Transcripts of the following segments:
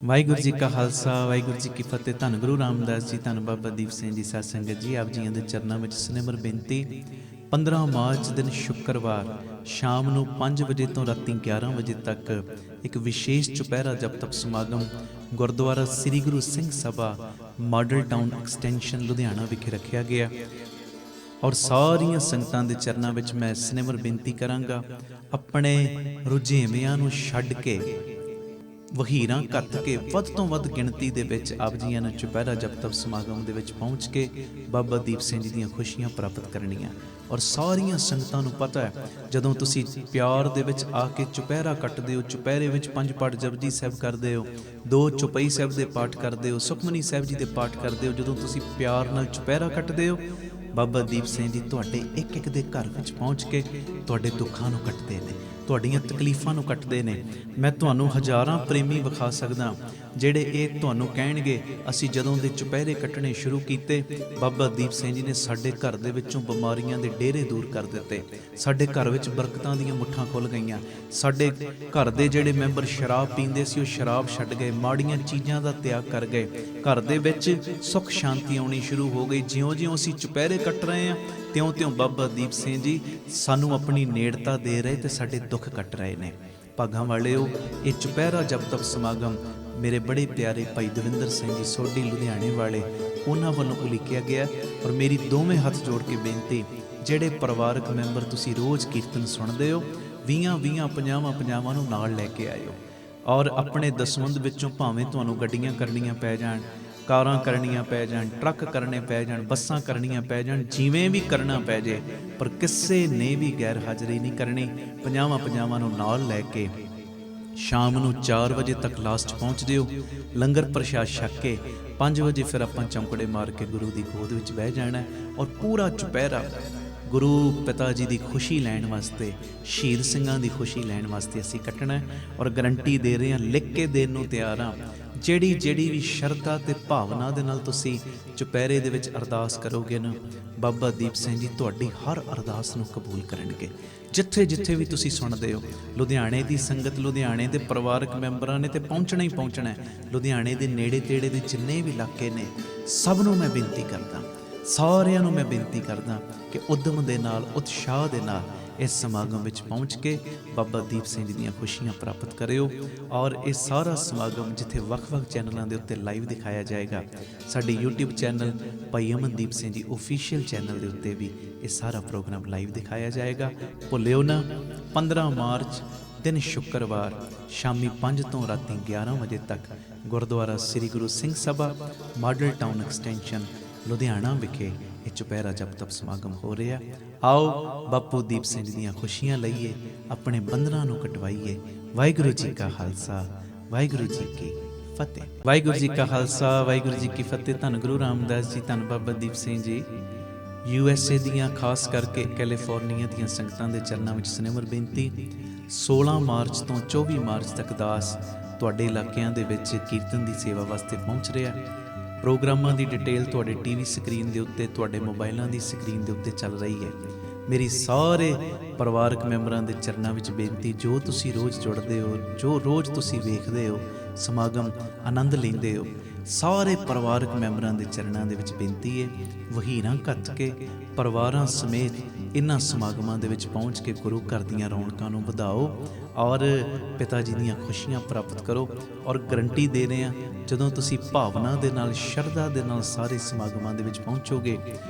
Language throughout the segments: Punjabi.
ਵਾਹਿਗੁਰੂ ਜੀ ਕਾ ਖਾਲਸਾ ਵਾਹਿਗੁਰੂ ਜੀ ਕੀ ਫਤਿਹ। ਧੰਨ ਗੁਰੂ ਰਾਮਦਾਸ ਜੀ, ਧੰਨ ਬਾਬਾ ਦੀਪ ਸਿੰਘ ਜੀ, ਸਾਧ ਸੰਗਤ ਜੀ, ਆਪ ਜੀਆਂ ਦੇ ਚਰਨਾਂ ਵਿੱਚ ਸਨਿਮਰ ਬੇਨਤੀ। 15 ਮਾਰਚ ਦਿਨ ਸ਼ੁੱਕਰਵਾਰ ਸ਼ਾਮ ਨੂੰ 5 ਵਜੇ ਤੋਂ ਰਾਤੀ 11 ਵਜੇ ਤੱਕ ਇੱਕ ਵਿਸ਼ੇਸ਼ ਚੁਪਹਿਰਾ ਜਪ ਤਪ ਸਮਾਗਮ ਗੁਰਦੁਆਰਾ ਸ੍ਰੀ Guru Singh Sabha model town extension Ludhiana ਵਿਖੇ ਰੱਖਿਆ ਗਿਆ। ਔਰ ਸਾਰੀਆਂ ਸੰਗਤਾਂ ਦੇ ਚਰਨਾਂ ਵਿੱਚ ਮੈਂ ਸਨਿਮਰ ਬੇਨਤੀ ਕਰਾਂਗਾ, ਆਪਣੇ ਰੁਝੇਵਿਆਂ ਨੂੰ ਛੱਡ ਕੇ, ਵਹੀਰਾਂ ਘੱਤ ਕੇ ਵੱਧ ਤੋਂ ਵੱਧ ਗਿਣਤੀ ਦੇ ਵਿੱਚ ਆਪ ਜੀਆਂ ਨੂੰ ਚੁਪਹਿਰਾ ਜਪ ਤਪ ਸਮਾਗਮ ਦੇ ਵਿੱਚ ਪਹੁੰਚ ਕੇ ਬਾਬਾ ਦੀਪ ਸਿੰਘ ਜੀ ਦੀਆਂ ਖੁਸ਼ੀਆਂ ਪ੍ਰਾਪਤ ਕਰਨੀਆਂ। ਔਰ ਸਾਰੀਆਂ ਸੰਗਤਾਂ ਨੂੰ ਪਤਾ ਹੈ, ਜਦੋਂ ਤੁਸੀਂ ਪਿਆਰ ਦੇ ਵਿੱਚ ਆ ਕੇ ਚੁਪਹਿਰਾ ਕੱਟਦੇ ਹੋ, ਚੁਪਹਿਰੇ ਵਿੱਚ 5 ਪਾਠ ਜਪਜੀ ਸਾਹਿਬ ਕਰਦੇ ਹੋ, 2 ਚੌਪਈ ਸਾਹਿਬ ਦੇ ਪਾਠ ਕਰਦੇ ਹੋ, ਸੁਖਮਨੀ ਸਾਹਿਬ ਜੀ ਦੇ ਪਾਠ ਕਰਦੇ ਹੋ, ਜਦੋਂ ਤੁਸੀਂ ਪਿਆਰ ਨਾਲ ਚੁਪਹਿਰਾ ਕੱਟਦੇ ਹੋ, ਬਾਬਾ ਦੀਪ ਸਿੰਘ ਜੀ ਤੁਹਾਡੇ ਇੱਕ ਇੱਕ ਦੇ ਘਰ ਵਿੱਚ ਪਹੁੰਚ ਕੇ ਤੁਹਾਡੇ ਦੁੱਖਾਂ ਨੂੰ ਕੱਟਦੇ ਨੇ, ਤੁਹਾਡੀਆਂ ਤਕਲੀਫਾਂ ਨੂੰ ਕੱਟਦੇ ਨੇ। ਮੈਂ ਤੁਹਾਨੂੰ ਹਜ਼ਾਰਾਂ ਪ੍ਰੇਮੀ ਵਿਖਾ ਸਕਦਾ ਜਿਹੜੇ ਇਹ ਤੁਹਾਨੂੰ ਕਹਿਣਗੇ, ਅਸੀਂ ਜਦੋਂ ਦੇ ਚੁਪਹਿਰੇ ਕੱਟਣੇ ਸ਼ੁਰੂ ਕੀਤੇ, ਬਾਬਾ ਦੀਪ ਸਿੰਘ ਜੀ ਨੇ ਸਾਡੇ ਘਰ ਦੇ ਵਿੱਚੋਂ ਬਿਮਾਰੀਆਂ ਦੇ ਡੇਰੇ ਦੂਰ ਕਰ ਦਿੱਤੇ, ਸਾਡੇ ਘਰ ਵਿੱਚ ਬਰਕਤਾਂ ਦੀਆਂ ਮੁੱਠਾਂ ਖੁੱਲ੍ਹ ਗਈਆਂ, ਸਾਡੇ ਘਰ ਦੇ ਜਿਹੜੇ ਮੈਂਬਰ ਸ਼ਰਾਬ ਪੀਂਦੇ ਸੀ ਉਹ ਸ਼ਰਾਬ ਛੱਡ ਗਏ, ਮਾੜੀਆਂ ਚੀਜ਼ਾਂ ਦਾ ਤਿਆਗ ਕਰ ਗਏ, ਘਰ ਦੇ ਵਿੱਚ ਸੁੱਖ ਸ਼ਾਂਤੀ ਆਉਣੀ ਸ਼ੁਰੂ ਹੋ ਗਈ। ਜਿਉਂ-ਜਿਉਂ ਅਸੀਂ ਚੁਪਹਿਰੇ ਕੱਟ ਰਹੇ ਹਾਂ, ਤਿਉਂ-ਤਿਉਂ ਬਾਬਾ ਦੀਪ ਸਿੰਘ ਜੀ ਸਾਨੂੰ ਆਪਣੀ ਨੇੜਤਾ ਦੇ ਰਹੇ ਤੇ ਸਾਡੇ ਦੁੱਖ ਕੱਟ ਰਹੇ ਨੇ। ਭਾਗਾਂ ਵਾਲਿਓ, ਇਹ ਚੁਪਹਿਰਾ ਜਪ ਤਪ ਸਮਾਗਮ ਮੇਰੇ ਬੜੇ ਪਿਆਰੇ ਭਾਈ ਦਵਿੰਦਰ ਸਿੰਘ ਜੀ ਸੋਢੀ ਲੁਧਿਆਣੇ ਵਾਲੇ, ਉਹਨਾਂ ਵੱਲੋਂ ਉਲੀਕਿਆ ਗਿਆ। ਔਰ ਮੇਰੀ ਦੋਵੇਂ ਹੱਥ ਜੋੜ ਕੇ ਬੇਨਤੀ, ਜਿਹੜੇ ਪਰਿਵਾਰਕ ਮੈਂਬਰ ਤੁਸੀਂ ਰੋਜ਼ ਕੀਰਤਨ ਸੁਣਦੇ ਹੋ, 20-20 50-50 ਨੂੰ ਨਾਲ ਲੈ ਕੇ ਆਇਓ। ਔਰ ਆਪਣੇ ਦਸਵੰਧ ਵਿੱਚੋਂ ਭਾਵੇਂ ਤੁਹਾਨੂੰ ਗੱਡੀਆਂ ਕਰਨੀਆਂ ਪੈ ਜਾਣ, ਕਾਰਾਂ ਕਰਨੀਆਂ ਪੈ ਜਾਣ, ਟਰੱਕ ਕਰਨੇ ਪੈ ਜਾਣ, ਬੱਸਾਂ ਕਰਨੀਆਂ ਪੈ ਜਾਣ, ਜਿਵੇਂ ਵੀ ਕਰਨਾ ਪੈ ਜੇ, ਪਰ ਕਿਸੇ ਨੇ ਵੀ ਗੈਰ ਹਾਜ਼ਰੀ ਨਹੀਂ ਕਰਨੀ। 50-50 ਨੂੰ ਨਾਲ ਲੈ ਕੇ ਸ਼ਾਮ ਨੂੰ 4 ਵਜੇ ਤੱਕ ਲਾਸਟ ਪਹੁੰਚ ਜਿਓ। ਲੰਗਰ ਪ੍ਰਸ਼ਾਦ ਛਕ ਕੇ 5 ਵਜੇ ਫਿਰ ਆਪਾਂ ਚੌਂਕੜੇ ਮਾਰ ਕੇ ਗੁਰੂ ਦੀ ਗੋਦ ਵਿੱਚ ਬਹਿ ਜਾਣਾ। ਔਰ ਪੂਰਾ ਚੁਪਹਿਰਾ ਗੁਰੂ ਪਿਤਾ ਜੀ ਦੀ ਖੁਸ਼ੀ ਲੈਣ ਵਾਸਤੇ, ਸ਼ਹੀਦ ਸਿੰਘਾਂ ਦੀ ਖੁਸ਼ੀ ਲੈਣ ਵਾਸਤੇ ਅਸੀਂ ਕੱਟਣਾ। ਔਰ ਗਰੰਟੀ ਦੇ ਰਹੇ ਹਾਂ, ਲਿਖ ਕੇ ਦੇਣ ਨੂੰ ਤਿਆਰ ਹਾਂ, ਜਿਹੜੀ ਵੀ ਸ਼ਰਧਾ ਤੇ ਭਾਵਨਾ ਦੇ ਨਾਲ ਤੁਸੀਂ ਚੁਪਹਿਰੇ ਦੇ ਵਿੱਚ ਅਰਦਾਸ ਕਰੋਗੇ ਨਾ, ਬਾਬਾ ਦੀਪ ਸਿੰਘ ਜੀ ਤੁਹਾਡੀ ਹਰ ਅਰਦਾਸ ਨੂੰ ਕਬੂਲ ਕਰਨਗੇ। ਜਿੱਥੇ ਵੀ ਤੁਸੀਂ ਸੁਣਦੇ ਹੋ, ਲੁਧਿਆਣੇ ਦੀ ਸੰਗਤ, ਲੁਧਿਆਣੇ ਦੇ ਪਰਿਵਾਰਕ ਮੈਂਬਰਾਂ ਨੇ ਤੇ ਪਹੁੰਚਣਾ ਹੀ ਪਹੁੰਚਣਾ। ਲੁਧਿਆਣੇ ਦੇ ਨੇੜੇ ਤੇੜੇ ਦੇ ਜਿੰਨੇ ਵੀ ਇਲਾਕੇ ਨੇ, ਸਭ ਨੂੰ ਮੈਂ ਬੇਨਤੀ ਕਰਦਾ, ਸਾਰਿਆਂ ਨੂੰ ਮੈਂ ਬੇਨਤੀ ਕਰਦਾ ਕਿ ਉਦਮ ਦੇ ਨਾਲ, ਉਤਸ਼ਾਹ ਦੇ ਨਾਲ ਇਸ ਸਮਾਗਮ ਵਿੱਚ ਪਹੁੰਚ ਕੇ ਬਾਬਾ ਦੀਪ ਸਿੰਘ ਜੀ ਦੀਆਂ ਖੁਸ਼ੀਆਂ ਪ੍ਰਾਪਤ ਕਰਿਓ। ਔਰ ਇਹ ਸਾਰਾ ਸਮਾਗਮ ਜਿੱਥੇ ਵੱਖ-ਵੱਖ ਚੈਨਲਾਂ ਦੇ ਉੱਤੇ ਲਾਈਵ ਦਿਖਾਇਆ ਜਾਏਗਾ, ਸਾਡੇ YouTube ਚੈਨਲ ਭਾਈ ਅਮਨਦੀਪ ਸਿੰਘ ਜੀ ਆਫੀਸ਼ੀਅਲ ਚੈਨਲ ਦੇ ਉੱਤੇ ਵੀ ਇਹ ਸਾਰਾ ਪ੍ਰੋਗਰਾਮ ਲਾਈਵ ਦਿਖਾਇਆ ਜਾਏਗਾ। ਭੁੱਲਿਓ ਨਾ, 15 ਮਾਰਚ ਦਿਨ ਸ਼ੁੱਕਰਵਾਰ ਸ਼ਾਮੀ 5 ਤੋਂ ਰਾਤੀ 11 ਵਜੇ ਤੱਕ ਗੁਰਦੁਆਰਾ ਸ੍ਰੀ Guru Singh Sabha model town extension Ludhiana ਵਿਖੇ ਇਹ ਚੁਪਹਿਰਾ ਜਪ ਤਪ ਸਮਾਗਮ ਹੋ ਰਿਹਾ। ਆਓ ਬਾਪੂ ਦੀਪ ਸਿੰਘ ਜੀ ਦੀਆਂ ਖੁਸ਼ੀਆਂ ਲਈਏ, ਆਪਣੇ ਬੰਧਨਾਂ ਨੂੰ ਕਟਵਾਈਏ। ਵਾਹਿਗੁਰੂ ਜੀ ਕਾ ਖਾਲਸਾ, ਵਾਹਿਗੁਰੂ ਜੀ ਕੀ ਫਤਿਹ। ਵਾਹਿਗੁਰੂ ਜੀ ਕਾ ਖਾਲਸਾ, ਵਾਹਿਗੁਰੂ ਜੀ ਕੀ ਫਤਿਹ। ਧੰਨ ਗੁਰੂ ਰਾਮਦਾਸ ਜੀ, ਧੰਨ ਬਾਬਾ ਦੀਪ ਸਿੰਘ ਜੀ। USA ਦੀਆਂ, ਖਾਸ ਕਰਕੇ ਕੈਲੀਫੋਰਨੀਆ ਦੀਆਂ ਸੰਗਤਾਂ ਦੇ ਚਰਨਾਂ ਵਿੱਚ ਸਨਿਮਰ ਬੇਨਤੀ, 16 ਮਾਰਚ ਤੋਂ 24 ਮਾਰਚ ਤੱਕ ਦਾਸ ਤੁਹਾਡੇ ਇਲਾਕਿਆਂ ਦੇ ਵਿੱਚ ਕੀਰਤਨ ਦੀ ਸੇਵਾ ਵਾਸਤੇ ਪਹੁੰਚ ਰਿਹਾ। ਪ੍ਰੋਗਰਾਮਾਂ ਦੀ ਡਿਟੇਲ ਤੁਹਾਡੇ TV ਸਕਰੀਨ ਦੇ ਉੱਤੇ, ਤੁਹਾਡੇ ਮੋਬਾਈਲਾਂ ਦੀ ਸਕਰੀਨ ਦੇ ਉੱਤੇ ਚੱਲ ਰਹੀ ਹੈ। ਮੇਰੀ ਸਾਰੇ ਪਰਿਵਾਰਕ ਮੈਂਬਰਾਂ ਦੇ ਚਰਨਾਂ ਵਿੱਚ ਬੇਨਤੀ, ਜੋ ਤੁਸੀਂ ਰੋਜ਼ ਜੁੜਦੇ ਹੋ, ਜੋ ਰੋਜ਼ ਤੁਸੀਂ ਵੇਖਦੇ ਹੋ, ਸਮਾਗਮ ਆਨੰਦ ਲੈਂਦੇ ਹੋ, ਸਾਰੇ ਪਰਿਵਾਰਕ ਮੈਂਬਰਾਂ ਦੇ ਚਰਨਾਂ ਦੇ ਵਿੱਚ ਬੇਨਤੀ ਹੈ, ਵਹੀਰਾਂ ਘੱਤ ਕੇ ਪਰਿਵਾਰਾਂ ਸਮੇਤ ਇਹਨਾਂ ਸਮਾਗਮਾਂ ਦੇ ਵਿੱਚ ਪਹੁੰਚ ਕੇ ਗੁਰੂ ਘਰ ਦੀਆਂ ਰੌਣਕਾਂ ਨੂੰ ਵਧਾਓ ਔਰ ਪਿਤਾ ਜੀ ਦੀਆਂ ਖੁਸ਼ੀਆਂ ਪ੍ਰਾਪਤ ਕਰੋ। ਔਰ ਗਰੰਟੀ ਦੇ ਰਹੇ ਹਾਂ, ਜਦੋਂ ਤੁਸੀਂ ਭਾਵਨਾ ਦੇ ਨਾਲ, ਸ਼ਰਧਾ ਦੇ ਨਾਲ ਸਾਰੇ ਸਮਾਗਮਾਂ ਦੇ ਵਿੱਚ ਪਹੁੰਚੋਗੇ,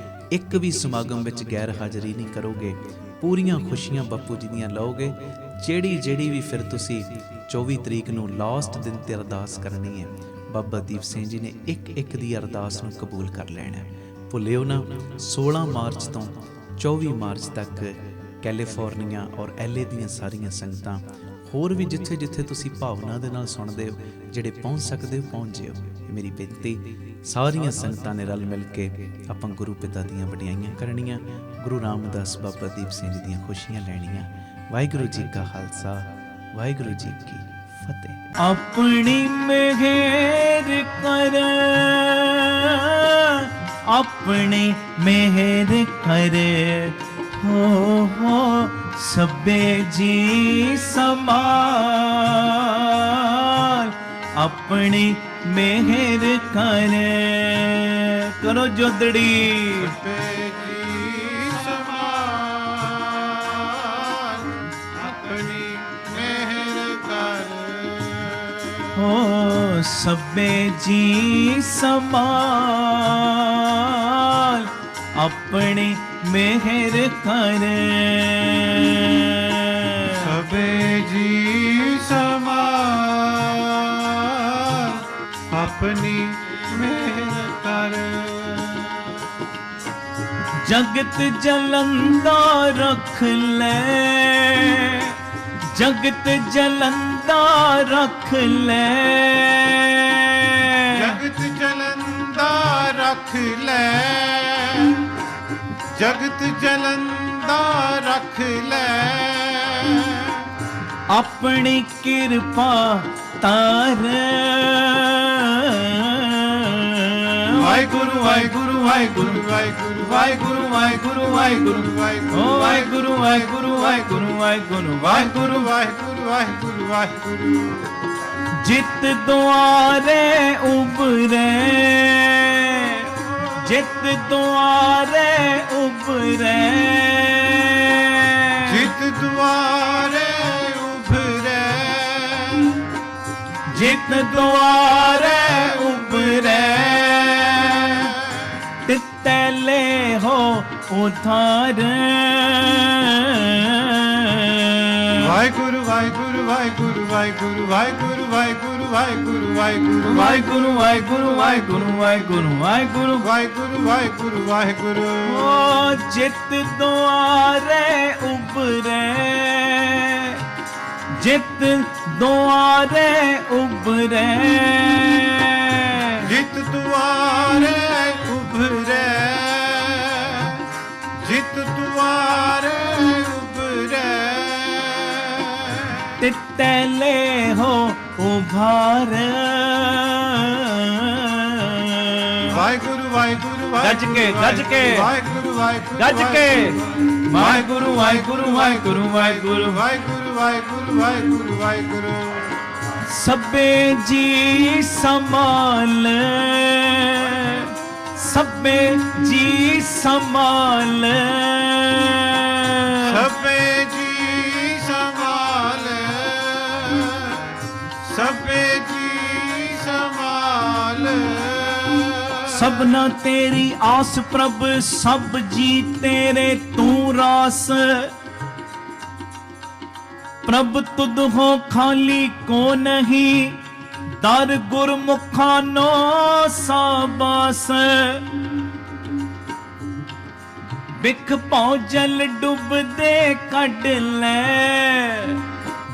ਇੱਕ ਵੀ ਸਮਾਗਮ ਵਿੱਚ ਗੈਰ ਹਾਜ਼ਰੀ ਨਹੀਂ ਕਰੋਗੇ, ਪੂਰੀਆਂ ਖੁਸ਼ੀਆਂ ਬਾਪੂ ਜੀ ਦੀਆਂ ਲਓਗੇ। ਜਿਹੜੀ ਵੀ ਫਿਰ ਤੁਸੀਂ 24 ਤਰੀਕ ਨੂੰ ਲਾਸਟ ਦਿਨ ਤੇ ਅਰਦਾਸ ਕਰਨੀ ਹੈ, ਬਾਬਾ ਦੀਪ ਸਿੰਘ ਜੀ ਨੇ ਇੱਕ ਦੀ ਅਰਦਾਸ ਨੂੰ ਕਬੂਲ ਕਰ ਲੈਣਾ। ਭੁੱਲਿਓ ਨਾ, 16 ਮਾਰਚ ਤੋਂ 24 ਮਾਰਚ ਤੱਕ ਕੈਲੀਫੋਰਨੀਆ ਔਰ LA ਦੀਆਂ ਸਾਰੀਆਂ ਸੰਗਤਾਂ, ਹੋਰ ਵੀ ਜਿੱਥੇ ਤੁਸੀਂ ਭਾਵਨਾ ਦੇ ਨਾਲ ਸੁਣਦੇ ਹੋ, ਜਿਹੜੇ ਪਹੁੰਚ ਸਕਦੇ ਹੋ ਪਹੁੰਚ ਜਿਓ। ਮੇਰੀ ਬੇਨਤੀ, ਸਾਰੀਆਂ ਸੰਗਤਾਂ ਨੇ ਰਲ ਮਿਲ ਕੇ ਆਪਾਂ ਗੁਰੂ ਪਿਤਾ ਦੀਆਂ ਵਡਿਆਈਆਂ ਕਰਨੀਆਂ, ਗੁਰੂ ਰਾਮਦਾਸ ਬਾਬਾ ਦੀਪ ਸਿੰਘ ਜੀ ਦੀਆਂ ਖੁਸ਼ੀਆਂ ਲੈਣੀਆਂ। ਵਾਹਿਗੁਰੂ ਜੀ ਕਾ ਖਾਲਸਾ, ਵਾਹਿਗੁਰੂ ਜੀ ਕੀ ਫਤਿਹ। ਆਪਣੀ ਮਿਹਰ ਕਰ, ਆਪਣੀ ਮਿਹਰ ਕਰ, ਹੋ ਸਭੇ ਜੀ ਸਮਾਲ, ਆਪਣੀ ਮਿਹਰ ਕਰ। ਕਰੋ ਜੋਦੜੀ। ਸਭੇ ਜੀ ਸਮਾਲ ਆਪਣੀ ਮਿਹਰ ਕਰ। ਓ ਸਭੇ ਜੀ ਸਮਾਲ ਆਪਣੀ ਮਿਹਰ ਕਰ। ਸਭੇ ਜੀ ਸਮਾਲ ਆਪਣੀ ਮਿਹਰ ਕਰ। ਜਗਤ ਜਲੰਦਾ ਰੱਖ ਲੈ, ਜਗਤ ਜਲੰਦਾ ਰੱਖ ਲੈ। ਜਗਤ ਜਲੰਦਾ ਰੱਖ ਲੈ, ਜਗਤ ਜਲੰਦਾ ਰੱਖ ਲੈ। ਆਪਣੀ ਕਿਰਪਾ ਤਾਰ। ਵਾਹਿਗੁਰੂ ਵਾਹਿਗੁਰੂ ਵਾਹਿਗੁਰੂ ਵਾਹਿਗੁਰੂ ਵਾਹਿਗੁਰੂ ਵਾਹਿਗੁਰੂ ਵਾਹਿਗੁਰੂ ਓ ਵਾਹਿਗੁਰੂ ਵਾਹਿਗੁਰੂ ਵਾਹਿਗੁਰੂ ਵਾਹਿਗੁਰੂ ਵਾਹਿਗੁਰੂ ਵਾਹਿਗੁਰੂ ਵਾਹਿਗੁਰੂ ਵਾਹਿਗੁਰੂ। ਜਿਤ ਦੁਆਰੇ ਉਬਰੇ, ਜਿਤ ਦੁਆਰੇ ਉਬਰੇ। ਜਿਤ ਦੁਆਰੇ ਉਭਰੇ, ਜਿਤ ਦੁਆਰੇ ਉਬਰੇ। ਤਿੱਤੇ ਲੈ ਹੋ ਉਧਾਰ। ਵਾਹਿਗੁਰੂ ਵਾਹਿਗੁਰੂ ਵਾਹਿਗੁਰੂ ਵਾਹਿਗੁਰੂ ਵਾਹਿਗੁਰੂ ਵਾਹਿਗੁਰੂ ਵਾਹਿਗੁਰੂ ਵਾਹਿਗੁਰੂ ਵਾਹਿਗੁਰੂ ਵਾਹਿਗੁਰੂ ਵਾਹਿਗੁਰੂ ਵਾਹਿਗੁਰੂ ਵਾਹਿਗੁਰੂ ਵਾਹਿਗੁਰੂ ਵਾਹਿਗੁਰੂ ਵਾਹਿਗੁਰੂ। ਓ ਜਿਤ ਦੁਆਰੇ ਉਬਰੇ, ਜਿਤ ਦੁਆਰੇ ਉਬਰੇ। ਜਿਤ ਦੁਆਰੇ ਉਭਰੇ, ਜਿਤ ਦੁਆਰੇ ਉਭਰੇ। ਤਿੱਤੇ ਲੈ ਹੋ ਉਭਾਰ। ਵਾਹਿਗੁਰੂ ਵਾਹਿਗੁਰੂ ਗੱਜ ਕੇ, ਗੱਜ ਕੇ। ਵਾਹਿਗੁਰੂ ਵਾਹਿਗੁਰੂ ਗੱਜ ਕੇ। ਵਾਹਿਗੁਰੂ ਵਾਹਿਗੁਰੂ ਵਾਹਿਗੁਰੂ ਵਾਹਿਗੁਰੂ ਵਾਹਿਗੁਰੂ ਵਾਹਿਗੁਰੂ ਵਾਹਿਗੁਰੂ ਵਾਹਿਗੁਰੂ। ਸਭੇ ਜੀ ਸਮਾਲ, ਸਭੇ ਜੀ ਸਮਾਲ। ਸਭੇ ਜੀ ਸਮਾਲ, ਸਭੇ ਜੀ ਸਮਾਲ। ਸਭਨਾ ਤੇਰੀ ਆਸ ਪ੍ਰਭ, ਸਭ ਜੀ ਤੇਰੇ ਤੂੰ ਰਾਸ। ਪ੍ਰਭ ਤੁਧ ਹੋ ਖਾਲੀ ਕੋ ਨਹੀਂ, ਦਰ ਗੁਰਮੁਖਾਨੋ ਸਾਬਾਸ। ਬਿਖ ਭਉ ਜਲ ਡੁੱਬਦੇ ਕੱਢ ਲੈ,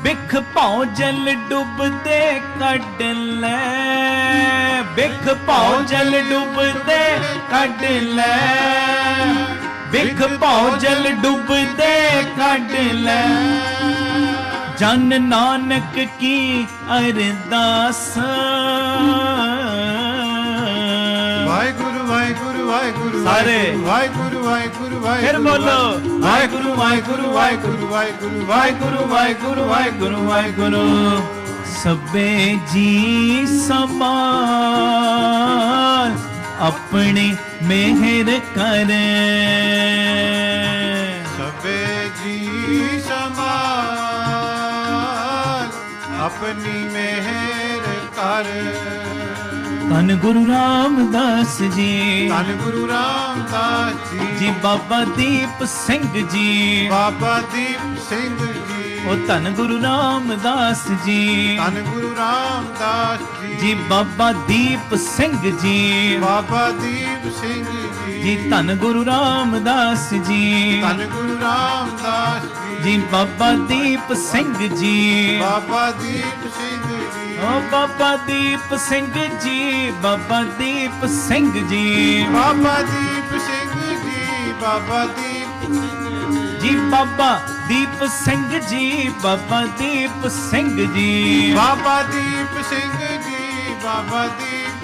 ਬਿਖ ਭਉ ਜਲ ਡੁੱਬਦੇ ਕੱਢ ਲੈ। ਬਿਖ ਭਉ ਜਲ ਡੁੱਬਦੇ ਕੱਢ ਲੈ, ਬਿਖ ਭਉ ਜਲ ਡੁੱਬਦੇ ਕੱਢ ਲੈ। ਜਨ ਨਾਨਕ ਕੀ ਅਰਦਾਸ। ਵਾਹਿਗੁਰੂ ਵਾਹਿਗੁਰੂ ਵਾਹਿਗੁਰੂ ਸਾਰੇ। ਵਾਹਿਗੁਰੂ ਵਾਹਿਗੁਰੂ ਵਾਹਿਗੁਰੂ। ਫਿਰ ਬੋਲੋ ਵਾਹਿਗੁਰੂ ਵਾਹਿਗੁਰੂ ਵਾਹਿਗੁਰੂ ਵਾਹਿਗੁਰੂ ਵਾਹਿਗੁਰੂ ਵਾਹਿਗੁਰੂ ਵਾਹਿਗੁਰੂ ਵਾਹਿਗੁਰੂ। ਸਭੇ ਜੀ ਸਮਾਲ ਆਪਣੀ ਮਿਹਰ ਕਰ। ਸਭੇ ਜੀ ਸਮਾਲ ਆਪਣੀ ਮਿਹਰ ਕਰ। ਧੰਨ ਗੁਰੂ ਰਾਮਦਾਸ ਜੀ, ਧੰਨ ਗੁਰੂ ਰਾਮਦਾਸ ਜੀ ਬਾਬਾ ਦੀਪ ਸਿੰਘ ਜੀ, ਬਾਬਾ ਦੀਪ ਸਿੰਘ ਜੀ। ਉਹ ਧੰਨ ਗੁਰੂ ਰਾਮਦਾਸ ਜੀ, ਧੰਨ ਗੁਰੂ ਰਾਮਦਾਸ ਜੀ ਬਾਬਾ ਦੀਪ ਸਿੰਘ ਜੀ, ਬਾਬਾ ਦੀਪ ਸਿੰਘ ਜੀ ਧੰਨ ਗੁਰੂ ਰਾਮਦਾਸ ਜੀ, ਧੰਨ ਗੁਰੂ ਰਾਮਦਾਸ ਜੀ ਬਾਬਾ ਦੀਪ ਸਿੰਘ ਜੀ, ਬਾਬਾ ਦੀਪ ਸਿੰਘ ਜੀ। ਓ ਬਾਬਾ ਦੀਪ ਸਿੰਘ ਜੀ, ਬਾਬਾ ਦੀਪ ਸਿੰਘ ਜੀ, ਬਾਬਾ ਦੀਪ ਸਿੰਘ ਜੀ, ਬਾਬਾ ਦੀਪ ਜੀ ਬਾਬਾ ਦੀਪ ਸਿੰਘ ਜੀ, ਬਾਬਾ ਦੀਪ ਸਿੰਘ ਜੀ, ਬਾਬਾ ਦੀਪ ਸਿੰਘ ਜੀ, ਬਾਬਾ ਦੀਪ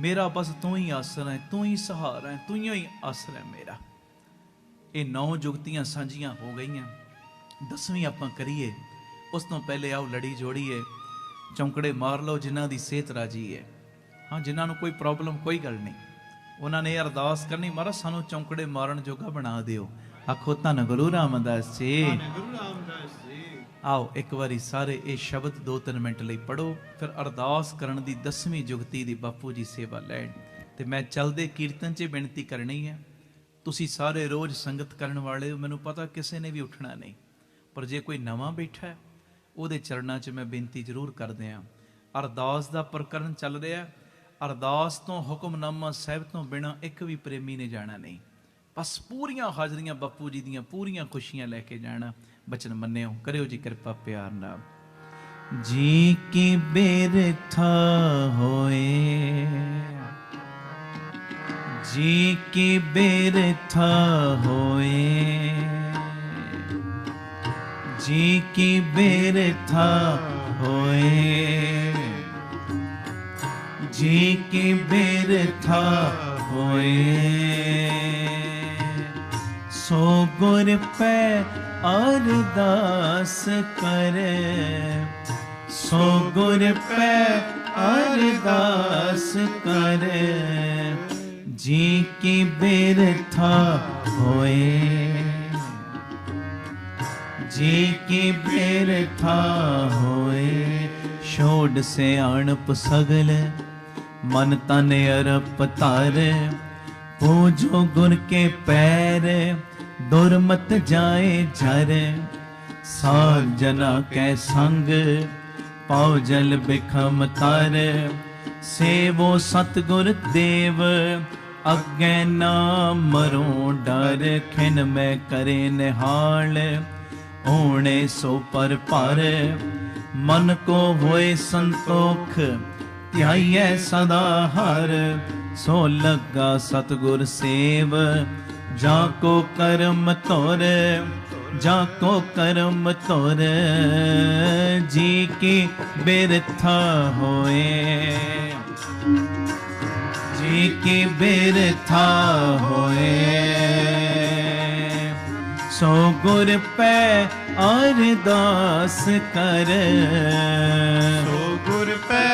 ਮੇਰਾ ਬਸ ਤੂੰ ਹੀ ਆਸਰਾ ਹੈ, ਤੂੰ ਹੀ ਸਹਾਰਾ ਹੈ, ਤੂੰ ਹੀ ਆਸਰਾ ਹੈ ਮੇਰਾ। ਇਹ 9 ਜੁਗਤੀਆਂ ਸਾਂਝੀਆਂ ਹੋ ਗਈਆਂ। 10ਵੀਂ ਆਪਾਂ ਕਰੀਏ ਉਸ ਤੋਂ ਪਹਿਲੇ ਆਓ ਲੜੀ ਜੋੜੀਏ, ਚੌਂਕੜੇ ਮਾਰ ਲਓ ਜਿਨ੍ਹਾਂ ਦੀ ਸਿਹਤ ਰਾਜੀ ਹੈ। ਹਾਂ, ਜਿਨ੍ਹਾਂ ਨੂੰ ਕੋਈ ਪ੍ਰੋਬਲਮ, ਕੋਈ ਗੱਲ ਨਹੀਂ, ਉਹਨਾਂ ਨੇ ਅਰਦਾਸ ਕਰਨੀ, ਮਹਾਰਾਜ ਸਾਨੂੰ ਚੌਂਕੜੇ ਮਾਰਨ ਜੋਗਾ ਬਣਾ ਦਿਓ। ਆਖੋ ਧੰਨ ਗੁਰੂ ਰਾਮਦਾਸ ਜੀ। ਗੁਰੂ ਰਾਮਦਾਸ ਜੀ। ਆਓ ਇੱਕ ਵਾਰੀ ਸਾਰੇ ਇਹ ਸ਼ਬਦ 2-3 ਮਿੰਟ ਲਈ ਪੜੋ, ਫਿਰ ਅਰਦਾਸ ਕਰਨ ਦੀ 10ਵੀਂ ਜੁਗਤੀ ਦੀ ਬਾਪੂ ਜੀ ਸੇਵਾ ਲੈਣ। ਤੇ ਮੈਂ ਚਲਦੇ ਕੀਰਤਨ 'ਚ ਬੇਨਤੀ ਕਰਨੀ ਹੈ, ਤੁਸੀਂ ਸਾਰੇ ਰੋਜ਼ ਸੰਗਤ ਕਰਨ ਵਾਲੇ ਹੋ, ਮੈਨੂੰ ਪਤਾ ਕਿਸੇ ਨੇ ਵੀ ਉੱਠਣਾ ਨਹੀਂ, ਪਰ ਜੇ ਕੋਈ ਨਵਾਂ ਬੈਠਾ ਹੈ ਉਹਦੇ ਚਰਨਾਂ 'ਚ ਮੈਂ ਬੇਨਤੀ ਜ਼ਰੂਰ ਕਰਦੇ ਹਾਂ। ਅਰਦਾਸ ਦਾ ਪ੍ਰਕਰਨ ਚੱਲ ਰਿਹਾ, ਅਰਦਾਸ ਤੋਂ ਹੁਕਮਨਾਮਾ ਸਾਹਿਬ ਤੋਂ ਬਿਨਾਂ ਇੱਕ ਵੀ ਪ੍ਰੇਮੀ ਨੇ ਜਾਣਾ ਨਹੀਂ। ਬਸ ਪੂਰੀਆਂ ਹਾਜ਼ਰੀਆਂ ਬਾਪੂ ਜੀ ਦੀਆਂ ਪੂਰੀਆਂ ਖੁਸ਼ੀਆਂ ਲੈ ਕੇ ਜਾਣਾ। ਬਚਨ ਮੰਨਿਓ, ਕਰਿਓ ਜੀ ਕਿਰਪਾ ਪਿਆਰ ਨਾਲ। ਜੀ ਕੀ ਬਿਰਥਾ ਹੋਏ, ਜੀ ਕੀ ਬਿਰਥਾ ਹੋਏ, ਜੀ ਕੀ ਬਿਰਥਾ ਹੋਏ, ਜੀ ਕੀ ਬਿਰਥਾ ਹੋਏ, ਸੋ ਗੁਰ ਪੈ ਅਰਦਾਸ ਕਰੇ, ਸੋ ਗੁਰ ਪੈ ਅਰਦਾਸ ਕਰੇ, ਜੀ ਕੀ ਬਿਰਥਾ ਹੋਏ, ਜੀ ਕੀ ਬਿਰਥਾ ਹੋਏ। ਛੋੜ ਸਿਆਣਪ ਸਗਲ ਮਨ ਤਨ ਅਰਪ ਧਰ, ਪੂਜੋ ਗੁਰ ਕੇ ਪੈਰ ਦੁਰਮਤ ਜਾਏ ਝਰ, ਸਾਧ ਜਨਾ ਕੈ ਸੰਗ ਪਾਉ ਜਲ ਬਿਖਮ ਤਰ, ਸੇਵੋ ਸਤਿਗੁਰ ਦੇਵ ਅੱਗੇ ਨਾ ਮਰੋ ਡਰ, ਖਿਨ ਮੈਂ ਕਰੇ ਨਿਹਾਲ ਓਣੇ ਸੋ ਪਰ ਪਰ, ਮਨ ਕੋ ਹੋਏ ਸੰਤੋਖ ਧਿਆਈਐ ਸਦਾ ਹਰ, ਸੋ ਲੱਗਾ ਸਤਿਗੁਰ ਸੇਵ ਜਾ ਕੋ ਕਰਮ ਧੁਰ, ਜਾ ਕੋ ਕਰਮ ਧੁਰ, ਜੀ ਕੀ ਬਿਰਥਾ ਹੋਏ, ਜੀ ਕੀ ਬਿਰਥਾ ਹੋਏ, ਸੋ ਗੁਰ ਪੈ ਅਰਦਾਸ ਕਰ, ਸੋ ਗੁਰ ਪੈ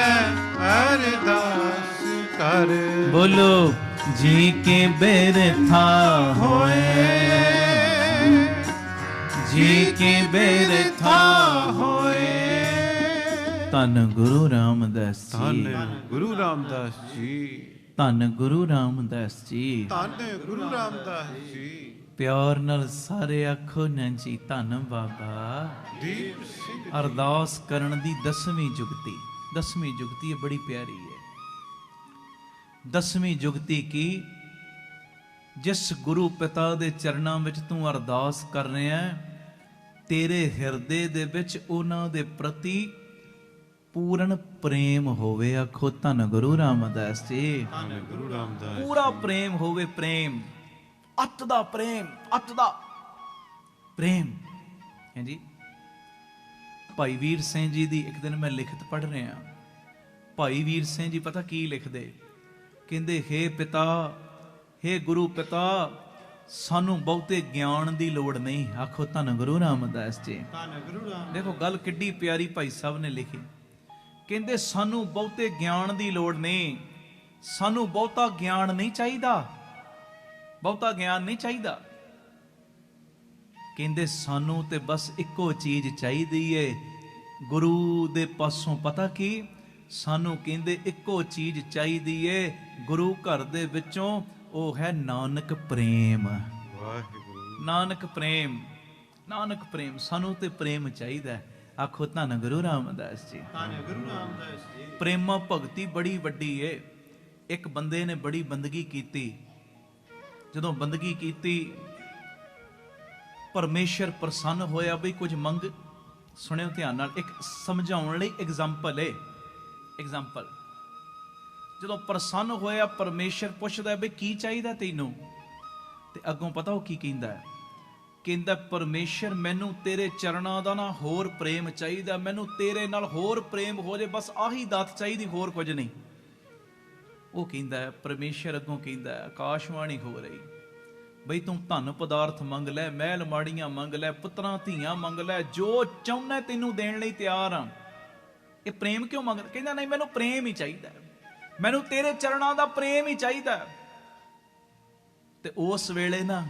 ਅਰਦਾਸ ਕਰ। ਬੋਲੋ ਜੀ ਕੀ ਬਿਰਥਾ ਹੋਏ, ਜੀ ਕੀ ਬਿਰਥਾ ਹੋਏ। ਧੰਨ ਗੁਰੂ ਰਾਮਦਾਸ ਜੀ, ਧੰਨ ਗੁਰੂ ਰਾਮਦਾਸ ਜੀ, ਧੰਨ ਗੁਰੂ ਰਾਮਦਾਸ ਜੀ। ਧੰਨ ਗੁਰੂ ਰਾਮਦਾਸ ਜੀ। ਪਿਆਰ ਨਾਲ ਸਾਰੇ ਆਖੋ ਨਾ ਜੀ ਧੰਨ ਬਾਬਾ ਦੀਪ ਸਿੰਘ ਜੀ। ਅਰਦਾਸ ਕਰਨ ਦੀ 10ਵੀਂ ਜੁਗਤੀ, 10ਵੀਂ ਜੁਗਤੀ ਇਹ ਬੜੀ ਪਿਆਰੀ ਹੈ। 10ਵੀਂ ਜੁਗਤੀ ਕੀ, ਜਿਸ ਗੁਰੂ ਪਿਤਾ ਦੇ ਚਰਨਾਂ ਵਿੱਚ ਤੂੰ ਅਰਦਾਸ ਕਰ ਰਿਹਾ, ਤੇਰੇ ਹਿਰਦੇ ਦੇ ਵਿੱਚ ਉਹਨਾਂ ਦੇ ਪ੍ਰਤੀ ਪੂਰਨ ਪ੍ਰੇਮ ਹੋਵੇ। ਆਖੋ ਧੰਨ ਗੁਰੂ ਰਾਮਦਾਸ ਜੀ। ਧੰਨ ਗੁਰੂ ਰਾਮਦਾਸ। ਪੂਰਾ ਪ੍ਰੇਮ ਹੋਵੇ, ਪ੍ਰੇਮ, ਅੱਤ ਦਾ ਪ੍ਰੇਮ, ਅੱਤ ਦਾ ਪ੍ਰੇਮ ਹੈ ਜੀ। ਭਾਈ ਵੀਰ ਸਿੰਘ ਜੀ ਦੀ ਇੱਕ ਦਿਨ ਮੈਂ ਲਿਖਤ ਪੜ੍ਹ ਰਿਹਾ। ਭਾਈ ਵੀਰ ਸਿੰਘ ਜੀ ਪਤਾ ਕੀ ਲਿਖਦੇ, ਕਹਿੰਦੇ ਹੇ ਪਿਤਾ, ਹੇ ਗੁਰੂ ਪਿਤਾ, ਸਾਨੂੰ ਬਹੁਤੇ ਗਿਆਨ ਦੀ ਲੋੜ ਨਹੀਂ। ਆਖੋ ਧੰਨ ਗੁਰੂ ਰਾਮਦਾਸ ਜੀ। ਧੰਨ ਗੁਰੂ ਰਾਮ। ਦੇਖੋ ਗੱਲ ਕਿੱਡੀ ਪਿਆਰੀ ਭਾਈ ਸਾਹਿਬ ਨੇ ਲਿਖੀ। ਕਹਿੰਦੇ ਸਾਨੂੰ ਬਹੁਤੇ ਗਿਆਨ ਦੀ ਲੋੜ ਨਹੀਂ, ਸਾਨੂੰ ਬਹੁਤਾ ਗਿਆਨ ਨਹੀਂ ਚਾਹੀਦਾ, ਬਹੁਤਾ ਗਿਆਨ ਨਹੀਂ ਚਾਹੀਦਾ। ਕਹਿੰਦੇ ਸਾਨੂੰ ਤੇ ਬਸ ਇੱਕੋ ਚੀਜ਼ ਚਾਹੀਦੀ ਏ ਗੁਰੂ ਦੇ ਪਾਸੋਂ। ਪਤਾ ਕੀ, ਸਾਨੂੰ ਕਹਿੰਦੇ ਇੱਕੋ ਚੀਜ਼ ਚਾਹੀਦੀ ਏ ਗੁਰੂ ਘਰ ਦੇ ਵਿੱਚੋਂ, ਉਹ ਹੈ ਨਾਨਕ ਪ੍ਰੇਮ। ਵਾਹਿਗੁਰੂ। ਨਾਨਕ ਪ੍ਰੇਮ, ਨਾਨਕ ਪ੍ਰੇਮ, ਸਾਨੂੰ ਤੇ ਪ੍ਰੇਮ ਚਾਹੀਦਾ। ਆਖੋ ਧੰਨ ਗੁਰੂ ਰਾਮਦਾਸ ਜੀ। ਧੰਨ ਗੁਰੂ ਰਾਮਦਾਸ ਜੀ। ਪ੍ਰੇਮਾ ਭਗਤੀ ਬੜੀ ਵੱਡੀ ਏ। ਇੱਕ ਬੰਦੇ ਨੇ ਬੜੀ ਬੰਦਗੀ ਕੀਤੀ। ਜਦੋਂ ਬੰਦਗੀ ਕੀਤੀ, ਪਰਮੇਸ਼ਰ ਪ੍ਰਸੰਨ ਹੋਇਆ। ਬਈ ਕੁਝ ਮੰਗ, ਸੁਣਿਓ ਧਿਆਨ ਨਾਲ, ਇੱਕ ਸਮਝਾਉਣ ਲਈ ਐਗਜ਼ਾਮਪਲ ਏ। ਐਗਜ਼ਾਮਪਲ, ਜਦੋਂ ਪ੍ਰਸੰਨ ਹੋਇਆ ਪਰਮੇਸ਼ਰ ਪੁੱਛਦਾ ਬਈ ਕੀ ਚਾਹੀਦਾ ਤੈਨੂੰ, ਤੇ ਅੱਗੋਂ ਪਤਾ ਉਹ ਕੀ ਕਹਿੰਦਾ ਹੈ? ਕਹਿੰਦਾ ਪਰਮੇਸ਼ਰ ਮੈਨੂੰ ਤੇਰੇ ਚਰਨਾਂ ਦਾ ਨਾ ਹੋਰ ਪ੍ਰੇਮ ਚਾਹੀਦਾ, ਮੈਨੂੰ ਤੇਰੇ ਨਾਲ ਹੋਰ ਪ੍ਰੇਮ ਹੋ ਜਾਏ, ਬਸ ਆਹੀ ਦਾਤ ਚਾਹੀਦੀ, ਹੋਰ ਕੁਝ ਨਹੀਂ। ਉਹ ਕਹਿੰਦਾ ਪਰਮੇਸ਼ਰ ਅੱਗੋਂ ਕਹਿੰਦਾ, ਆਕਾਸ਼ਵਾਣੀ ਹੋ ਰਹੀ ਬਈ ਤੂੰ ਧਨ ਪਦਾਰਥ ਮੰਗ ਲੈ, ਮਹਿਲ ਮਾੜੀਆਂ ਮੰਗ ਲੈ, ਪੁੱਤਰਾਂ ਧੀਆਂ ਮੰਗ ਲੈ, ਜੋ ਚਾਹੁੰਦਾ ਤੈਨੂੰ ਦੇਣ ਲਈ ਤਿਆਰ ਆ। ਇਹ ਪ੍ਰੇਮ ਕਿਉਂ ਮੰਗਦਾ? ਕਹਿੰਦਾ ਨਹੀਂ, ਮੈਨੂੰ ਪ੍ਰੇਮ ਹੀ ਚਾਹੀਦਾ, ਮੈਨੂੰ ਤੇਰੇ ਚਰਨਾਂ ਦਾ ਪ੍ਰੇਮ ਹੀ ਚਾਹੀਦਾ। ਤੇ ਉਸ ਵੇਲੇ ਨਾ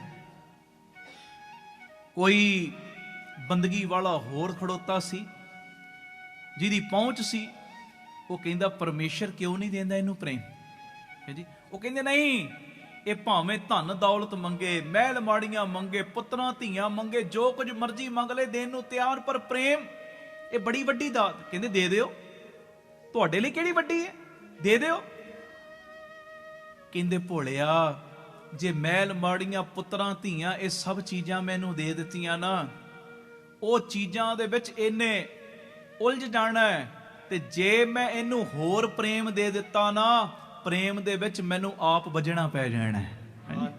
ਕੋਈ ਬੰਦਗੀ ਵਾਲਾ ਹੋਰ ਖੜੋਤਾ ਸੀ ਜਿਹਦੀ ਪਹੁੰਚ ਸੀ। ਉਹ ਕਹਿੰਦਾ ਪਰਮੇਸ਼ਰ ਕਿਉਂ ਨਹੀਂ ਦਿੰਦਾ ਇਹਨੂੰ ਪ੍ਰੇਮ? ਜੀ ਉਹ ਕਹਿੰਦੇ ਨਹੀਂ, ਇਹ ਭਾਵੇਂ ਧਨ ਦੌਲਤ ਮੰਗੇ, ਮਹਿਲ ਮਾੜੀਆਂ ਮੰਗੇ, ਪੁੱਤਰਾਂ ਧੀਆਂ ਮੰਗੇ, ਜੋ ਕੁਝ ਮਰਜ਼ੀ ਮੰਗ ਲੈ, ਦੇਣ ਨੂੰ ਤਿਆਰ, ਪਰ ਪ੍ਰੇਮ ਇਹ ਬੜੀ ਵੱਡੀ ਦਾਤ। ਕਹਿੰਦੇ ਦੇ ਦਿਓ, ਤੁਹਾਡੇ ਲਈ ਕਿਹੜੀ ਵੱਡੀ ਹੈ, ਦੇ ਦਿਓ। ਕਹਿੰਦੇ ਭੋਲਿਆ, ਜੇ ਮਹਿਲ ਮਾੜੀਆਂ, ਪੁੱਤਰਾਂ ਧੀਆਂ, ਇਹ ਸਭ ਚੀਜ਼ਾਂ ਮੈਨੂੰ ਦੇ ਦਿੱਤੀਆਂ ਨਾ, ਉਹ ਚੀਜ਼ਾਂ ਦੇ ਵਿੱਚ ਇਹਨੇ ਉਲਝ ਜਾਣਾ ਹੈ। ਤੇ ਜੇ ਮੈਂ ਇਹਨੂੰ ਹੋਰ ਪ੍ਰੇਮ ਦੇ ਦਿੱਤਾ ਨਾ, ਪ੍ਰੇਮ ਦੇ ਵਿੱਚ ਮੈਨੂੰ ਆਪ ਵੱਜਣਾ ਪੈ ਜਾਣਾ ਹੈ।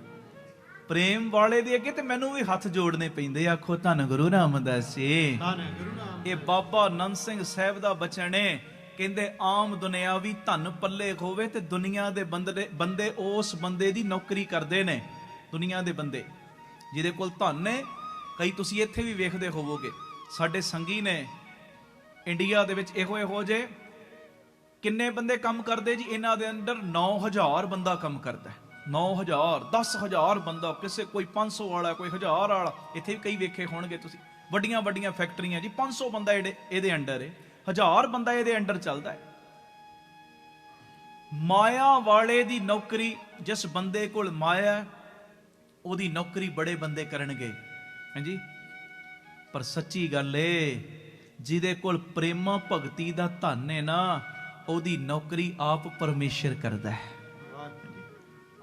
ਪ੍ਰੇਮ ਵਾਲੇ ਦੇ ਅੱਗੇ ਤੇ ਮੈਨੂੰ ਵੀ ਹੱਥ ਜੋੜਨੇ ਪੈਂਦੇ। ਆਖੋ ਧੰਨ ਗੁਰੂ ਰਾਮਦਾਸ ਜੀ। ਇਹ ਬਾਬਾ ਆਨੰਦ ਸਿੰਘ ਸਾਹਿਬ ਦਾ ਬਚਨ ਹੈ। ਕਹਿੰਦੇ ਆਮ ਦੁਨਿਆਵੀ ਧਨ ਪੱਲੇ ਹੋਵੇ ਤੇ ਦੁਨੀਆ ਦੇ ਬੰਦੇ ਉਸ ਬੰਦੇ ਦੀ ਨੌਕਰੀ ਕਰਦੇ ਨੇ। ਦੁਨੀਆ ਦੇ ਬੰਦੇ ਜਿਹਦੇ ਕੋਲ ਧਨ ਨੇ, ਕਈ ਤੁਸੀਂ ਇੱਥੇ ਵੀ ਵੇਖਦੇ ਹੋਵੋਗੇ, ਸਾਡੇ ਸੰਗੀ ਨੇ ਇੰਡੀਆ ਦੇ ਵਿੱਚ ਇਹੋ ਜੇ ਕਿੰਨੇ ਬੰਦੇ ਕੰਮ ਕਰਦੇ ਜੀ? ਇਹਨਾਂ ਦੇ ਅੰਦਰ 9000 ਬੰਦਾ ਕੰਮ ਕਰਦਾ। 9000, 10000 ਬੰਦਾ, ਕਿਸੇ ਕੋਈ 500 ਵਾਲਾ, ਕੋਈ 1000 ਵਾਲਾ। ਇੱਥੇ ਵੀ ਕਈ ਵੇਖੇ ਹੋਣਗੇ ਤੁਸੀਂ, ਵੱਡੀਆਂ ਵੱਡੀਆਂ ਫੈਕਟਰੀਆਂ ਜੀ, 500 ਬੰਦਾ ਇਹਦੇ ਅੰਡਰ ਹੈ, 1000 ਬੰਦਾ ਇਹਦੇ ਅੰਡਰ ਚੱਲਦਾ ਹੈ। ਮਾਇਆ ਵਾਲੇ ਦੀ ਨੌਕਰੀ, ਜਿਸ ਬੰਦੇ ਕੋਲ ਮਾਇਆ, ਉਹਦੀ ਨੌਕਰੀ ਬੜੇ ਬੰਦੇ ਕਰਨਗੇ। ਹਾਂਜੀ, ਪਰ ਸੱਚੀ ਗੱਲ ਏ, ਜਿਹਦੇ ਕੋਲ ਪ੍ਰੇਮਾ ਭਗਤੀ ਦਾ ਧਨ ਹੈ ਨਾ, ਉਹਦੀ ਨੌਕਰੀ ਆਪ ਪਰਮੇਸ਼ਰ ਕਰਦਾ ਹੈ।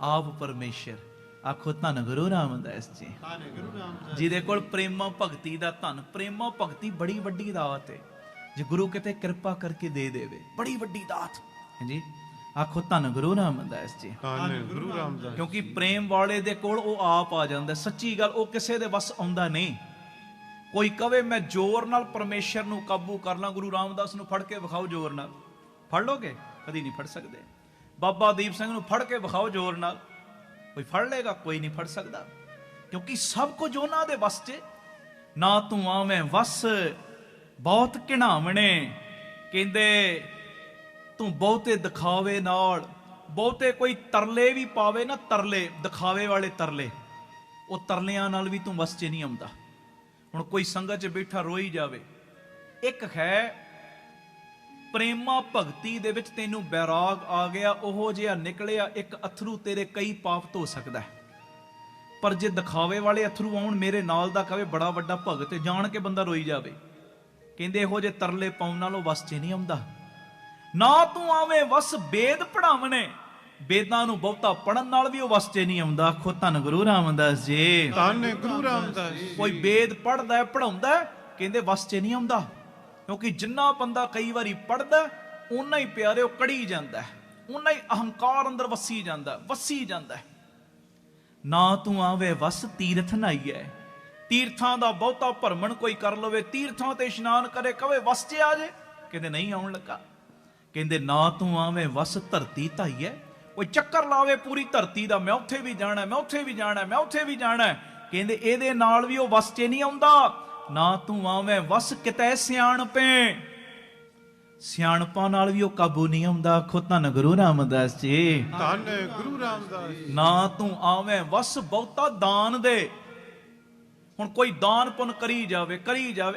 ਆਪ ਪਰਮੇਸ਼ਰ। ਆਖੋ ਧੰਨ ਗੁਰੂ ਰਾਮਦਾਸ ਜੀ। ਜਿਹਦੇ ਕੋਲ ਪ੍ਰੇਮਾ ਭਗਤੀ ਦਾ ਧਨ। ਪ੍ਰੇਮਾ ਭਗਤੀ ਬੜੀ ਵੱਡੀ ਦਾਤ ਹੈ, ਜੇ ਗੁਰੂ ਕਿਤੇ ਕਿਰਪਾ ਕਰਕੇ ਦੇ ਦੇਵੇ, ਬੜੀ ਵੱਡੀ ਦਾਤ ਹੈ ਜੀ। ਆਖੋ ਧੰਨ ਗੁਰੂ ਰਾਮਦਾਸ ਜੀ। ਧੰਨ ਗੁਰੂ ਰਾਮਦਾਸ। ਕਿਉਂਕਿ ਪ੍ਰੇਮ ਵਾਲੇ ਦੇ ਕੋਲ ਉਹ ਆਪ ਆ ਜਾਂਦਾ। ਸੱਚੀ ਗੱਲ, ਉਹ ਕਿਸੇ ਦੇ ਵੱਸ ਆਉਂਦਾ ਨਹੀਂ। ਕੋਈ ਕਵੇ ਮੈਂ ਜ਼ੋਰ ਨਾਲ ਪਰਮੇਸ਼ਰ ਨੂੰ ਕਾਬੂ ਕਰ ਲਾਂ, ਗੁਰੂ ਰਾਮਦਾਸ ਨੂੰ ਫੜ ਕੇ ਵਿਖਾਓ ਜ਼ੋਰ ਨਾਲ, ਫੜ ਲੋਗੇ? ਕਦੀ ਨਹੀਂ ਫੜ ਸਕਦੇ। ਬਾਬਾ ਦੀਪ ਸਿੰਘ ਨੂੰ ਫੜ ਕੇ ਵਿਖਾਓ ਜ਼ੋਰ ਨਾਲ, ਕੋਈ ਫੜ ਲੇਗਾ? ਕੋਈ ਨਹੀਂ ਫੜ ਸਕਦਾ। ਕਿਉਂਕਿ ਸਭ ਕੁਝ ਉਹਨਾਂ ਦੇ ਵੱਸ 'ਚ। ਨਾ ਤੂੰ ਆਵੇਂ ਵੱਸ ਬਹੁਤ ਘਿਣਾਵਣੇ, ਕਹਿੰਦੇ ਤੂੰ ਬਹੁਤੇ ਦਿਖਾਵੇ ਨਾਲ, ਬਹੁਤੇ ਕੋਈ ਤਰਲੇ ਵੀ ਪਾਵੇ ਨਾ, ਤਰਲੇ, ਦਿਖਾਵੇ ਵਾਲੇ ਤਰਲੇ, ਉਹ ਤਰਲਿਆਂ ਨਾਲ ਵੀ ਤੂੰ ਵੱਸ 'ਚ ਨਹੀਂ ਆਉਂਦਾ। ਹੁਣ ਕੋਈ ਸੰਗਤ 'ਚ ਬੈਠਾ ਰੋਈ ਜਾਵੇ, ਇੱਕ ਹੈ ਪ੍ਰੇਮਾ ਭਗਤੀ ਦੇ ਵਿੱਚ ਤੈਨੂੰ ਬੈਰਾਗ ਆ ਗਿਆ, ਉਹੋ ਜਿਹਾ ਨਿਕਲਿਆ, ਇੱਕ ਅਥਰੂ ਤੇਰੇ ਕਈ ਪਾਪ ਧੋ ਸਕਦਾ ਹੈ। ਪਰ ਜੇ ਦਿਖਾਵੇ ਵਾਲੇ ਅਥਰੂ ਆਉਣ, ਮੇਰੇ ਨਾਲ ਦਾ ਕਵੇ ਬੜਾ ਵੱਡਾ ਭਗਤ, ਜਾਣ ਕੇ ਬੰਦਾ ਰੋਈ ਜਾਵੇ। ਕਹਿੰਦੇ ਇਹੋ ਜਿਹੇ ਤਰਲੇ ਪਾਉਣ ਨਾਲੋਂ ਵੱਸ 'ਚ ਨਹੀਂ ਆਉਂਦਾ। ਨਾ ਤੂੰ ਆਵੇਂ ਵੱਸ ਵੇਦ ਪੜਾਵਣੇ, ਵੇਦਾਂ ਨੂੰ ਬਹੁਤਾ ਪੜਨ ਨਾਲ ਵੀ ਉਹ ਵੱਸ 'ਚ ਨਹੀਂ ਆਉਂਦਾ। ਆਖੋ ਧੰਨ ਗੁਰੂ ਰਾਮਦਾਸ ਜੀ। ਧੰਨ ਗੁਰੂ ਰਾਮਦਾਸ। ਕੋਈ ਵੇਦ ਪੜਦਾ ਪੜਾਉਂਦਾ, ਕਹਿੰਦੇ ਵੱਸ 'ਚ ਨਹੀਂ ਆਉਂਦਾ। ਕਿਉਂਕਿ ਜਿੰਨਾ ਬੰਦਾ ਕਈ ਵਾਰੀ ਪੜਦਾ, ਓਨਾ ਹੀ ਪਿਆਰੇ ਉਹ ਕੜੀ ਜਾਂਦਾ, ਓਨਾ ਹੀ ਅਹੰਕਾਰ ਅੰਦਰ ਵਸੀ ਜਾਂਦਾ। ਨਾ ਤੂੰ ਆਵੇ ਵਸ ਤੀਰਥ ਨਾਈਐ। ਤੀਰਥਾਂ ਦਾ ਬਹੁਤਾ ਭਰਮਣ ਕੋਈ ਕਰ ਲਵੇ, ਤੀਰਥਾਂ ਤੇ ਇਸ਼ਨਾਨ ਕਰੇ, ਕਵੇ ਵਸ 'ਚ ਆ ਜੇ, ਕਹਿੰਦੇ ਨਹੀਂ ਆਉਣ ਲੱਗਾ। ਕਹਿੰਦੇ ਨਾ ਤੂੰ ਆਵੇਂ ਵਸ ਧਰਤੀ ਧਾਈਐ। ਕੋਈ ਚੱਕਰ ਲਾਵੇ ਪੂਰੀ ਧਰਤੀ ਦਾ, ਮੈਂ ਉੱਥੇ ਵੀ ਜਾਣਾ, ਮੈਂ ਉੱਥੇ ਵੀ ਜਾਣਾ, ਮੈਂ ਉੱਥੇ ਵੀ ਜਾਣਾ, ਕਹਿੰਦੇ ਇਹਦੇ ਨਾਲ ਵੀ ਉਹ ਵਸ 'ਚ ਨਹੀਂ ਆਉਂਦਾ। ਨਾ ਤੂੰ ਆਵੇਂ ਵਸ ਕਿਤੇ ਸਿਆਣਪੇ, ਸਿਆਣਪਾਂ ਨਾਲ ਵੀ ਉਹ ਕਾਬੂ ਨਹੀਂ ਆਉਂਦਾ। ਆਖੋ ਧੰਨ ਗੁਰੂ ਰਾਮਦਾਸ ਜੀ। ਧੰਨ ਗੁਰੂ ਰਾਮਦਾਸ। ਨਾ ਤੂੰ ਆਵੇਂ ਵਸ ਬਹੁਤਾ ਦਾਨ ਦੇ। ਹੁਣ ਕੋਈ ਦਾਨ ਪੁੰਨ ਕਰੀ ਜਾਵੇ,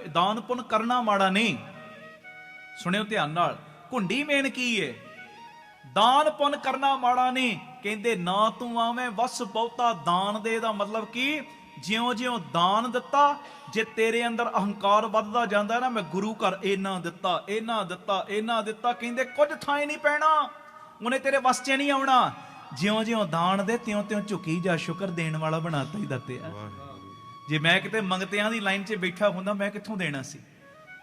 ਦਾਨ ਪੁੰਨ ਕਰਨਾ ਮਾੜਾ ਨਹੀਂ। ਸੁਣਿਓ ਧਿਆਨ ਨਾਲ, ਘੁੰਡੀ ਮੇਨ ਕੀ ਏ? ਦਾਨ ਪੁੰਨ ਕਰਨਾ ਮਾੜਾ ਨਹੀਂ। ਕਹਿੰਦੇ ਨਾ ਤੂੰ ਆਵੇਂ ਵਸ ਬਹੁਤਾ ਦਾਨ ਦੇ ਦਾ ਮਤਲਬ ਕੀ? ਜਿਉਂ-ਜਿਉਂ ਦਾਨ ਦਿੱਤਾ, ਜੇ ਤੇਰੇ ਅੰਦਰ ਅਹੰਕਾਰ ਵੱਧਦਾ ਜਾਂਦਾ ਨਾ, ਮੈਂ ਗੁਰੂ ਘਰ ਇਹਨਾਂ ਦਿੱਤਾ, ਕਹਿੰਦੇ ਕੁਝ ਥਾਂ ਨਹੀਂ ਪੈਣਾ, ਉਹਨੇ ਤੇਰੇ ਵੱਸ 'ਚ ਨਹੀਂ ਆਉਣਾ। ਜਿਉਂ-ਜਿਉਂ ਦਾਨ ਦੇ, ਤਿਉਂ-ਤਿਉਂ ਝੁਕੀ ਜਾ, ਸ਼ੁਕਰ ਦੇਣ ਵਾਲਾ ਬਣਾਤਾ ਹੀ ਦਿੱਤੇ। ਜੇ ਮੈਂ ਕਿਤੇ ਮੰਗਤਿਆਂ ਦੀ ਲਾਈਨ 'ਚ ਬੈਠਾ ਹੁੰਦਾ, ਮੈਂ ਕਿੱਥੋਂ ਦੇਣਾ ਸੀ?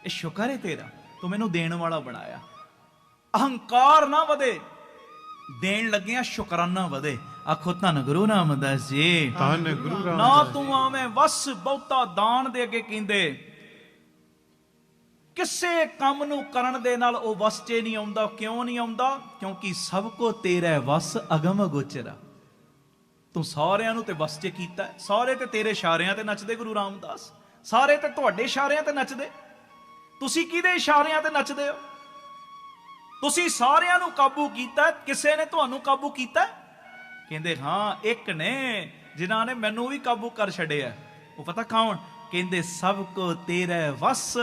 ਇਹ ਸ਼ੁਕਰ ਹੈ ਤੇਰਾ, ਤੂੰ ਮੈਨੂੰ ਦੇਣ ਵਾਲਾ ਬਣਾਇਆ। ਅਹੰਕਾਰ ਨਾ ਵਧੇ, ਦੇਣ ਲੱਗਿਆ ਸ਼ੁਕਰਾਨਾ ਵਧੇ। ਆਖੋ ਧੰਨ ਗੁਰੂ ਰਾਮਦਾਸ ਜੀ। ਧੰਨ ਗੁਰੂ ਰਾਮਦਾਸ। ਨਾ ਤੂੰ ਆਵੇਂ ਵਸ ਬਹੁਤਾ ਦਾਨ ਦੇ ਅੱਗੇ ਕਹਿੰਦੇ ਕਿਸੇ ਕੰਮ ਨੂੰ ਕਰਨ ਦੇ ਨਾਲ ਉਹ ਵਸ 'ਚ ਨਹੀਂ ਆਉਂਦਾ। ਕਿਉਂ ਨਹੀਂ ਆਉਂਦਾ? ਕਿਉਂਕਿ ਸਭ ਕੋ ਤੇਰਾ ਵਸ ਅਗਮ ਅਗੋਚਰਾ। ਤੂੰ ਸਾਰਿਆਂ ਨੂੰ ਤੇ ਵਸ 'ਚ ਕੀਤਾ। ਸਾਰੇ ਤੇ ਤੇਰੇ ਇਸ਼ਾਰਿਆਂ ਤੇ ਨੱਚਦੇ ਗੁਰੂ ਰਾਮਦਾਸ, ਸਾਰੇ ਤੇ ਤੁਹਾਡੇ ਇਸ਼ਾਰਿਆਂ ਤੇ ਨੱਚਦੇ। ਤੁਸੀਂ ਕਿਹਦੇ ਇਸ਼ਾਰਿਆਂ ਤੇ ਨੱਚਦੇ ਹੋ? ਤੁਸੀਂ ਸਾਰਿਆਂ ਨੂੰ ਕਾਬੂ ਕੀਤਾ, ਕਿਸੇ ਨੇ ਤੁਹਾਨੂੰ ਕਾਬੂ ਕੀਤਾ? ਕਹਿੰਦੇ ਹਾਂ, ਇੱਕ ਨੇ ਜਿਨ੍ਹਾਂ ਨੇ ਮੈਨੂੰ ਵੀ ਕਾਬੂ ਕਰ ਛੱਡਿਆ। ਉਹ ਪਤਾ ਕੌਣ? ਕਹਿੰਦੇ ਸਭ ਕੋ ਤੇਰਾ ਵਸ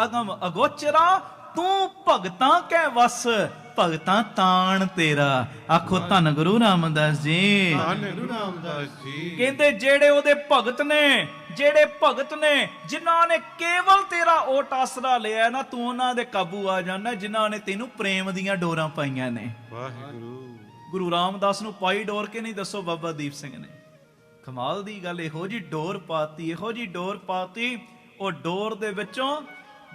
ਅਗਮ ਅਗੋਚਰਾ, ਤੂੰ ਭਗਤਾਂ ਕੈ ਵਸ, ਭਗਤਾਂ ਤਾਣ ਤੇਰਾ। ਆਖੋ ਧੰਨ ਗੁਰੂ ਰਾਮਦਾਸ ਜੀ, ਧੰਨ ਗੁਰੂ ਰਾਮਦਾਸ ਜੀ। ਕਹਿੰਦੇ ਜਿਹੜੇ ਉਹਦੇ ਭਗਤ ਨੇ, ਜਿਹੜੇ ਭਗਤ ਨੇ ਜਿਨ੍ਹਾਂ ਨੇ ਕੇਵਲ ਤੇਰਾ ਓਟ ਆਸਰਾ ਲਿਆ ਨਾ, ਤੂੰ ਉਹਨਾਂ ਦੇ ਕਾਬੂ ਆ ਜਾਣਾ ਜਿਨ੍ਹਾਂ ਨੇ ਤੈਨੂੰ ਪ੍ਰੇਮ ਦੀਆਂ ਡੋਰਾਂ ਪਾਈਆਂ ਨੇ। ਵਾਹਿਗੁਰੂ। ਗੁਰੂ ਰਾਮਦਾਸ ਨੂੰ ਪਾਈ ਡੋਰ ਕੇ ਨਹੀਂ? ਦੱਸੋ ਬਾਬਾ ਦੀਪ ਸਿੰਘ ਨੇ। ਕਮਾਲ ਦੀ ਗੱਲ, ਇਹੋ ਜੀ ਡੋਰ ਪਾਤੀ, ਇਹੋ ਜੀ ਡੋਰ ਪਾਤੀ। ਉਹ ਡੋਰ ਦੇ ਵਿੱਚੋਂ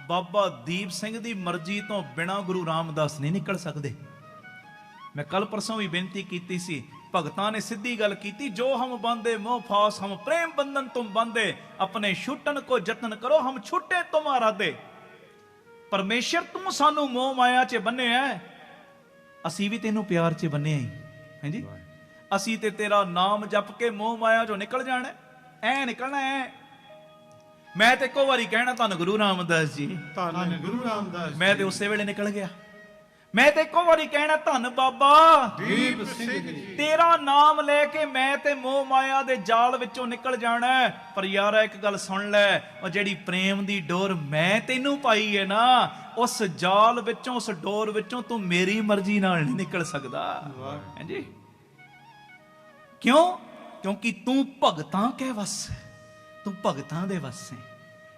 ਬਾਬਾ ਦੀਪ ਸਿੰਘ ਦੀ ਮਰਜ਼ੀ ਤੋਂ ਬਿਨਾਂ ਗੁਰੂ ਰਾਮਦਾਸ ਨਹੀਂ ਨਿਕਲ ਸਕਦੇ। ਮੈਂ ਕੱਲ ਪਰਸੋਂ ਵੀ ਬੇਨਤੀ ਕੀਤੀ ਸੀ, ਭਗਤਾਂ ਨੇ ਸਿੱਧੀ ਗੱਲ ਕੀਤੀ, ਜੋ ਹਮ ਬੰਦੇ ਮੋਹ ਫਾਸ ਹਮ ਪ੍ਰੇਮ ਬੰਧਨ ਤੁਮ ਬੰਦੇ, ਆਪਣੇ ਛੁੱਟਣ ਕੋ ਯਤਨ ਕਰੋ ਹਮ ਛੁੱਟੇ ਤੁਮਾਰਾ ਦੇ। ਪਰਮੇਸ਼ਰ ਤੂੰ ਸਾਨੂੰ ਮੋਹ ਮਾਇਆ 'ਚ ਬੰਨਿਆ, ਅਸੀਂ ਵੀ ਤੈਨੂੰ ਪਿਆਰ 'ਚ ਬੰਨਿਆ ਹੀ। ਹਾਂਜੀ, ਅਸੀਂ ਤੇ ਤੇਰਾ ਨਾਮ ਜਪ ਕੇ ਮੋਹ ਮਾਇਆ 'ਚੋਂ ਨਿਕਲ ਜਾਣਾ, ਐ ਨਿਕਲਣਾ ਐ। ਮੈਂ ਤੇ ਇੱਕੋ ਵਾਰੀ ਕਹਿਣਾ ਧੰਨ ਗੁਰੂ ਰਾਮਦਾਸ ਜੀ, ਧੰਨ ਗੁਰੂ ਰਾਮਦਾਸ ਜੀ। ਮੈਂ ਤੇ ਉਸੇ ਵੇਲੇ ਨਿਕਲ ਗਿਆ। ਮੈਂ ਤੇ ਇੱਕੋ ਵਾਰੀ ਕਹਿਣਾ ਧੰਨ ਬਾਬਾ ਦੀਪ ਸਿੰਘ ਜੀ। ਤੇਰਾ ਨਾਮ ਲੈ ਕੇ ਮੈਂ ਤੇ ਮੋਹ ਮਾਇਆ ਦੇ ਜਾਲ ਵਿੱਚੋਂ ਨਿਕਲ ਜਾਣਾ। ਪਰ ਯਾਰਾ ਇੱਕ ਗੱਲ ਸੁਣ ਲੈ, ਉਹ ਜਿਹੜੀ ਪ੍ਰੇਮ ਦੀ ਡੋਰ ਮੈਂ ਤੈਨੂੰ ਪਾਈ ਹੈ ਨਾ, ਉਸ ਜਾਲ ਵਿੱਚੋਂ, ਉਸ ਡੋਰ ਵਿੱਚੋਂ ਤੂੰ ਮੇਰੀ ਮਰਜ਼ੀ ਨਾਲ ਨਹੀਂ ਨਿਕਲ ਸਕਦਾ। ਹਾਂਜੀ, ਕਿਉਂ? ਕਿਉਂਕਿ ਤੂੰ ਭਗਤਾਂ ਕੈ ਵਸ, ਤੂੰ ਭਗਤਾਂ ਦੇ ਵਸ ਹੈ।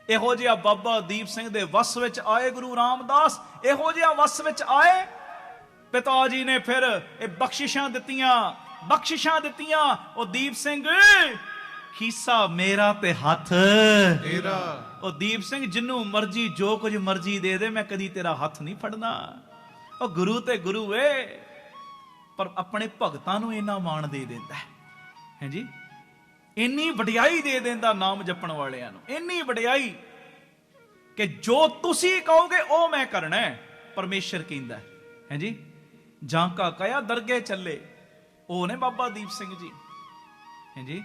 ਇਹੋ ਜਿਹਾ ਬਾਬਾ ਦੀਪ ਸਿੰਘ ਦੇ ਵਸ ਵਿੱਚ ਆਏ ਗੁਰੂ ਰਾਮਦਾਸ, ਇਹੋ ਜਿਹਾ ਵਸ ਵਿੱਚ ਆਏ। ਪਿਤਾ ਜੀ ਨੇ ਫਿਰ ਇਹ ਬਖਸ਼ਿਸ਼ਾਂ ਦਿੱਤੀਆਂ, ਬਖਸ਼ਿਸ਼ਾਂ ਦਿੱਤੀਆਂ। ਉਹ ਦੀਪ ਸਿੰਘ, ਖੀਸਾ ਮੇਰਾ ਤੇ ਹੱਥ ਤੇਰਾ। ਉਹ ਦੀਪ ਸਿੰਘ, ਜਿੰਨੂੰ ਮਰਜ਼ੀ ਜੋ ਕੁਝ ਮਰਜ਼ੀ ਦੇ ਦੇ, ਮੈਂ ਕਦੀ ਤੇਰਾ ਹੱਥ ਨਹੀਂ ਫੜਨਾ। ਉਹ ਗੁਰੂ ਤੇ ਗੁਰੂ ਏ, ਪਰ ਆਪਣੇ ਭਗਤਾਂ ਨੂੰ ਇੰਨਾ ਮਾਣ ਦੇ ਦਿੰਦਾ ਹੈ ਜੀ, ਇੰਨੀ ਵਡਿਆਈ ਦੇ ਦਿੰਦਾ ਨਾਮ ਜਪਣ ਵਾਲਿਆਂ ਨੂੰ, ਇੰਨੀ ਵਡਿਆਈ ਕਿ ਜੋ ਤੁਸੀਂ ਕਹੋਗੇ ਉਹ ਮੈਂ ਕਰਨਾ ਹੈ। ਪਰਮੇਸ਼ਰ ਕਹਿੰਦਾ ਹੈ ਜੀ, ਜਾਂ ਕਾ ਕਹਿਆ ਦਰਗੇ ਚੱਲੇ, ਉਹ ਨੇ ਬਾਬਾ ਦੀਪ ਸਿੰਘ ਜੀ। ਹੈ ਜੀ,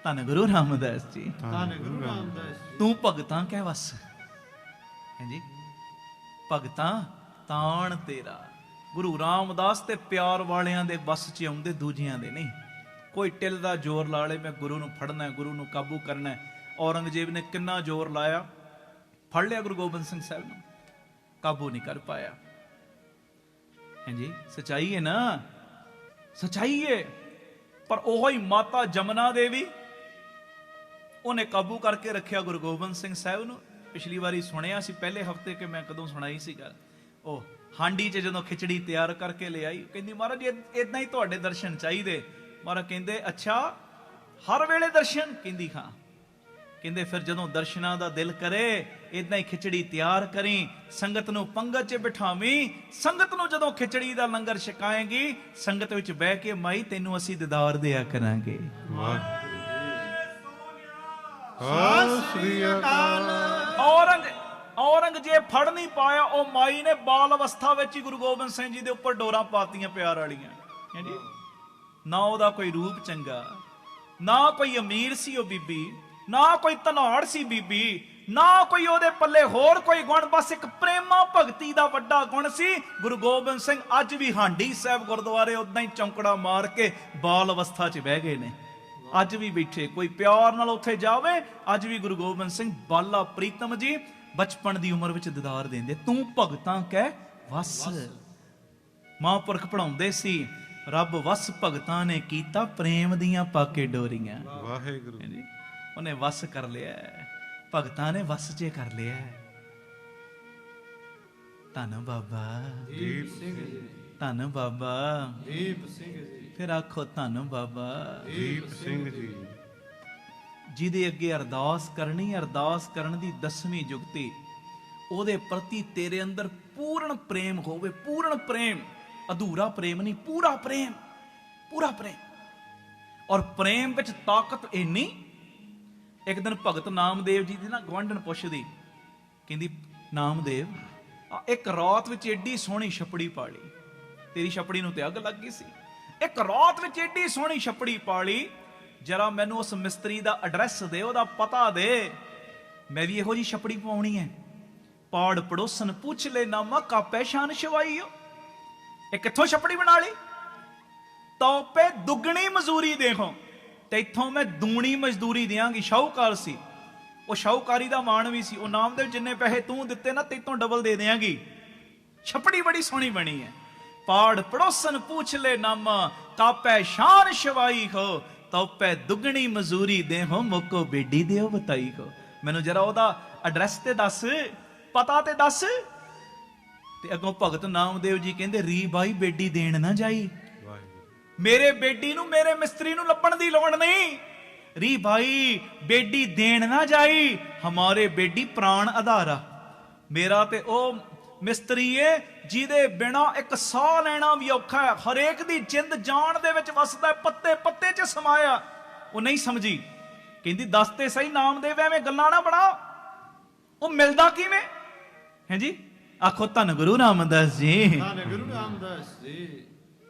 ਧੰਨ ਗੁਰੂ ਰਾਮਦਾਸ ਜੀ, ਧੰਨ ਗੁਰੂ ਰਾਮਦਾਸ ਜੀ। ਤੂੰ ਭਗਤਾਂ ਕਹਿ ਵਸ। ਹੈ ਜੀ, ਭਗਤਾਂ ਤਾਣ ਤੇਰਾ। ਗੁਰੂ ਰਾਮਦਾਸ ਤੇ ਪਿਆਰ ਵਾਲਿਆਂ ਦੇ ਵਸ 'ਚ ਆਉਂਦੇ, ਦੂਜਿਆਂ ਦੇ ਨਹੀਂ। ਕੋਈ ਟਿਲ ਦਾ ਜ਼ੋਰ ਲਾ ਲੇ, ਮੈਂ ਗੁਰੂ ਨੂੰ ਫੜਨਾ, ਗੁਰੂ ਨੂੰ ਕਾਬੂ ਕਰਨਾ। ਔਰੰਗਜ਼ੇਬ ਨੇ ਕਿੰਨਾ ਜ਼ੋਰ ਲਾਇਆ, ਫੜ ਲਿਆ ਗੁਰੂ ਗੋਬਿੰਦ ਸਿੰਘ ਸਾਹਿਬ ਨੂੰ, ਕਾਬੂ ਨਹੀਂ ਕਰ ਪਾਇਆ। ਹਾਂਜੀ, ਸਚਾਈ ਹੈ ਨਾ, ਸਚਾਈ ਹੈ। ਪਰ ਉਹੋ ਹੀ ਮਾਤਾ ਜਮਨਾ ਦੇਵੀ, ਉਹਨੇ ਕਾਬੂ ਕਰਕੇ ਰੱਖਿਆ ਗੁਰੂ ਗੋਬਿੰਦ ਸਿੰਘ ਸਾਹਿਬ ਨੂੰ। ਪਿਛਲੀ ਵਾਰੀ ਸੁਣਿਆ ਸੀ ਪਹਿਲੇ ਹਫਤੇ, ਕਿ ਮੈਂ ਕਦੋਂ ਸੁਣਾਈ ਸੀ ਗੱਲ, ਉਹ ਹਾਂਡੀ 'ਚ ਜਦੋਂ ਖਿਚੜੀ ਤਿਆਰ ਕਰਕੇ ਲਿਆਈ, ਕਹਿੰਦੀ ਮਹਾਰਾਜ ਇਦਾਂ ਹੀ ਤੁਹਾਡੇ ਦਰਸ਼ਨ ਚਾਹੀਦੇ। ਮਹਾਰਾਜ ਕਹਿੰਦੇ ਅੱਛਾ, ਹਰ ਵੇਲੇ ਦਰਸ਼ਨ? ਕਹਿੰਦੀ ਹਾਂ। ਕਹਿੰਦੇ ਫਿਰ ਜਦੋਂ ਦਰਸ਼ਨਾਂ ਦਾ ਦਿਲ ਕਰੇ, ਇਦਾਂ ਹੀ ਖਿਚੜੀ ਤਿਆਰ ਕਰੀ, ਸੰਗਤ ਨੂੰ ਪੰਗਤ 'ਚ ਬਿਠਾਵੀਂ। ਸੰਗਤ ਨੂੰ ਜਦੋਂ ਖਿਚੜੀ ਦਾ ਲੰਗਰ ਛਕਾਏਗੀ, ਸੰਗਤ ਵਿੱਚ ਬਹਿ ਕੇ ਮਾਈ ਤੈਨੂੰ ਅਸੀਂ ਦੀਦਾਰ ਦਿਆ ਕਰਾਂਗੇ। ਔਰੰਗਜ਼ੇਬ ਫੜ ਨਹੀਂ ਪਾਇਆ, ਉਹ ਮਾਈ ਨੇ ਬਾਲ ਅਵਸਥਾ ਵਿੱਚ ਹੀ ਗੁਰੂ ਗੋਬਿੰਦ ਸਿੰਘ ਜੀ ਦੇ ਉੱਪਰ ਡੋਰਾਂ ਪਾਤੀਆਂ ਪਿਆਰ ਵਾਲੀਆਂ। ਹਾਂਜੀ, ਨਾ ਉਹਦਾ ਕੋਈ ਰੂਪ ਚੰਗਾ, ਨਾ ਕੋਈ ਅਮੀਰ ਸੀ ਉਹ ਬੀਬੀ, ਨਾ ਕੋਈ ਧਨਾੜ ਸੀ ਬੀਬੀ, ਨਾ ਕੋਈ ਉਹਦੇ ਪੱਲੇ ਹੋਰ ਕੋਈ ਗੁਣ, ਬਸ ਇੱਕ ਪ੍ਰੇਮਾ ਭਗਤੀ ਦਾ ਵੱਡਾ ਗੁਣ ਸੀ। ਗੁਰੂ ਗੋਬਿੰਦ ਸਿੰਘ ਅੱਜ ਵੀ ਹਾਂਡੀ ਸਾਹਿਬ ਗੁਰਦੁਆਰੇ ਉਦਾਂ ਹੀ ਚੌਂਕੜਾ ਮਾਰ ਕੇ ਬਾਲ ਅਵਸਥਾ 'ਚ ਬਹਿ ਗਏ ਨੇ, ਅੱਜ ਵੀ ਬੈਠੇ। ਕੋਈ ਪਿਆਰ ਨਾਲ ਉੱਥੇ ਜਾਵੇ, ਅੱਜ ਵੀ ਗੁਰੂ ਗੋਬਿੰਦ ਸਿੰਘ ਬਾਲਾ ਪ੍ਰੀਤਮ ਜੀ ਬਚਪਨ ਦੀ ਉਮਰ ਵਿੱਚ ਦੀਦਾਰ ਦਿੰਦੇ। ਤੂੰ ਭਗਤਾਂ ਕਹਿ ਵਸ। ਮਹਾਂਪੁਰਖ ਪੜਾਉਂਦੇ ਸੀ, ਰੱਬ ਵਸ ਭਗਤਾਂ ਨੇ ਕੀਤਾ, ਪ੍ਰੇਮ ਦੀਆਂ ਪਾਕੇ ਡੋਰੀਆਂ। ਵਾਹਿਗੁਰੂ ਜੀ, ਉਹਨੇ ਵਸ ਕਰ ਲਿਆ, ਭਗਤਾਂ ਨੇ ਵਸ 'ਚ ਕਰ ਲਿਆ। ਧੰਨ ਬਾਬਾ ਦੀਪ ਸਿੰਘ ਜੀ। ਧੰਨ ਬਾਬਾ ਦੀਪ ਸਿੰਘ ਜੀ। ਫਿਰ ਆਖੋ ਧੰਨ ਬਾਬਾ ਦੀਪ ਸਿੰਘ ਜੀ। ਜਿਹਦੇ ਅੱਗੇ ਅਰਦਾਸ ਕਰਨੀ, ਅਰਦਾਸ ਕਰਨ ਦੀ 10ਵੀਂ ਜੁਗਤੀ, ਉਹਦੇ ਪ੍ਰਤੀ ਤੇਰੇ ਅੰਦਰ ਪੂਰਨ ਪ੍ਰੇਮ ਹੋਵੇ। ਪੂਰਨ ਪ੍ਰੇਮ, ਅਧੂਰਾ ਪ੍ਰੇਮ ਨਹੀਂ, ਪੂਰਾ ਪ੍ਰੇਮ, ਪੂਰਾ ਪ੍ਰੇਮ। ਔਰ ਪ੍ਰੇਮ ਵਿੱਚ ਤਾਕਤ ਇੰਨੀ। ਇੱਕ ਦਿਨ ਭਗਤ ਨਾਮਦੇਵ ਜੀ ਦੀ ਨਾ ਗੁਆਂਢਣ ਪੁੱਛਦੀ, ਕਹਿੰਦੀ ਨਾਮਦੇਵ ਇੱਕ ਰਾਤ ਵਿੱਚ ਏਡੀ ਸੋਹਣੀ ਛੱਪੜੀ ਪਾ ਲਈ, ਤੇਰੀ ਛੱਪੜੀ ਨੂੰ ਤੇ ਅੱਗ ਲੱਗ ਗਈ ਸੀ, ਇੱਕ ਰਾਤ ਵਿੱਚ ਏਡੀ ਸੋਹਣੀ ਛੱਪੜੀ ਪਾ ਲਈ, ਜਰਾ ਮੈਨੂੰ ਉਸ ਮਿਸਤਰੀ ਦਾ ਐਡਰੈਸ ਦੇ, ਉਹਦਾ ਪਤਾ ਦੇ, ਮੈਂ ਵੀ ਇਹੋ ਜੀ ਛੱਪੜੀ ਪਵਾਉਣੀ ਹੈ। ਪਾੜ ਪੜੋਸਨ ਪੁੱਛ ਲੈ ਨਾਮਾ ਕਾਪੈ ਸ਼ਾਨ ਸ਼ਵਾਈਓ। ਇਹ ਕਿੱਥੋਂ ਛੱਪੜੀ ਬਣਾ ਲਈ? ਤੋਪੇ ਦੁੱਗਣੀ ਮਜ਼ਦੂਰੀ ਦੇਖੋ, ਤੇ ਇੱਥੋਂ ਮੈਂ ਦੂਣੀ ਮਜ਼ਦੂਰੀ ਦਿਆਂਗੀ। ਸ਼ਾਹੂਕਾਰ ਸੀ, ਉਹ ਸ਼ਾਹੂਕਾਰੀ ਦਾ ਮਾਣ ਵੀ ਸੀ। ਉਹ ਨਾਮਦੇਵ ਜਿੰਨੇ ਪੈਸੇ ਤੂੰ ਦਿੱਤੇ ਨਾ, ਤੇਤੋਂ ਡਬਲ ਦੇ ਦਿਆਂਗੀ। ਛੱਪੜੀ ਬੜੀ ਸੋਹਣੀ ਬਣੀ ਹੈ। ਪਾੜ ਪੜੋਸਨ ਪੁੱਛ ਲੈ ਨਾਮਾ ਕਾਪੈ ਸ਼ਾਨ ਸ਼ਵਾਈ ਹੋ, ਤੋਪੇ ਦੁੱਗਣੀ ਮਜ਼ਦੂਰੀ ਦੇਹੋ, ਮੋਕੋ ਬੇਡੀ ਦਿਓ ਬਤਾਈ ਹੋ। ਮੈਨੂੰ ਜਰਾ ਉਹਦਾ ਐਡਰੈਸ ਤੇ ਦੱਸ, ਪਤਾ ਤੇ ਦੱਸ। ਤੇ ਅੱਗੋਂ ਭਗਤ ਨਾਮਦੇਵ ਜੀ ਕਹਿੰਦੇ, ਰੀ ਬਾਈ ਬੇਡੀ ਦੇਣ ਨਾ ਜਾਈ, ਮੇਰੇ ਬੇਡੀ ਨੂੰ ਮੇਰੇ ਮਿਸਤਰੀ ਨੂੰ ਲੱਭਣ ਦੀ ਲੋੜ ਨਹੀਂ। ਰੀ ਭਾਈ ਬੇਡੀ ਦੇਣ ਨਾ ਜਾਈ, ਹਮਾਰੇ ਬੇਡੀ ਪ੍ਰਾਣ ਆਧਾਰਾ। ਮੇਰਾ ਤੇ ਉਹ ਮਿਸਤਰੀ ਏ ਜਿਹਦੇ ਬਿਨਾ ਇੱਕ ਸਾਹ ਲੈਣਾ ਵੀ ਔਖਾ ਹੈ, ਹਰੇਕ ਦੀ ਜਿੰਦ ਜਾਨ ਦੇ ਵਿੱਚ ਵਸਦਾ, ਪੱਤੇ ਪੱਤੇ 'ਚ ਸਮਾਇਆ। ਉਹ ਨਹੀਂ ਸਮਝੀ, ਕਹਿੰਦੀ ਦੱਸ ਤੇ ਸਹੀ ਨਾਮਦੇਵ, ਐਵੇਂ ਗੱਲਾਂ ਨਾ ਬਣਾ। ਉਹ ਮਿਲਦਾ ਕਿਵੇਂ ਹੈ ਜੀ? ਆਖੋ ਧੰਨ ਗੁਰੂ ਰਾਮਦਾਸ ਜੀ, ਧੰਨ ਗੁਰੂ ਰਾਮਦਾਸ ਜੀ।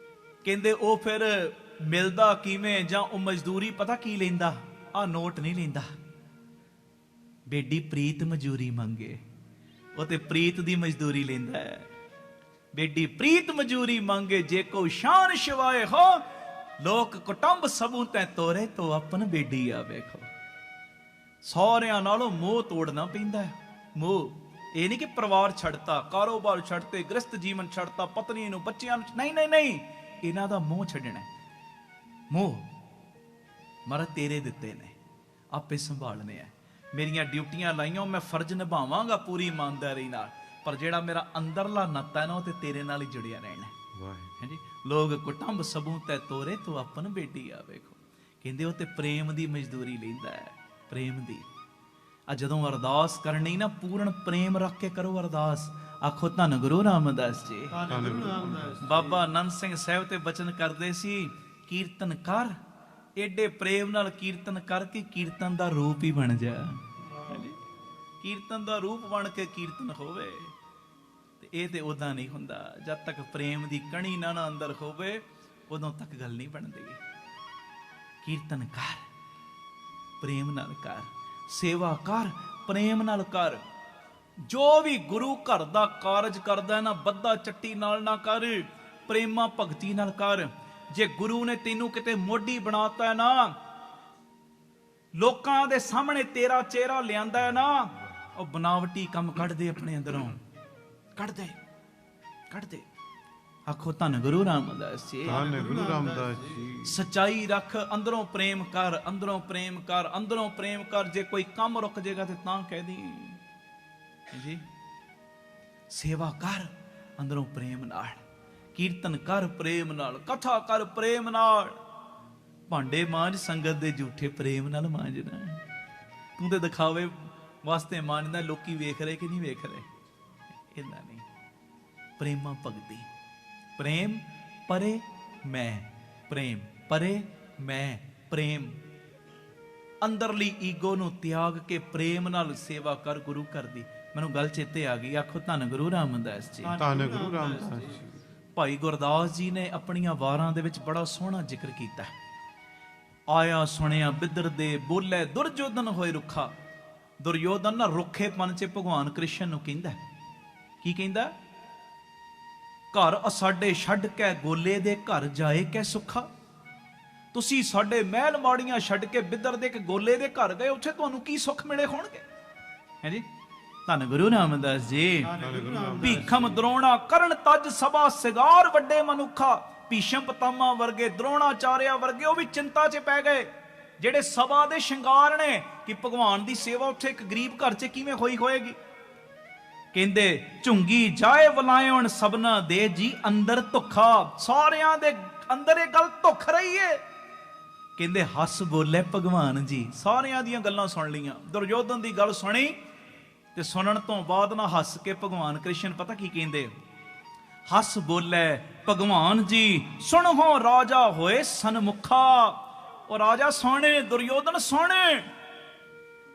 ਕਹਿੰਦੇ ਉਹ ਫਿਰ ਮਿਲਦਾ ਕਿਵੇਂ, ਜਾਂ ਉਹ ਮਜ਼ਦੂਰੀ ਪਤਾ ਕੀ ਲੈਂਦਾ? ਆ ਨੋਟ ਨਹੀਂ ਲੈਂਦਾ, ਬੇਡੀ ਪ੍ਰੀਤ ਮਜ਼ਦੂਰੀ ਮੰਗੇ। ਉਹ ਤੇ ਪ੍ਰੀਤ ਦੀ ਮਜ਼ਦੂਰੀ ਲੈਂਦਾ ਹੈ। ਬੇਡੀ ਪ੍ਰੀਤ ਮਜ਼ਦੂਰੀ ਮੰਗੇ, ਜੇ ਕੋ ਸ਼ਾਨ ਸ਼ਿਵਾਏ ਹੋ, ਲੋਕ ਕੁਟੰਬ ਸਭੂ ਤੈ ਤੋਰੇ ਤੋਂ ਆਪਨ ਬੇਡੀ ਆ ਵੇਖੋ। ਸਾਰਿਆਂ ਨਾਲੋਂ ਮੋਹ ਤੋੜਨਾ ਪੈਂਦਾ ਹੈ। ਮੋਹ ਇਹ ਨਹੀਂ ਕਿ ਪਰਿਵਾਰ ਛੱਡਤਾ, ਕਾਰੋਬਾਰ ਛੱਡਤੇ, ਗ੍ਰਸਤ ਜੀਵਨ ਛੱਡਤਾ, ਪਤਨੀ ਨੂੰ, ਬੱਚਿਆਂ ਨੂੰ, ਨਹੀਂ ਨਹੀਂ ਨਹੀਂ, ਇਹਨਾਂ ਦਾ ਮੋਹ ਛੱਡਣਾ। ਮੋਹ ਮਹਾਰਾਜ ਤੇਰੇ ਦਿੱਤੇ ਨੇ, ਆਪੇ ਸੰਭਾਲਨੇ ਆ। ਮੇਰੀਆਂ ਡਿਊਟੀਆਂ ਲਾਈਆਂ, ਮੈਂ ਫਰਜ਼ ਨਿਭਾਵਾਂਗਾ ਪੂਰੀ ਇਮਾਨਦਾਰੀ ਨਾਲ, ਪਰ ਜਿਹੜਾ ਮੇਰਾ ਅੰਦਰਲਾ ਨੱਤਾ ਹੈ ਨਾ, ਉਹ ਤੇ ਤੇਰੇ ਨਾਲ ਹੀ ਜੁੜਿਆ ਰਹਿਣਾ ਹੈ ਜੀ। ਲੋਕ ਕੁਟੰਬ ਸਭੂ ਤੈ ਤੋਰੇ ਤੋਂ ਆਪਨ ਬੇਟੀ ਆ ਵੇਖੋ। ਕਹਿੰਦੇ ਉਹ ਤੇ ਪ੍ਰੇਮ ਦੀ ਮਜ਼ਦੂਰੀ ਲੈਂਦਾ ਹੈ, ਪ੍ਰੇਮ ਦੀ। ਆ ਜਦੋਂ ਅਰਦਾਸ ਕਰਨੀ ਨਾ, ਪੂਰਨ ਪ੍ਰੇਮ ਰੱਖ ਕੇ ਕਰੋ ਅਰਦਾਸ। ਆਖੋ ਧੰਨ ਗੁਰੂ ਰਾਮਦਾਸ ਜੀ। ਬਾਬਾ ਆਨੰਦ ਸਿੰਘ ਸਾਹਿਬ ਤੇ ਬਚਨ ਕਰਦੇ ਸੀ, ਕੀਰਤਨ ਕਰ, ਏਡੇ ਪ੍ਰੇਮ ਨਾਲ ਕੀਰਤਨ ਕਰਕੇ ਕੀਰਤਨ ਦਾ ਰੂਪ ਹੀ ਬਣ ਜਾ। ਕੀਰਤਨ ਦਾ ਰੂਪ ਬਣ ਕੇ ਕੀਰਤਨ ਹੋਵੇ। ਤੇ ਇਹ ਤੇ ਉਦਾਂ ਨਹੀਂ ਹੁੰਦਾ, ਜਦ ਤੱਕ ਪ੍ਰੇਮ ਦੀ ਕਣੀ ਨਾ ਅੰਦਰ ਹੋਵੇ, ਉਦੋਂ ਤੱਕ ਗੱਲ ਨਹੀਂ ਬਣਦੀ। ਕੀਰਤਨ ਕਰ, ਪ੍ਰੇਮ ਨਾਲ ਕਰ, ਸੇਵਾ ਕਰ, ਪ੍ਰੇਮ ਨਾਲ ਕਰ। ਜੋ ਵੀ ਗੁਰੂ ਘਰ ਦਾ ਕਾਰਜ ਕਰਦਾ ਨਾ, ਬੱਧਾ ਚੱਟੀ ਨਾਲ ਨਾ ਕਰ, ਪ੍ਰੇਮਾ ਭਗਤੀ ਨਾਲ ਕਰ। ਜੇ ਗੁਰੂ ਨੇ ਤੈਨੂੰ ਕਿਤੇ ਮੋਢੀ ਬਣਾਤਾ ਹੈ ਨਾ, ਲੋਕਾਂ ਦੇ ਸਾਹਮਣੇ ਤੇਰਾ ਚਿਹਰਾ ਲਿਆਂਦਾ ਹੈ ਨਾ, ਉਹ ਬਨਾਵਟੀ ਕੰਮ ਕੱਢ ਦੇ ਆਪਣੇ ਅੰਦਰੋਂ, ਕੱਢ ਦੇ, ਕੱਢ ਦੇ। ਆਖੋ ਧੰਨ ਗੁਰੂ ਰਾਮਦਾਸ ਜੀ, ਧੰਨ ਗੁਰੂ ਰਾਮਦਾਸ ਜੀ। ਸੱਚਾਈ ਰੱਖ, ਅੰਦਰੋਂ ਪ੍ਰੇਮ ਕਰ, ਅੰਦਰੋਂ ਪ੍ਰੇਮ ਕਰ, ਅੰਦਰੋਂ ਪ੍ਰੇਮ ਕਰ। ਜੇ ਕੋਈ ਕੰਮ ਰੁਕ ਜਾਏਗਾ ਤੇ ਤਾਂ ਕਹਿ ਦੀ ਜੀ। ਸੇਵਾ ਕਰ ਅੰਦਰੋਂ ਪ੍ਰੇਮ ਨਾਲ, ਕੀਰਤਨ ਕਰ ਪ੍ਰੇਮ ਨਾਲ, ਕਥਾ ਕਰ ਪ੍ਰੇਮ ਨਾਲ। ਭਾਂਡੇ ਮਾਂਜ ਸੰਗਤ ਦੇ ਝੂਠੇ ਪ੍ਰੇਮ ਨਾਲ ਮਾਂਜਣਾ। ਤੂੰ ਤੇ ਦਿਖਾਵੇ ਵਾਸਤੇ ਮਾਂਜਦਾ, ਲੋਕੀ ਵੇਖ ਰਹੇ ਕਿ ਨਹੀਂ ਵੇਖ ਰਹੇ, ਇੰਨਾ ਨਹੀਂ। ਪ੍ਰੇਮਾ ਭਗਤੀ, ਪ੍ਰੇਮ ਪਰੇ ਮੈਂ, ਪ੍ਰੇਮ ਪਰੇ ਮੈਂ, ਪ੍ਰੇਮ ਅੰਦਰਲੀ ਈਗੋ ਨੂੰ ਤਿਆਗ ਕੇ ਪ੍ਰੇਮ ਨਾਲ ਸੇਵਾ ਕਰ ਗੁਰੂ ਘਰ ਦੀ। ਮੈਨੂੰ ਗੱਲ ਚੇਤੇ ਆ ਗਈ, ਆਖੋ ਧੰਨ ਗੁਰੂ ਰਾਮਦਾਸ ਜੀ। ਧੰਨ ਗੁਰੂ ਰਾਮਦਾਸ ਜੀ। ਭਾਈ ਗੁਰਦਾਸ ਜੀ ਨੇ ਆਪਣੀਆਂ ਵਾਰਾਂ ਦੇ ਵਿੱਚ ਬੜਾ ਸੋਹਣਾ ਜ਼ਿਕਰ ਕੀਤਾ। ਆਇਆ ਸੁਣਿਆ ਬਿੱਦਰ ਦੇ, ਬੋਲੇ ਦੁਰਯੋਧਨ ਹੋਏ ਰੁੱਖਾ। ਦੁਰਯੋਧਨ ਨਾ ਰੁੱਖੇਪਨ 'ਚ ਭਗਵਾਨ ਕ੍ਰਿਸ਼ਨ ਨੂੰ ਕਹਿੰਦਾ, ਕੀ ਕਹਿੰਦਾ? ਘਰ ਸਾਡੇ ਛੱਡ ਕੇ ਗੋਲੇ ਦੇ ਘਰ ਜਾਏ ਕੈ ਸੁੱਖਾ। ਤੁਸੀਂ ਸਾਡੇ ਮਹਿਲ ਮਾੜੀਆਂ ਛੱਡ ਕੇ ਬਿੱਦਰ ਦੇ ਇੱਕ ਗੋਲੇ ਦੇ ਘਰ ਗਏ, ਉੱਥੇ ਤੁਹਾਨੂੰ ਕੀ ਸੁੱਖ ਮਿਲੇ ਹੋਣਗੇ? ਹੈ ਜੀ। ਧੰਨ ਗੁਰੂ ਰਾਮਦਾਸ ਜੀ। ਭੀਖਮ ਦਰੋਣਾ ਕਰਨ ਤਜ ਸਭਾ ਸਿਗਾਰ ਵੱਡੇ ਮਨੁੱਖਾ। ਭੀਸ਼ਮ ਪਤਾਮਾ ਵਰਗੇ, ਦਰੋਣਾਚਾਰਿਆ ਵਰਗੇ, ਉਹ ਵੀ ਚਿੰਤਾ 'ਚ ਪੈ ਗਏ, ਜਿਹੜੇ ਸਭਾ ਦੇ ਸ਼ਿੰਗਾਰ ਨੇ, ਕਿ ਭਗਵਾਨ ਦੀ ਸੇਵਾ ਉੱਥੇ ਇੱਕ ਗਰੀਬ ਘਰ 'ਚ ਕਿਵੇਂ ਹੋਏਗੀ। ਕਹਿੰਦੇ ਝੁੰਗੀ ਜਾਏ ਵਲਾਇਣ ਸਭਨਾ ਦੇ ਜੀ ਅੰਦਰ ਧੁੱਖਾ। ਸਾਰਿਆਂ ਦੇ ਅੰਦਰ ਇਹ ਗੱਲ ਧੁੱਖ ਰਹੀ ਏ। ਕਹਿੰਦੇ ਹੱਸ ਬੋਲੇ ਭਗਵਾਨ ਜੀ। ਸਾਰਿਆਂ ਦੀਆਂ ਗੱਲਾਂ ਸੁਣ ਲਈਆਂ, ਦੁਰਯੋਧਨ ਦੀ ਗੱਲ ਸੁਣੀ, ਤੇ ਸੁਣਨ ਤੋਂ ਬਾਅਦ ਨਾ ਹੱਸ ਕੇ ਭਗਵਾਨ ਕ੍ਰਿਸ਼ਨ ਪਤਾ ਕੀ ਕਹਿੰਦੇ? ਹੱਸ ਬੋਲੇ ਭਗਵਾਨ ਜੀ ਸੁਣੋ ਰਾਜਾ ਹੋਏ ਸਨਮੁਖਾ। ਉਹ ਰਾਜਾ ਸੋਹਣੇ, ਦੁਰਯੋਧਨ ਸੋਹਣੇ,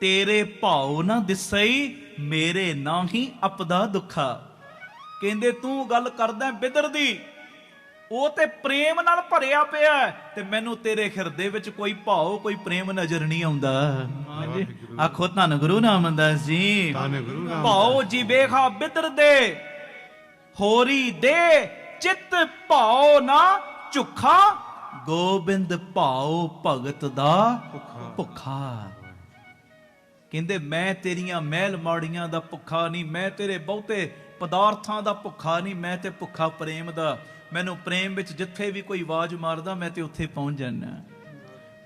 ਤੇਰੇ ਭਾਉ ਨਾ ਦਿਸਈ, ਮੇਰੇ ਨਾਹੀ ਅਪਦਾ ਦੁੱਖਾ। ਕਹਿੰਦੇ ਤੂੰ ਗੱਲ ਕਰਦਾ ਬਿਦਰ ਦੀ, ਉਹ ਤੇ ਪ੍ਰੇਮ ਨਾਲ ਭਰਿਆ ਪਿਆ ਤੇ ਮੈਨੂੰ ਤੇਰੇ ਹਿਰਦੇ ਵਿੱਚ ਕੋਈ ਭਾਉ ਕੋਈ ਪ੍ਰੇਮ ਨਜ਼ਰ ਨਹੀਂ ਆਉਂਦਾ। ਹਾਂਜੀ, ਆਖੋ ਧੰਨ ਗੁਰੂ ਰਾਮਦਾਸ ਜੀ। ਧੰਨ ਗੁਰੂ ਰਾਮਦਾਸ। ਭਾਉ ਜੀ ਵੇਖਾ ਬਿਦਰ ਦੇ, ਹੋਰੀ ਦੇ ਚਿੱਤ ਭਾਉ ਨਾ ਝੁਖਾ, ਗੋਬਿੰਦ ਭਾਉ ਭਗਤ ਦਾ ਭੁੱਖਾ। ਕਹਿੰਦੇ ਮੈਂ ਤੇਰੀਆਂ ਮਹਿਲ ਮਾੜੀਆਂ ਦਾ ਭੁੱਖਾ ਨਹੀਂ, ਮੈਂ ਤੇਰੇ ਬਹੁਤੇ ਪਦਾਰਥਾਂ ਦਾ ਭੁੱਖਾ ਨਹੀਂ, ਮੈਂ ਤੇ ਭੁੱਖਾ ਪ੍ਰੇਮ ਦਾ। ਮੈਨੂੰ ਪ੍ਰੇਮ ਵਿੱਚ ਜਿੱਥੇ ਵੀ ਕੋਈ ਆਵਾਜ਼ ਮਾਰਦਾ ਮੈਂ ਤੇ ਉੱਥੇ ਪਹੁੰਚ ਜਾਣਾ।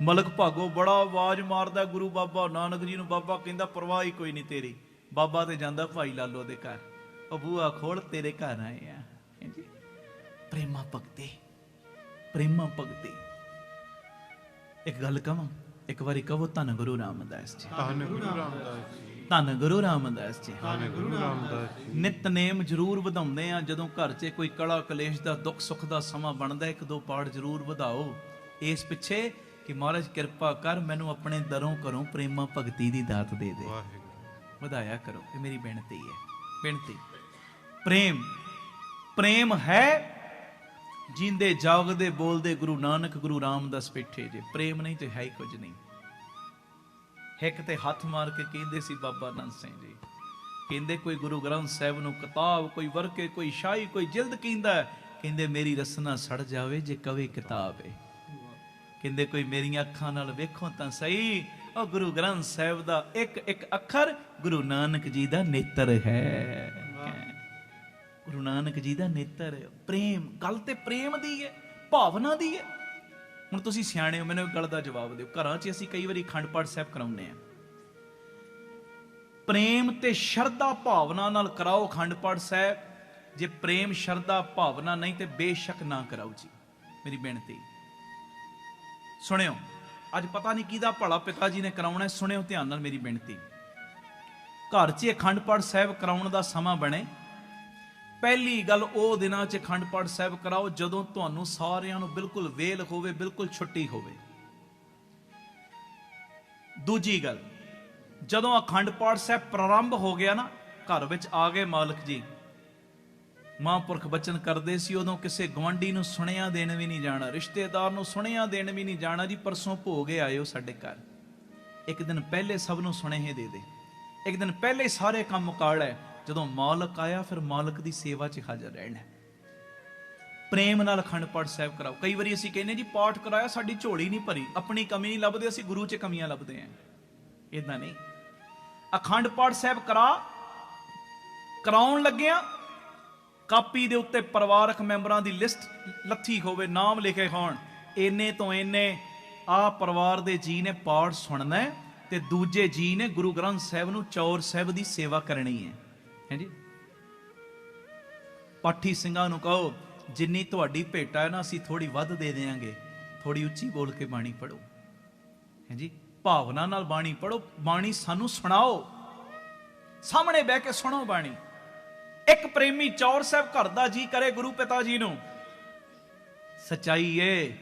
ਮਲਕ ਭਾਗੋ ਬੜਾ ਆਵਾਜ਼ ਮਾਰਦਾ ਗੁਰੂ ਬਾਬਾ ਨਾਨਕ ਜੀ ਨੂੰ, ਬਾਬਾ ਕਹਿੰਦਾ ਪਰਵਾਹ ਹੀ ਕੋਈ ਨਹੀਂ ਤੇਰੀ। ਬਾਬਾ ਤੇ ਜਾਂਦਾ ਭਾਈ ਲਾਲੋ ਦੇ ਘਰ, ਉਹ ਬੂਆ ਖੋਲ ਤੇਰੇ ਘਰ ਆਏ ਆ। ਪ੍ਰੇਮਾ ਭਗਤੀ, ਪ੍ਰੇਮਾ ਭਗਤੀ। ਇੱਕ ਗੱਲ ਕਵਾਂ, ਇੱਕ ਵਾਰੀ ਕਹੋ ਧੰਨ ਗੁਰੂ ਰਾਮਦਾਸ ਜੀ। ਧੰਨ ਗੁਰੂ ਰਾਮਦਾਸ ਜੀ। ਧੰਨ ਗੁਰੂ ਰਾਮਦਾਸ ਜੀ। ਧੰਨ ਗੁਰੂ ਰਾਮਦਾਸ ਜੀ। ਨਿਤਨੇਮ ਜ਼ਰੂਰ ਵਧਾਉਂਦੇ ਆ। ਜਦੋਂ ਘਰ 'ਚ ਕੋਈ ਕਲਾ ਕਲੇਸ਼ ਦਾ ਦੁੱਖ ਸੁੱਖ ਦਾ ਸਮਾਂ ਬਣਦਾ, ਇੱਕ ਦੋ ਪਾਠ ਜ਼ਰੂਰ ਵਧਾਓ ਇਸ ਪਿੱਛੇ ਕਿ ਮਹਾਰਾਜ ਕਿਰਪਾ ਕਰ ਮੈਨੂੰ ਆਪਣੇ ਦਰੋਂ ਘਰੋਂ ਪ੍ਰੇਮਾ ਭਗਤੀ ਦੀ ਦਾਤ ਦੇ ਦੇ। ਵਧਾਇਆ ਕਰੋ, ਇਹ ਮੇਰੀ ਬੇਨਤੀ ਹੈ, ਬੇਨਤੀ। ਪ੍ਰੇਮ, ਪ੍ਰੇਮ ਹੈ ਜਿੰਦੇ ਜਾਗਦੇ ਬੋਲਦੇ ਗੁਰੂ ਨਾਨਕ ਗੁਰੂ ਰਾਮਦਾਸ ਬੈਠੇ ਜੇ। ਪ੍ਰੇਮ ਨਹੀਂ ਤੇ ਹੈ ਹੀ ਕੁਝ ਨਹੀਂ। ਇੱਕ ਤੇ ਹੱਥ ਮਾਰ ਕੇ ਕਹਿੰਦੇ ਸੀ ਬਾਬਾ ਨੰਦ ਸਿੰਘ ਜੀ, ਕਹਿੰਦੇ ਕੋਈ ਗੁਰੂ ਗ੍ਰੰਥ ਸਾਹਿਬ ਨੂੰ ਕਿਤਾਬ, ਕੋਈ ਵਰਕੇ, ਕੋਈ ਸ਼ਾਹੀ, ਕੋਈ ਜਿਲਦ ਕਹਿੰਦਾ, ਕਹਿੰਦੇ ਮੇਰੀ ਰਸਨਾ ਸੜ ਜਾਵੇ ਜੇ ਕਵੇ ਕਿਤਾਬ ਹੈ। ਕਹਿੰਦੇ ਕੋਈ ਮੇਰੀਆਂ ਅੱਖਾਂ ਨਾਲ ਵੇਖੋ ਤਾਂ ਸਹੀ, ਉਹ ਗੁਰੂ ਗ੍ਰੰਥ ਸਾਹਿਬ ਦਾ ਇੱਕ ਇੱਕ ਅੱਖਰ ਗੁਰੂ ਨਾਨਕ ਜੀ ਦਾ ਨੇਤਰ ਹੈ। ਗੁਰੂ ਨਾਨਕ ਜੀ ਦਾ ਨੇਤਰ। ਪ੍ਰੇਮ, ਗੱਲ ਤੇ ਪ੍ਰੇਮ ਦੀ ਹੈ, ਭਾਵਨਾ ਦੀ ਹੈ। ਹੁਣ ਤੁਸੀਂ ਸਿਆਣੇ ਹੋ, ਮੈਨੂੰ ਇੱਕ ਗੱਲ ਦਾ ਜਵਾਬ ਦਿਓ। ਘਰਾਂ 'ਚ ਅਸੀਂ ਕਈ ਵਾਰੀ ਅਖੰਡ ਪਾਠ ਸਾਹਿਬ ਕਰਾਉਂਦੇ ਆ, ਪ੍ਰੇਮ ਤੇ ਸ਼ਰਧਾ ਭਾਵਨਾ ਨਾਲ ਕਰਾਓ ਅਖੰਡ ਪਾਠ ਸਾਹਿਬ। ਜੇ ਪ੍ਰੇਮ ਸ਼ਰਧਾ ਭਾਵਨਾ ਨਹੀਂ ਤੇ ਬੇਸ਼ੱਕ ਨਾ ਕਰਾਓ ਜੀ, ਮੇਰੀ ਬੇਨਤੀ ਸੁਣਿਓ। ਅੱਜ ਪਤਾ ਨਹੀਂ ਕਿਹਦਾ ਭਲਾ ਪਿਤਾ ਜੀ ਨੇ ਕਰਾਉਣਾ, ਸੁਣਿਓ ਧਿਆਨ ਨਾਲ ਮੇਰੀ ਬੇਨਤੀ। ਘਰ 'ਚ ਅਖੰਡ ਪਾਠ ਸਾਹਿਬ ਕਰਾਉਣ ਦਾ ਸਮਾਂ ਬਣੇ, ਪਹਿਲੀ ਗੱਲ ਉਹ ਦਿਨਾਂ 'ਚ ਅਖੰਡ ਪਾਠ ਸਾਹਿਬ ਕਰਾਓ ਜਦੋਂ ਤੁਹਾਨੂੰ ਸਾਰਿਆਂ ਨੂੰ ਬਿਲਕੁਲ ਵੇਲ ਹੋਵੇ, ਬਿਲਕੁਲ ਛੁੱਟੀ ਹੋਵੇ। ਦੂਜੀ ਗੱਲ, ਜਦੋਂ ਅਖੰਡ ਪਾਠ ਸਾਹਿਬ ਪ੍ਰਾਰੰਭ ਹੋ ਗਿਆ ਨਾ, ਘਰ ਵਿੱਚ ਆ ਗਏ ਮਾਲਕ ਜੀ, ਮਹਾਂਪੁਰਖ ਬਚਨ ਕਰਦੇ ਸੀ, ਉਦੋਂ ਕਿਸੇ ਗਵਾਂਢੀ ਨੂੰ ਸੁਣਿਆ ਦੇਣ ਵੀ ਨਹੀਂ ਜਾਣਾ, ਰਿਸ਼ਤੇਦਾਰ ਨੂੰ ਸੁਣਿਆ ਦੇਣ ਵੀ ਨਹੀਂ ਜਾਣਾ ਜੀ। ਪਰਸੋਂ ਭੋਗੇ ਆਇਓ ਸਾਡੇ ਘਰ, ਇੱਕ ਦਿਨ ਪਹਿਲੇ ਸਭ ਨੂੰ ਸੁਨੇਹੇ ਦੇ ਦੇ, ਇੱਕ ਦਿਨ ਪਹਿਲੇ ਸਾਰੇ ਕੰਮ ਮੁਕਾ ਲੈ। ਜਦੋਂ ਮਾਲਕ ਆਇਆ ਫਿਰ ਮਾਲਕ ਦੀ ਸੇਵਾ 'ਚ ਹਾਜ਼ਰ ਰਹਿਣਾ। ਪ੍ਰੇਮ ਨਾਲ ਅਖੰਡ ਪਾਠ ਸਾਹਿਬ ਕਰਾਓ। ਕਈ ਵਾਰੀ ਅਸੀਂ ਕਹਿੰਦੇ ਜੀ ਪਾਠ ਕਰਾਇਆ, ਸਾਡੀ ਝੋਲੀ ਨਹੀਂ ਭਰੀ, ਆਪਣੀ ਕਮੀ ਨਹੀਂ ਲੱਭਦੇ, ਅਸੀਂ ਗੁਰੂ 'ਚ ਕਮੀਆਂ ਲੱਭਦੇ ਆਂ। ਇਦਾਂ ਨਹੀਂ। ਅਖੰਡ ਪਾਠ ਸਾਹਿਬ ਕਰਾਉਣ ਲੱਗਿਆ, ਕਾਪੀ ਦੇ ਉੱਤੇ ਪਰਿਵਾਰਕ ਮੈਂਬਰਾਂ ਦੀ ਲਿਸਟ ਲੱਥੀ ਹੋਵੇ, ਨਾਮ ਲਿਖੇ ਹੋਣ, ਇੰਨੇ ਤੋਂ ਇੰਨੇ ਆ ਪਰਿਵਾਰ ਦੇ ਜੀ ਨੇ ਪਾਠ ਸੁਣਨਾ ਹੈ ਤੇ ਦੂਜੇ ਜੀ ਨੇ ਗੁਰੂ ਗ੍ਰੰਥ ਸਾਹਿਬ ਨੂੰ ਚੌਰ ਸਾਹਿਬ ਦੀ ਸੇਵਾ ਕਰਨੀ ਹੈ। ਜੀ ਪਾਠੀ ਸਿੰਘਾਂ ਨੂੰ ਕਹੋ ਜਿੰਨੀ ਤੁਹਾਡੀ ਭੇਟਾ ਹੈ ਨਾ, ਅਸੀਂ ਥੋੜੀ ਵੱਧ ਦੇ ਦੇਵਾਂਗੇ, ਥੋੜੀ ਉੱਚੀ ਬੋਲ ਕੇ ਬਾਣੀ ਪੜੋ। ਜੀ ਭਾਵਨਾ ਨਾਲ ਬਾਣੀ ਪੜੋ, ਬਾਣੀ ਸਾਨੂੰ ਸੁਣਾਓ, ਸਾਹਮਣੇ ਬਹਿ ਕੇ ਸੁਣੋ ਬਾਣੀ। ਇੱਕ ਪ੍ਰੇਮੀ ਚੌਰ ਸਾਹਿਬ ਘਰ ਦਾ ਜੀ ਕਰੇ ਗੁਰੂ ਪਿਤਾ ਜੀ ਨੂੰ, ਸਚਾਈ ਏ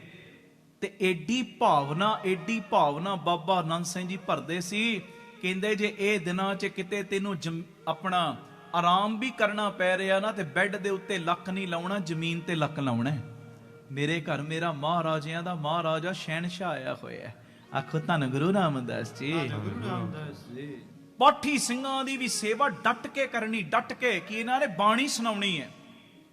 ਤੇ ਏਡੀ ਭਾਵਨਾ ਬਾਬਾ ਆਨੰਦ ਸਿੰਘ ਜੀ ਭਰਦੇ ਸੀ। ਕਹਿੰਦੇ ਜੇ ਇਹ ਦਿਨਾਂ 'ਚ ਕਿਤੇ ਤੈਨੂੰ ਆਪਣਾ ਆਰਾਮ ਵੀ ਕਰਨਾ ਪੈ ਰਿਹਾ ਨਾ, ਤੇ ਬੈੱਡ ਦੇ ਉੱਤੇ ਲੱਕ ਨਹੀਂ ਲਾਉਣਾ, ਜ਼ਮੀਨ ਤੇ ਲੱਕ ਲਾਉਣਾ। ਮੇਰੇ ਘਰ ਮੇਰਾ ਮਹਾਰਾਜਿਆਂ ਦਾ ਮਹਾਰਾਜਾ ਸ਼ਹਿਨਸ਼ਾਹ ਆਇਆ ਹੋਇਆ। ਆਖੋ ਧੰਨ ਗੁਰੂ ਰਾਮਦਾਸ ਜੀ। ਪਾਠੀ ਸਿੰਘਾਂ ਦੀ ਵੀ ਸੇਵਾ ਡਟ ਕੇ ਕਰਨੀ, ਡਟ ਕੇ, ਕਿ ਇਹਨਾਂ ਨੇ ਬਾਣੀ ਸੁਣਾਉਣੀ ਹੈ,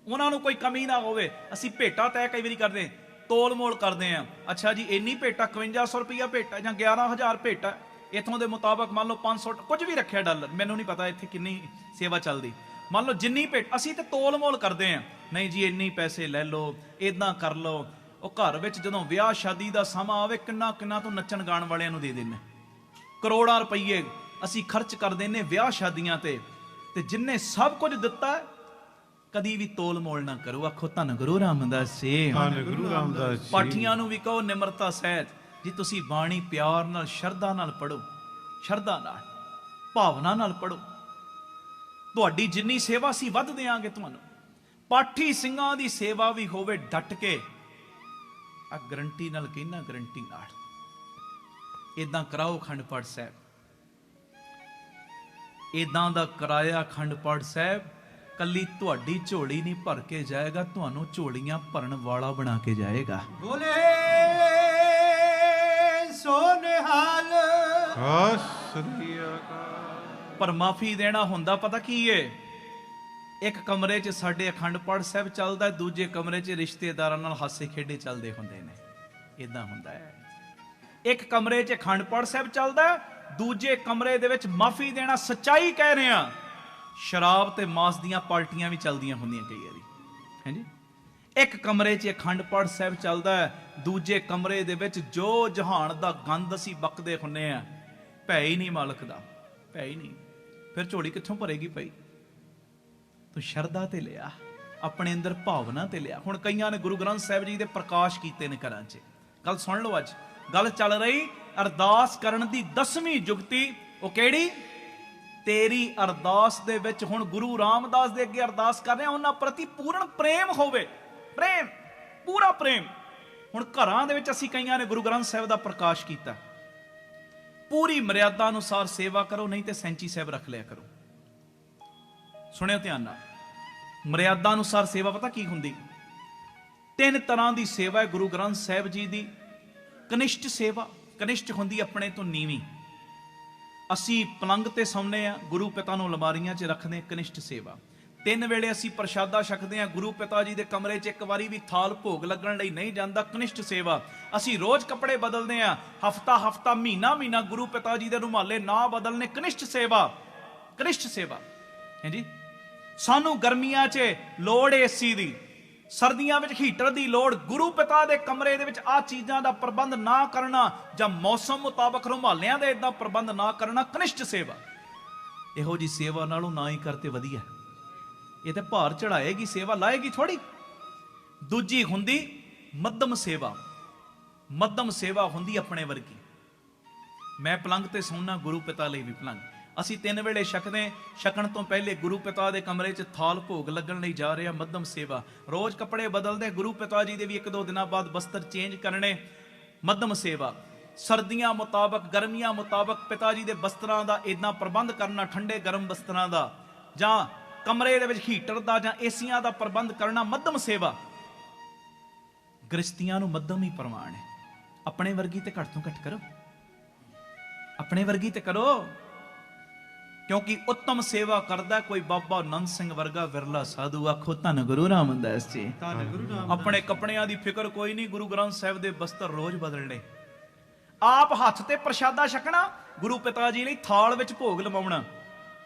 ਉਹਨਾਂ ਨੂੰ ਕੋਈ ਕਮੀ ਨਾ ਹੋਵੇ। ਅਸੀਂ ਭੇਟਾ ਤੈਅ ਕਈ ਵਾਰੀ ਕਰਦੇ, ਤੋਲ ਮੋਲ ਕਰਦੇ ਆ। ਅੱਛਾ ਜੀ ਇੰਨੀ ਭੇਟਾ 5100 ਰੁਪਇਆ ਭੇਟਾ ਜਾਂ 11000 ਭੇਟਾ, ਇਥੋਂ ਦੇ ਮੁਤਾਬਕ ਮੰਨ ਲਓ 500 ਕੁਝ ਵੀ ਰੱਖਿਆ ਡਾਲਰ, ਮੈਨੂੰ ਨਹੀਂ ਪਤਾ ਇੱਥੇ ਕਿੰਨੀ ਸੇਵਾ ਚੱਲਦੀ। ਮੰਨ ਲਓ ਜਿੰਨੀ ਭੇਟ, ਅਸੀਂ ਤੇ ਤੋਲ ਮੋਲ ਕਰਦੇ ਆ, ਨਹੀਂ ਜੀ ਇੰਨੀ ਪੈਸੇ ਲੈ ਲਓ, ਇਦਾਂ ਕਰ ਲਓ। ਉਹ ਘਰ ਵਿੱਚ ਜਦੋਂ ਵਿਆਹ ਸ਼ਾਦੀ ਦਾ ਸਮਾਂ ਆਵੇ, ਕਿੰਨਾ ਕਿੰਨਾ ਤੋਂ ਨੱਚਣ ਗਾਣ ਵਾਲਿਆਂ ਨੂੰ ਦੇ ਦਿੰਦੇ, ਕਰੋੜਾਂ ਰੁਪਈਏ ਅਸੀਂ ਖਰਚ ਕਰ ਦਿੰਦੇ ਵਿਆਹ ਸ਼ਾਦੀਆਂ ਤੇ ਜਿੰਨੇ ਸਭ ਕੁਝ ਦਿੱਤਾ ਕਦੀ ਵੀ ਤੋਲ ਮੋਲ ਨਾ ਕਰੋ। ਆਖੋ ਧੰਨ ਗੁਰੂ ਰਾਮਦਾਸ ਜੀ। ਧੰਨ ਗੁਰੂ ਰਾਮਦਾਸ ਜੀ। ਪਾਠੀਆਂ ਨੂੰ ਵੀ ਕਹੋ ਨਿਮਰਤਾ ਸਹਿਤ ਜੀ, ਤੁਸੀਂ ਬਾਣੀ ਪਿਆਰ ਨਾਲ ਸ਼ਰਧਾ ਨਾਲ ਪੜੋ, ਸ਼ਰਧਾ ਨਾਲ ਭਾਵਨਾ ਨਾਲ ਪੜੋ। ਤੁਹਾਡੀ ਜਿੰਨੀ ਸੇਵਾ ਸੀ ਵੱਧ ਦੇਵਾਂਗੇ ਤੁਹਾਨੂੰ। ਪਾਠੀ ਸਿੰਘਾਂ ਦੀ ਸੇਵਾ ਵੀ ਹੋਵੇ ਡਟ ਕੇ, ਆ ਗਰੰਟੀ ਨਾਲ ਕਹਿਣਾ, ਗਰੰਟੀ ਨਾਲ ਇਦਾਂ ਕਰਾਓ ਅਖੰਡ ਪਾਠ ਸਾਹਿਬ। ਇਦਾਂ ਦਾ ਕਰਾਇਆ ਅਖੰਡ ਪਾਠ ਸਾਹਿਬ, ਕੱਲੀ ਤੁਹਾਡੀ ਝੋਲੀ ਨਹੀਂ ਭਰ ਕੇ ਜਾਏਗਾ, ਤੁਹਾਨੂੰ ਝੋਲੀਆਂ ਭਰਨ ਵਾਲਾ ਬਣਾ ਕੇ ਜਾਏਗਾ। ਬੋਲੇ ਸੋ ਨਿਹਾਲ। ਸ੍ਰੀ ਅਕਾਲ। ਪਰ ਮਾਫੀ ਦੇਣਾ ਹੁੰਦਾ ਪਤਾ ਕੀ ਏ? ਇੱਕ ਕਮਰੇ 'ਚ ਸਾਡੇ ਅਖੰਡ ਪਾਠ ਸਾਹਿਬ ਚੱਲਦਾ, ਦੂਜੇ ਕਮਰੇ 'ਚ ਰਿਸ਼ਤੇਦਾਰਾਂ ਨਾਲ ਹਾਸੇ ਖੇਡੇ ਚੱਲਦੇ ਹੁੰਦੇ ਨੇ। ਇਦਾਂ ਹੁੰਦਾ ਹੈ। ਇੱਕ ਕਮਰੇ 'ਚ ਅਖੰਡ ਪਾਠ ਸਾਹਿਬ ਚੱਲਦਾ, ਦੂਜੇ ਕਮਰੇ ਦੇ ਵਿੱਚ ਮਾਫੀ ਦੇਣਾ, ਸੱਚਾਈ ਕਹਿ ਰਹੇ ਆ, ਸ਼ਰਾਬ ਤੇ ਮਾਸ ਦੀਆਂ ਪਾਰਟੀਆਂ ਵੀ ਚੱਲਦੀਆਂ ਹੁੰਦੀਆਂ ਕਈ ਵਾਰੀ, ਹਾਂਜੀ। ਇੱਕ ਕਮਰੇ 'ਚ ਅਖੰਡ ਪਾਠ ਸਾਹਿਬ ਚੱਲਦਾ ਹੈ, ਦੂਜੇ ਕਮਰੇ ਦੇ ਵਿੱਚ ਜੋ ਜਹਾਨ ਦਾ ਗੰਦ ਅਸੀਂ ਬਕਦੇ ਹੁੰਨੇ ਆ, ਭੈ ਹੀ ਨਹੀਂ ਮਾਲਕ ਦਾ, ਭੈ ਹੀ ਨਹੀਂ। ਫਿਰ ਝੋਲੀ ਕਿੱਥੋਂ ਭਰੇਗੀ ਪਈ? ਤੂੰ ਸ਼ਰਧਾ ਤੇ ਲਿਆ, ਆਪਣੇ ਅੰਦਰ ਭਾਵਨਾ ਤੇ ਲਿਆ। ਹੁਣ ਕਈਆਂ ਨੇ ਗੁਰੂ ਗ੍ਰੰਥ ਸਾਹਿਬ ਜੀ ਦੇ ਪ੍ਰਕਾਸ਼ ਕੀਤੇ ਨੇ ਘਰਾਂ 'ਚ। ਗੱਲ ਸੁਣ ਲਓ, ਅੱਜ ਗੱਲ ਚੱਲ ਰਹੀ ਅਰਦਾਸ ਕਰਨ ਦੀ 10ਵੀਂ ਜੁਗਤੀ। ਉਹ ਕਿਹੜੀ? ਤੇਰੀ ਅਰਦਾਸ ਦੇ ਵਿੱਚ ਹੁਣ ਗੁਰੂ ਰਾਮਦਾਸ ਦੇ ਅੱਗੇ ਅਰਦਾਸ ਕਰ ਰਹੇ ਆ, ਉਹਨਾਂ ਪ੍ਰਤੀ ਪੂਰਨ ਪ੍ਰੇਮ ਹੋਵੇ, ਪ੍ਰੇਮ, ਪੂਰਾ ਪ੍ਰੇਮ। ਹੁਣ ਘਰਾਂ ਦੇ ਵਿੱਚ ਅਸੀਂ ਕਈਆਂ ਨੇ ਗੁਰੂ ਗ੍ਰੰਥ ਸਾਹਿਬ ਦਾ ਪ੍ਰਕਾਸ਼ ਕੀਤਾ, ਪੂਰੀ ਮਰਿਆਦਾ ਅਨੁਸਾਰ ਸੇਵਾ ਕਰੋ, ਨਹੀਂ ਤੇ ਸੈਂਚੀ ਸਾਹਿਬ ਰੱਖ ਲਿਆ ਕਰੋ। ਸੁਣਿਓ ਧਿਆਨ ਨਾਲ, ਮਰਿਆਦਾ ਅਨੁਸਾਰ ਸੇਵਾ ਪਤਾ ਕੀ ਹੁੰਦੀ? 3 ਤਰ੍ਹਾਂ ਦੀ ਸੇਵਾ ਹੈ ਗੁਰੂ ਗ੍ਰੰਥ ਸਾਹਿਬ ਜੀ ਦੀ। ਕਨਿਸ਼ਟ ਸੇਵਾ, ਕਨਿਸ਼ਟ ਹੁੰਦੀ ਆਪਣੇ ਤੋਂ ਨੀਵੀਂ। ਅਸੀਂ ਪਲੰਗ ਤੇ ਸੌਂਦੇ ਆ, ਗੁਰੂ ਪਿਤਾ ਨੂੰ ਅਲਮਾਰੀਆਂ 'ਚ ਰੱਖਦੇ ਆ, ਕਨਿਸ਼ਟ ਸੇਵਾ। 3 ਵੇਲੇ ਅਸੀਂ ਪ੍ਰਸ਼ਾਦਾ ਛਕਦੇ ਆ, ਗੁਰੂ ਪਿਤਾ ਜੀ ਦੇ ਕਮਰੇ 'ਚ ਇੱਕ ਵਾਰੀ ਵੀ ਥਾਲ ਭੋਗ ਲੱਗਣ ਲਈ ਨਹੀਂ ਜਾਂਦਾ, ਕਨਿਸ਼ਟ ਸੇਵਾ। ਅਸੀਂ ਰੋਜ਼ ਕੱਪੜੇ ਬਦਲਦੇ ਆ, ਹਫਤਾ ਹਫਤਾ, ਮਹੀਨਾ ਮਹੀਨਾ ਗੁਰੂ ਪਿਤਾ ਜੀ ਦੇ ਰੁਮਾਲੇ ਨਾ ਬਦਲਨੇ, ਕਨਿਸ਼ਟ ਸੇਵਾ, ਕਨਿਸ਼ਟ ਸੇਵਾ ਹੈ ਜੀ। ਸਾਨੂੰ ਗਰਮੀਆਂ 'ਚ ਲੋੜ ਏਸੀ ਦੀ, ਸਰਦੀਆਂ ਵਿੱਚ ਹੀਟਰ ਦੀ ਲੋੜ, ਗੁਰੂ ਪਿਤਾ ਦੇ ਕਮਰੇ ਦੇ ਵਿੱਚ ਆਹ ਚੀਜ਼ਾਂ ਦਾ ਪ੍ਰਬੰਧ ਨਾ ਕਰਨਾ, ਜਾਂ ਮੌਸਮ ਮੁਤਾਬਕ ਰੁਮਾਲਿਆਂ ਦੇ ਇਦਾਂ ਪ੍ਰਬੰਧ ਨਾ ਕਰਨਾ, ਕਨਿਸ਼ਟ ਸੇਵਾ। ਇਹੋ ਜੀ ਸੇਵਾ ਨਾਲੋਂ ਨਾ ਹੀ ਕਰਤੇ ਵਧੀਆ। ਇਹ ਤੇ ਭਾਰ ਚੜਾਏਗੀ, ਸੇਵਾ ਲਾਏਗੀ ਥੋੜੀ। ਦੂਜੀ ਹੁੰਦੀ ਮੱਧਮ ਸੇਵਾ। ਮੱਧਮ ਸੇਵਾ ਹੁੰਦੀ ਆਪਣੇ ਵਰਗੀ। ਮੈਂ ਪਲੰਗ ਤੇ ਸੌਣਾ, ਗੁਰੂ ਪਿਤਾ ਲਈ ਵੀ ਪਲੰਗ। ਅਸੀਂ 3 ਵੇਲੇ ਛਕਣ ਤੋਂ ਪਹਿਲੇ ਗੁਰੂ ਪਿਤਾ ਦੇ ਕਮਰੇ 'ਚ ਥਾਲ ਭੋਗ ਲੱਗਣ ਲਈ ਜਾ ਰਹੇ ਆ, ਮੱਧਮ ਸੇਵਾ। ਰੋਜ਼ ਕੱਪੜੇ ਬਦਲਦੇ, ਗੁਰੂ ਪਿਤਾ ਜੀ ਦੇ ਵੀ 1-2 ਦਿਨਾਂ ਬਾਅਦ ਬਸਤਰ ਚੇਂਜ ਕਰਨੇ, ਮੱਧਮ ਸੇਵਾ। ਸਰਦੀਆਂ ਮੁਤਾਬਕ, ਗਰਮੀਆਂ ਮੁਤਾਬਕ ਪਿਤਾ ਜੀ ਦੇ ਬਸਤਰਾਂ ਦਾ ਇਦਾਂ ਪ੍ਰਬੰਧ ਕਰਨਾ, ਠੰਡੇ ਗਰਮ ਬਸਤਰਾਂ ਦਾ, ਜਾਂ ਕਮਰੇ ਦੇ ਵਿੱਚ ਹੀਟਰ ਦਾ ਜਾਂ ਏਸੀਆਂ ਦਾ ਪ੍ਰਬੰਧ ਕਰਨਾ, ਮੱਧਮ ਸੇਵਾ। ਗ੍ਰਸਤੀਆਂ ਨੂੰ ਮੱਧਮ ਹੀ ਪ੍ਰਵਾਨ ਹੈ। ਆਪਣੇ ਵਰਗੀ ਤੇ ਘੱਟ ਤੋਂ ਘੱਟ ਕਰੋ, ਆਪਣੇ ਵਰਗੀ ਤੇ ਕਰੋ, ਕਿਉਂਕਿ ਉੱਤਮ ਸੇਵਾ ਕਰਦਾ ਕੋਈ ਬਾਬਾ ਨੰਦ ਸਿੰਘ ਵਰਗਾ ਵਿਰਲਾ ਸਾਧੂ। ਆਖੋ ਧੰਨ ਗੁਰੂ ਰਾਮਦਾਸ ਜੀ। ਆਪਣੇ ਕੱਪੜਿਆਂ ਦੀ ਫਿਕਰ ਕੋਈ ਨਹੀਂ, ਗੁਰੂ ਗ੍ਰੰਥ ਸਾਹਿਬ ਦੇ ਬਸਤਰ ਰੋਜ਼ ਬਦਲਣੇ, ਆਪ ਹੱਥ ਤੇ ਪ੍ਰਸ਼ਾਦਾ ਛਕਣਾ, ਗੁਰੂ ਪਿਤਾ ਜੀ ਲਈ ਥਾਲ ਵਿੱਚ ਭੋਗ ਲਵਾਉਣਾ,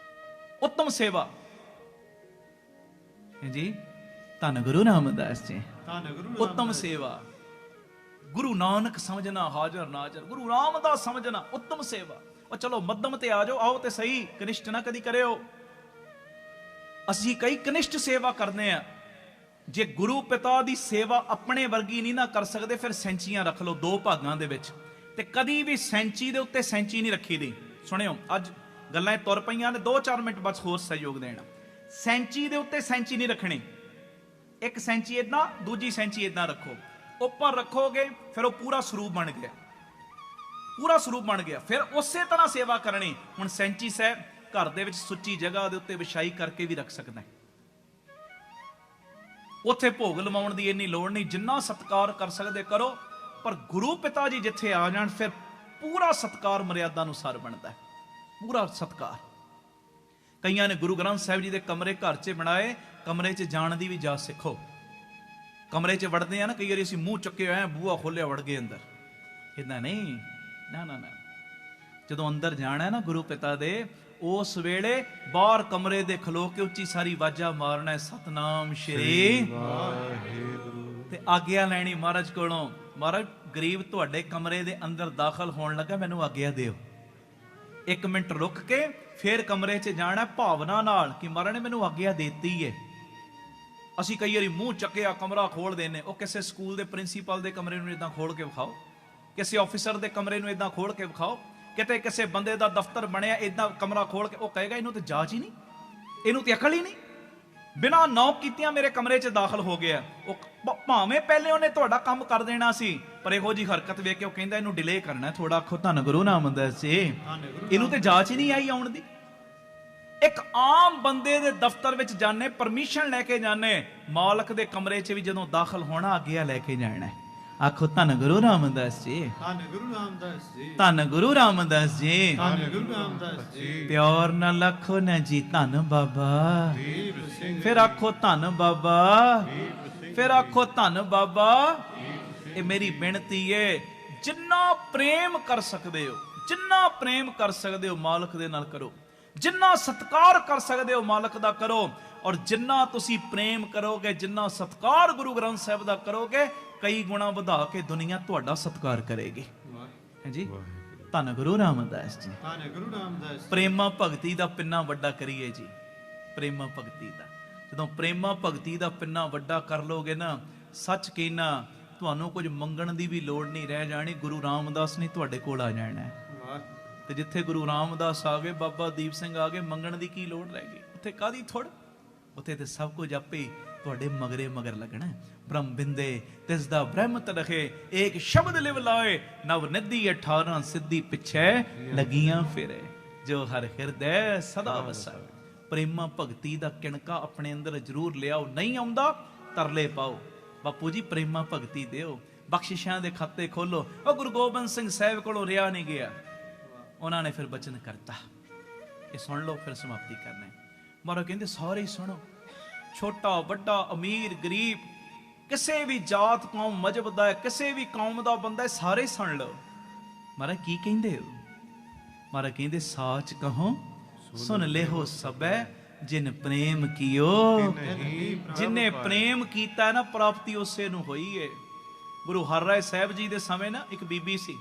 ਉੱਤਮ ਸੇਵਾ ਜੀ। ਧੰਨ ਗੁਰੂ ਰਾਮਦਾਸ ਜੀ। ਉੱਤਮ ਸੇਵਾ। ਗੁਰੂ ਨਾਨਕ ਸਮਝਣਾ ਹਾਜ਼ਰ ਨਾਜ਼ਰ, ਗੁਰੂ ਰਾਮਦਾਸ ਸਮਝਣਾ ਉੱਤਮ ਸੇਵਾ। ਉਹ ਚਲੋ ਮੱਧਮ ਤੇ ਆ ਜਾਓ, ਆਓ ਤੇ ਸਹੀ, ਕਨਿਸ਼ਟ ਨਾ ਕਦੀ ਕਰਿਓ। ਅਸੀਂ ਕਈ ਕਨਿਸ਼ਟ ਸੇਵਾ ਕਰਦੇ ਆ। ਜੇ ਗੁਰੂ ਪਿਤਾ ਦੀ ਸੇਵਾ ਆਪਣੇ ਵਰਗੀ ਨਹੀਂ ਨਾ ਕਰ ਸਕਦੇ, ਫਿਰ ਸੈਂਚੀਆਂ ਰੱਖ ਲਓ 2 ਭਾਗਾਂ ਦੇ ਵਿੱਚ, ਤੇ ਕਦੀ ਵੀ ਸੈਂਚੀ ਦੇ ਉੱਤੇ ਸੈਂਚੀ ਨਹੀਂ ਰੱਖੀ ਦੀ। ਸੁਣਿਓ, ਅੱਜ ਗੱਲਾਂ ਤੁਰ ਪਈਆਂ ਨੇ, 2-4 ਮਿੰਟ ਬਸ ਹੋਰ ਸਹਿਯੋਗ ਦੇਣਾ। ਸੈਂਚੀ ਦੇ ਉੱਤੇ ਸੈਂਚੀ ਨਹੀਂ ਰੱਖਣੀ। ਇੱਕ ਸੈਂਚੀ ਇਦਾਂ, ਦੂਜੀ ਸੈਂਚੀ ਇਦਾਂ ਰੱਖੋ, ਉੱਪਰ ਰੱਖੋਗੇ, ਫਿਰ ਉਹ ਪੂਰਾ ਸਰੂਪ ਬਣ ਗਿਆ, ਪੂਰਾ ਸਰੂਪ ਬਣ ਗਿਆ। ਫਿਰ ਉਸੇ ਤਰ੍ਹਾਂ ਸੇਵਾ ਕਰਨੀ। ਹੁਣ ਸੈਂਚੀ ਸਾਹਿਬ ਘਰ ਦੇ ਵਿੱਚ ਸੁੱਚੀ ਜਗ੍ਹਾ ਦੇ ਉੱਤੇ ਵਿਛਾਈ ਕਰਕੇ ਵੀ ਰੱਖ ਸਕਦਾ, ਉੱਥੇ ਭੋਗ ਲਵਾਉਣ ਦੀ ਇੰਨੀ ਲੋੜ ਨਹੀਂ। ਜਿੰਨਾ ਸਤਿਕਾਰ ਕਰ ਸਕਦੇ ਕਰੋ, ਪਰ ਗੁਰੂ ਪਿਤਾ ਜੀ ਜਿੱਥੇ ਆ ਜਾਣ, ਫਿਰ ਪੂਰਾ ਸਤਿਕਾਰ ਮਰਿਆਦਾ ਅਨੁਸਾਰ ਬਣਦਾ ਹੈ, ਪੂਰਾ ਸਤਿਕਾਰ। ਕਈਆਂ ਨੇ ਗੁਰੂ ਗ੍ਰੰਥ ਸਾਹਿਬ ਜੀ ਦੇ ਕਮਰੇ ਘਰ 'ਚ ਬਣਾਏ, ਕਮਰੇ 'ਚ ਜਾਣ ਦੀ ਵੀ ਜਾਚ ਸਿੱਖੋ। ਕਮਰੇ 'ਚ ਵੜਦੇ ਆ ਨਾ, ਕਈ ਵਾਰੀ ਅਸੀਂ ਮੂੰਹ ਚੁੱਕੇ ਹੋਏ, ਬੂਹਾ ਖੋਲਿਆ ਵੜ ਗਏ ਅੰਦਰ, ਇਦਾਂ ਨਹੀਂ, ਨਾ ਨਾ ਨਾ। ਜਦੋਂ ਅੰਦਰ ਜਾਣਾ ਨਾ ਗੁਰੂ ਪਿਤਾ ਦੇ, ਉਸ ਵੇਲੇ ਬਾਹਰ ਕਮਰੇ ਦੇ ਖਲੋ ਕੇ ਉੱਚੀ ਸਾਰੀ ਆਵਾਜ਼ਾਂ ਮਾਰਨਾ, ਸਤਨਾਮ ਸ਼੍ਰੀ ਵਾਹਿਗੁਰੂ, ਤੇ ਆਗਿਆ ਲੈਣੀ ਮਹਾਰਾਜ ਕੋਲੋਂ। ਮਹਾਰਾਜ, ਗਰੀਬ ਤੁਹਾਡੇ ਕਮਰੇ ਦੇ ਅੰਦਰ ਦਾਖਲ ਹੋਣ ਲੱਗਾ, ਮੈਨੂੰ ਆਗਿਆ ਦਿਓ। 1 ਮਿੰਟ ਰੁਕ ਕੇ ਫਿਰ ਕਮਰੇ 'ਚ ਜਾਣਾ ਭਾਵਨਾ ਨਾਲ ਕਿ ਮਹਾਰਾਜ ਨੇ ਮੈਨੂੰ ਆਗਿਆ ਦਿੱਤੀ ਹੈ। ਅਸੀਂ ਕਈ ਵਾਰੀ ਮੂੰਹ ਚੱਕਿਆ ਕਮਰਾ ਖੋਲ ਦੇਨੇ। ਉਹ ਕਿਸੇ ਸਕੂਲ ਦੇ ਪ੍ਰਿੰਸੀਪਲ ਦੇ ਕਮਰੇ ਨੂੰ ਇਦਾਂ ਖੋਲ ਕੇ ਵਿਖਾਓ, ਕਿਸੇ ਆਫੀਸਰ ਦੇ ਕਮਰੇ ਨੂੰ ਇਦਾਂ ਖੋਲ ਕੇ ਵਿਖਾਓ, ਕਿਤੇ ਕਿਸੇ ਬੰਦੇ ਦਾ ਦਫ਼ਤਰ ਬਣਿਆ ਇਦਾਂ ਕਮਰਾ ਖੋਲ ਕੇ, ਉਹ ਕਹੇਗਾ ਇਹਨੂੰ ਤੇ ਜਾਂਚ ਹੀ ਨਹੀਂ, ਇਹਨੂੰ ਤੇ ਅਕਲ ਹੀ ਨਹੀਂ, ਬਿਨਾਂ ਨੌਕ ਕੀਤਿਆਂ ਮੇਰੇ ਕਮਰੇ 'ਚ ਦਾਖਲ ਹੋ ਗਿਆ। ਉਹ ਭਾਵੇਂ ਪਹਿਲੇ ਉਹਨੇ ਤੁਹਾਡਾ ਕੰਮ ਕਰ ਦੇਣਾ ਸੀ, ਪਰ ਇਹੋ ਜੀ ਹਰਕਤ ਵੇਖ ਕੇ ਉਹ ਕਹਿੰਦਾ ਇਹਨੂੰ ਡਿਲੇ ਕਰਨਾ ਥੋੜਾ। ਆਖੋ ਧੰਨ ਗੁਰੂ ਰਾਮਦਾਸ ਜੀ। ਇਹਨੂੰ ਤੇ ਜਾਂਚ ਹੀ ਨਹੀਂ ਆਈ ਆਉਣ ਦੀ, ਇੱਕ ਆਮ ਬੰਦੇ ਦੇ ਦਫ਼ਤਰ ਵਿੱਚ ਜਾਣੇ, ਪਰਮਿਸ਼ਨ ਲੈ ਕੇ ਜਾਣੇ, ਮਾਲਕ ਦੇ ਕਮਰੇ 'ਚ ਵੀ ਜਦੋਂ ਦਾਖਲ ਹੋਣਾ ਆਗਿਆ ਲੈ ਕੇ ਜਾਣਾ। ਆਖੋ ਧੰਨ ਗੁਰੂ ਰਾਮਦਾਸ ਜੀ, ਧੰਨ ਗੁਰੂ ਰਾਮਦਾਸ ਜੀ, ਧੰਨ ਗੁਰੂ ਰਾਮਦਾਸ ਜੀ, ਧੰਨ ਗੁਰੂ ਰਾਮਦਾਸ ਜੀ। ਪਿਆਰ ਨਾਲ ਆਖੋ ਨਾ ਜੀ ਧੰਨ ਬਾਬਾ, ਦੀਪ ਸਿੰਘ ਫਿਰ ਆਖੋ ਧੰਨ ਬਾਬਾ, ਫਿਰ ਆਖੋ ਧੰਨ ਬਾਬਾ। ਇਹ ਮੇਰੀ ਬੇਨਤੀ ਏ, ਜਿੰਨਾ ਪ੍ਰੇਮ ਕਰ ਸਕਦੇ ਹੋ, ਜਿੰਨਾ ਪ੍ਰੇਮ ਕਰ ਸਕਦੇ ਹੋ ਮਾਲਕ ਦੇ ਨਾਲ ਕਰੋ, ਜਿੰਨਾ ਸਤਿਕਾਰ ਕਰ ਸਕਦੇ ਹੋ ਮਾਲਕ ਦਾ ਕਰੋ। ਔਰ ਜਿੰਨਾ ਤੁਸੀਂ ਪ੍ਰੇਮ ਕਰੋਗੇ, ਜਿੰਨਾ ਸਤਿਕਾਰ ਗੁਰੂ ਗ੍ਰੰਥ ਸਾਹਿਬ ਦਾ ਕਰੋਗੇ, ਕਈ ਗੁਣਾ ਵਧਾ ਕੇ ਦੁਨੀਆ ਤੁਹਾਡਾ ਸਤਿਕਾਰ ਕਰੇਗੀ। ਹਾਂਜੀ, ਧੰਨ ਗੁਰੂ ਰਾਮਦਾਸ ਜੀ, ਧੰਨ ਗੁਰੂ ਰਾਮਦਾਸ। ਪ੍ਰੇਮਾ ਭਗਤੀ ਦਾ ਪਿੰਨਾ ਵੱਡਾ ਕਰੀਏ ਜੀ, ਪ੍ਰੇਮਾ ਭਗਤੀ ਦਾ। ਜਦੋਂ ਪ੍ਰੇਮਾ ਭਗਤੀ ਦਾ ਪਿੰਨਾ ਵੱਡਾ ਕਰ ਲੋਗੇ ਨਾ, ਸੱਚ ਕਹਿਣਾ ਤੁਹਾਨੂੰ ਕੁਝ ਮੰਗਣ ਦੀ ਵੀ ਲੋੜ ਨਹੀਂ ਰਹਿ ਜਾਣੀ, ਗੁਰੂ ਰਾਮਦਾਸ ਨੇ ਤੁਹਾਡੇ ਕੋਲ ਆ ਜਾਣਾ ਹੈ। ਤੇ ਜਿੱਥੇ ਗੁਰੂ ਰਾਮਦਾਸ ਆ ਗਏ, ਬਾਬਾ ਦੀਪ ਸਿੰਘ ਆ ਗਏ, ਮੰਗਣ ਦੀ ਕੀ ਲੋੜ ਰਹਿ ਗਈ? ਉੱਥੇ ਕਾਦੀ ਥੋੜ, ਉੱਥੇ ਤੇ ਸਭ ਕੁਝ ਆਪੇ ਹੀ ਤੁਹਾਡੇ ਮਗਰੇ ਮਗਰ ਲੱਗਣਾ। ਬ੍ਰਹਮ ਬਿੰਦੇ ਤਿਸ ਦਾ ਬ੍ਰਹਮਤ ਰਖੇ, ਏਕ ਸ਼ਬਦ ਲਿਵ ਲਾਏ, ਨਵ ਨਿਧੀ 18 ਸਿੱਧੀ ਪਿੱਛੇ ਲੱਗੀਆਂ ਫਿਰੇ, ਜੋ ਹਰ ਹਿਰਦੈ ਸਦਾ ਵਸੈ। ਪ੍ਰੇਮਾ ਭਗਤੀ ਦਾ ਕਿਣਕਾ ਆਪਣੇ ਅੰਦਰ ਜ਼ਰੂਰ ਲਿਆਓ। ਨਹੀਂ ਆਉਂਦਾ ਤਰਲੇ ਪਾਓ, ਬਾਪੂ ਜੀ ਪ੍ਰੇਮਾ ਭਗਤੀ ਦਿਓ, ਬਖਸ਼ਿਸ਼ਾਂ ਦੇ ਖਾਤੇ ਖੋਲੋ। ਉਹ ਗੁਰੂ ਗੋਬਿੰਦ ਸਿੰਘ ਸਾਹਿਬ ਕੋਲੋਂ ਰਿਹਾ ਨਹੀਂ ਗਿਆ, ਉਹਨਾਂ ਨੇ ਫਿਰ ਬਚਨ ਕਰਤਾ। ਇਹ ਸੁਣ ਲਓ, ਫਿਰ ਸਮਾਪਤੀ ਕਰਨਾ। ਮਹਾਰਾਜ ਕਹਿੰਦੇ ਸਾਰੇ ਹੀ ਸੁਣੋ, ਛੋਟਾ ਵੱਡਾ ਅਮੀਰ ਗਰੀਬ, ਕਿਸੇ ਵੀ ਜਾਤ ਕੌਮ ਮਜ਼ਹਬ ਦਾ, ਕਿਸੇ ਵੀ ਕੌਮ ਦਾ ਬੰਦਾ, ਸਾਰੇ ਸੁਣ ਲਓ। ਮਹਾਰਾਜ ਕੀ ਕਹਿੰਦੇ ਹੋ? ਮਹਾਰਾਜ ਕਹਿੰਦੇ ਸਾਚ ਕਹੋ ਸੁਣ ਲਿਹੋ ਸਭੈ, ਜਿਨ ਪ੍ਰੇਮ ਕੀਓ। ਜਿਨੇ ਪ੍ਰੇਮ ਕੀਤਾ ਨਾ, ਪ੍ਰਾਪਤੀ ਉਸੇ ਨੂੰ ਹੋਈ ਏ। ਗੁਰੂ ਹਰਿਰਾਏ ਸਾਹਿਬ ਜੀ ਦੇ ਸਮੇਂ ਨਾ ਇੱਕ ਬੀਬੀ ਸੀ,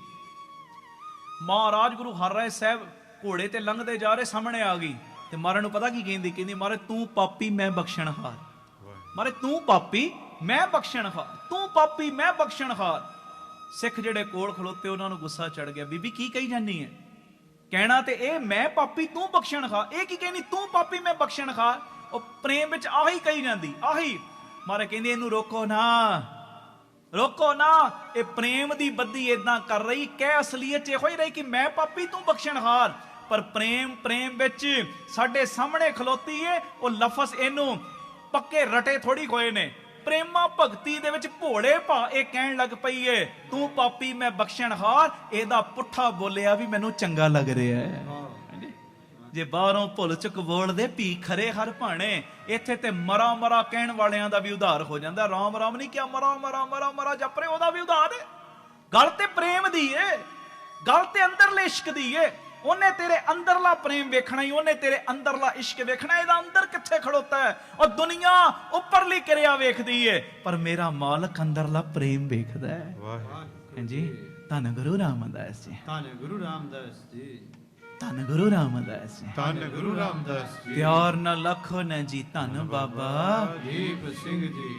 ਮਹਾਰਾਜ ਗੁਰੂ ਹਰਿਰਾਏ ਸਾਹਿਬ ਘੋੜੇ ਤੇ ਲੰਘਦੇ ਜਾ ਰਹੇ, ਸਾਹਮਣੇ ਆ ਗਈ ਤੇ ਮਹਾਰਾਜ ਨੂੰ ਪਤਾ ਕੀ ਕਹਿੰਦੀ? ਕਹਿੰਦੀ ਮਹਾਰਾਜ ਤੂੰ ਪਾਪੀ ਮੈਂ ਬਖਸ਼ਣਹਾਰ। ਮਹਾਰਾਜ ਤੂੰ ਪਾਪੀ ਮੈਂ ਬਖਸ਼ਣਹਾਰ, ਤੂੰ ਪਾਪੀ ਮੈਂ ਬਖਸ਼ਣਹਾਰ। ਸਿੱਖ ਜਿਹੜੇ ਕੋਲ ਖਲੋਤੇ ਉਹਨਾਂ ਨੂੰ ਗੁੱਸਾ ਚੜ ਗਿਆ, ਬੀਬੀ ਕੀ ਕਹੀ ਜਾਂਦੀ ਹੈ? ਕਹਿਣਾ ਤੇ ਇਹ ਮੈਂ ਪਾਪੀ ਤੂੰ ਬਖਸ਼ਣਹਾਰ, ਇਹ ਕੀ ਕਹਿੰਦੀ ਤੂੰ ਪਾਪੀ ਮੈਂ ਬਖਸ਼ਣਹਾਰ? ਉਹ ਪ੍ਰੇਮ ਵਿੱਚ ਆਹੀ ਕਹੀ ਜਾਂਦੀ, ਆਹੀ। ਮਹਾਰਾਜ ਕਹਿੰਦੇ ਇਹਨੂੰ ਰੋਕੋ ਨਾ, ਰੋਕੋ ਨਾ, ਇਹ ਪ੍ਰੇਮ ਦੀ ਬੱਦੀ ਏਦਾਂ ਕਰ ਰਹੀ, ਕਹਿ ਅਸਲੀਅਤ ਇਹੋ ਹੀ ਰਹੀ ਕਿ ਮੈਂ ਪਾਪੀ ਤੂੰ ਬਖਸ਼ਣਹਾਰ, ਪਰ ਪ੍ਰੇਮ ਵਿੱਚ ਸਾਡੇ ਸਾਹਮਣੇ ਖਲੋਤੀ ਏ। ਉਹ ਲਫ਼ਜ਼ ਇਹਨੂੰ ਪੱਕੇ ਰਟੇ ਥੋੜੀ ਹੋਏ ਨੇ। ਪ੍ਰੇਮਾ ਭਗਤੀ ਦੇ ਵਿੱਚ ਭੋਲੇ ਭਾ ਇਹ ਕਹਿਣ ਲੱਗ ਪਈ ਏ ਤੂੰ ਪਾਪੀ ਮੈਂ ਬਖਸ਼ਣਹਾਰ, ਇਹਦਾ ਪੁੱਠਾ ਬੋਲਿਆ ਵੀ ਮੈਨੂੰ ਚੰਗਾ ਲੱਗ ਰਿਹਾ ਹੈ। ਜੇ ਬਾਹਰੋਂ ਭੁੱਲ ਚੁੱਕ ਬੋਲਦੇ ਭੀ ਖਰੇ ਹਰ ਭਾਣੇ, ਇੱਥੇ ਤੇ ਮਰਾ ਮਰਾ ਕਹਿਣ ਵਾਲਿਆਂ ਦਾ ਵੀ ਉਧਾਰ ਹੋ ਜਾਂਦਾ। ਰਾਮ ਰਾਮ ਨਹੀਂ ਕਿਹਾ, ਮਰਾ ਮਰਾ ਮਰਾ ਮਰਾ ਜਪਰੇ, ਉਹਦਾ ਵੀ ਉਧਾਰ ਹੈ। ਗੱਲ ਤੇ ਪ੍ਰੇਮ ਦੀ ਏ, ਗੱਲ ਤੇ ਅੰਦਰਲੇ ਇਸ਼ਕ ਦੀ ਏ। ਉਹਨੇ ਤੇਰੇ ਅੰਦਰਲਾ ਪ੍ਰੇਮ ਵੇਖਣਾ ਹੀ, ਉਹਨੇ ਤੇਰੇ ਅੰਦਰਲਾ ਇਸ਼ਕ ਵੇਖਣਾ। ਇਹਦਾ ਅੰਦਰ ਕਿੱਥੇ ਖੜੋਤਾ ਹੈ? ਉਹ ਦੁਨੀਆ ਉੱਪਰਲੀ ਕਿਰਿਆ ਵੇਖਦੀ ਏ, ਪਰ ਮੇਰਾ ਮਾਲਕ ਅੰਦਰਲਾ ਪ੍ਰੇਮ ਵੇਖਦਾ ਹੈ। ਹਾਂਜੀ, ਧੰਨ ਗੁਰੂ ਰਾਮਦਾਸ ਜੀ, ਧੰਨ ਗੁਰੂ ਰਾਮਦਾਸ ਜੀ, ਧੰਨ ਗੁਰੂ ਰਾਮਦਾਸ ਜੀ, ਧੰਨ ਗੁਰੂ ਰਾਮਦਾਸ ਜੀ। ਪਿਆਰ ਨਾਲ ਲੱਖੋ ਨਾ ਜੀ ਧੰਨ ਬਾਬਾ ਦੀਪ ਸਿੰਘ ਜੀ।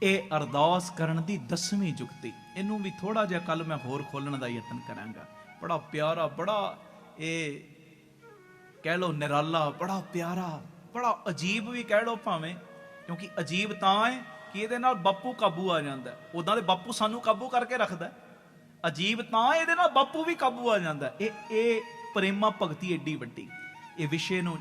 ਇਹ ਅਰਦਾਸ ਕਰਨ ਦੀ 10ਵੀਂ ਜੁਗਤੀ, ਇਹਨੂੰ ਵੀ ਥੋੜਾ ਜਿਹਾ ਕੱਲ ਮੈਂ ਹੋਰ ਖੋਲਣ ਦਾ ਯਤਨ ਕਰਾਂਗਾ। ਬੜਾ ਪਿਆਰਾ, ਬੜਾ ਇਹ ਕਹਿ ਲੋ ਨਿਰਾਲਾ, ਬੜਾ ਪਿਆਰਾ, ਬੜਾ ਅਜੀਬ ਵੀ ਕਹਿ ਲੋ ਭਾਵੇਂ, ਕਿਉਂਕਿ ਅਜੀਬ ਤਾਂ ਹੈ ਕਿ ਇਹਦੇ ਨਾਲ ਬਾਪੂ ਕਾਬੂ ਆ ਜਾਂਦਾ। ਉਦਾਂ ਦੇ ਬਾਪੂ ਸਾਨੂੰ ਕਾਬੂ ਕਰਕੇ ਰੱਖਦਾ, ਅਜੀਬ ਤਾਂ ਇਹਦੇ ਨਾਲ ਬਾਪੂ ਵੀ ਕਾਬੂ ਆ ਜਾਂਦਾ। ਇਹ ਪ੍ਰੇਮਾ ਭਗਤੀ ਏਡੀ ਵੱਡੀ, ਇਹ ਵਿਸ਼ੇ ਨੂੰ